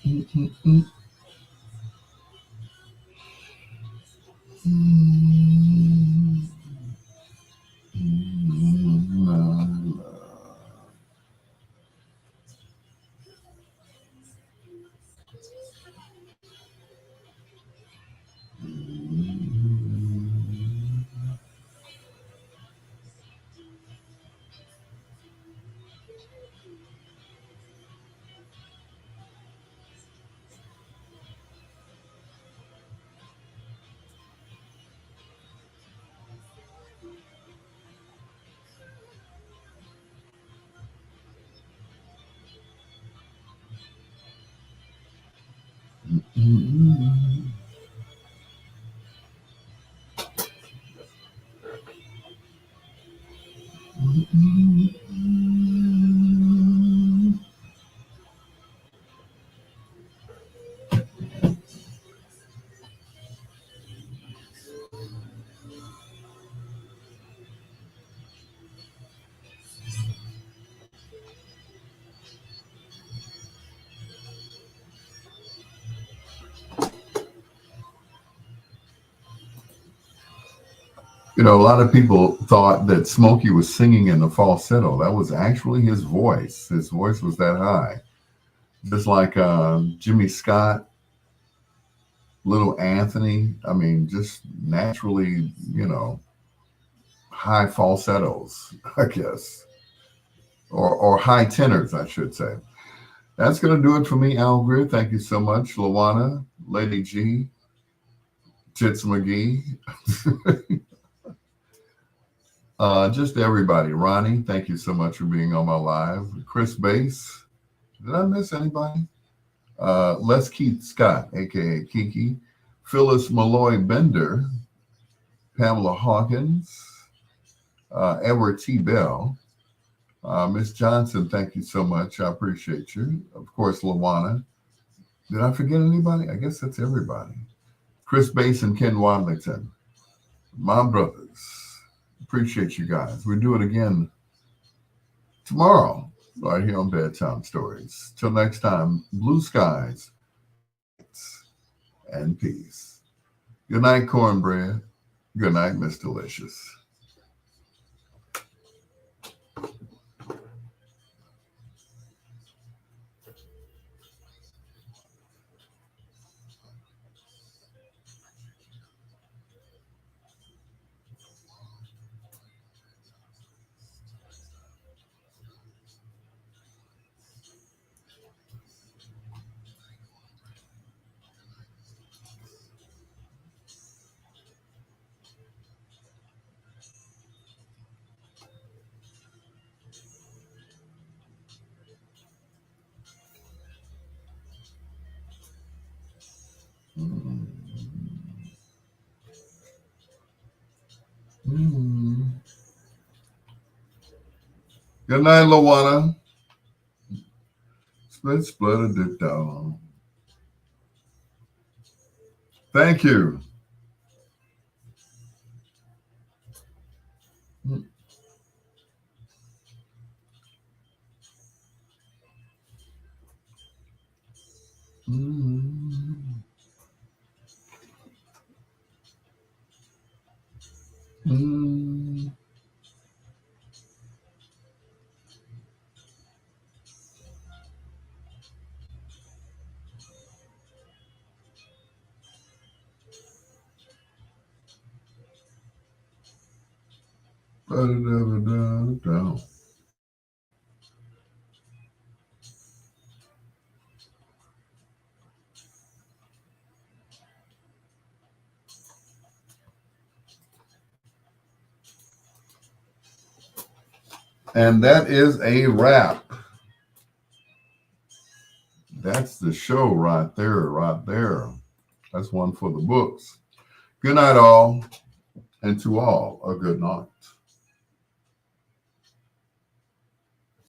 Mm-mm-mm. Mm, my love. Mm-mm. You know, a lot of people thought that Smokey was singing in the falsetto. That was actually his voice. His voice was that high. Just like Jimmy Scott, Little Anthony. I mean, just naturally, high falsettos, I guess, or high tenors, I should say. That's going to do it for me, Al Greer. Thank you so much, Lawana, Lady G, Tits McGee, just everybody. Ronnie, thank you so much for being on my live. Chris Bass, did I miss anybody? Les Keith Scott, aka Kiki, Phyllis Malloy Bender, Pamela Hawkins, Edward T. Bell, Miss Johnson, thank you so much. I appreciate you. Of course, Lawana. Did I forget anybody? I guess that's everybody. Chris Bass and Ken Wadlington, my brothers. Appreciate you guys. We do it again tomorrow, right here on Bedtime Stories. Till next time, blue skies, lights, and peace. Good night, cornbread. Good night, Miss Delicious. Mm. Mm. Good night, Lawana. Split, split, a dip down. Thank you. Mm. Mm. Da-da-da-da-da-da. And that is a wrap. That's the show right there, right there. That's one for the books. Good night, all, and to all, a good night.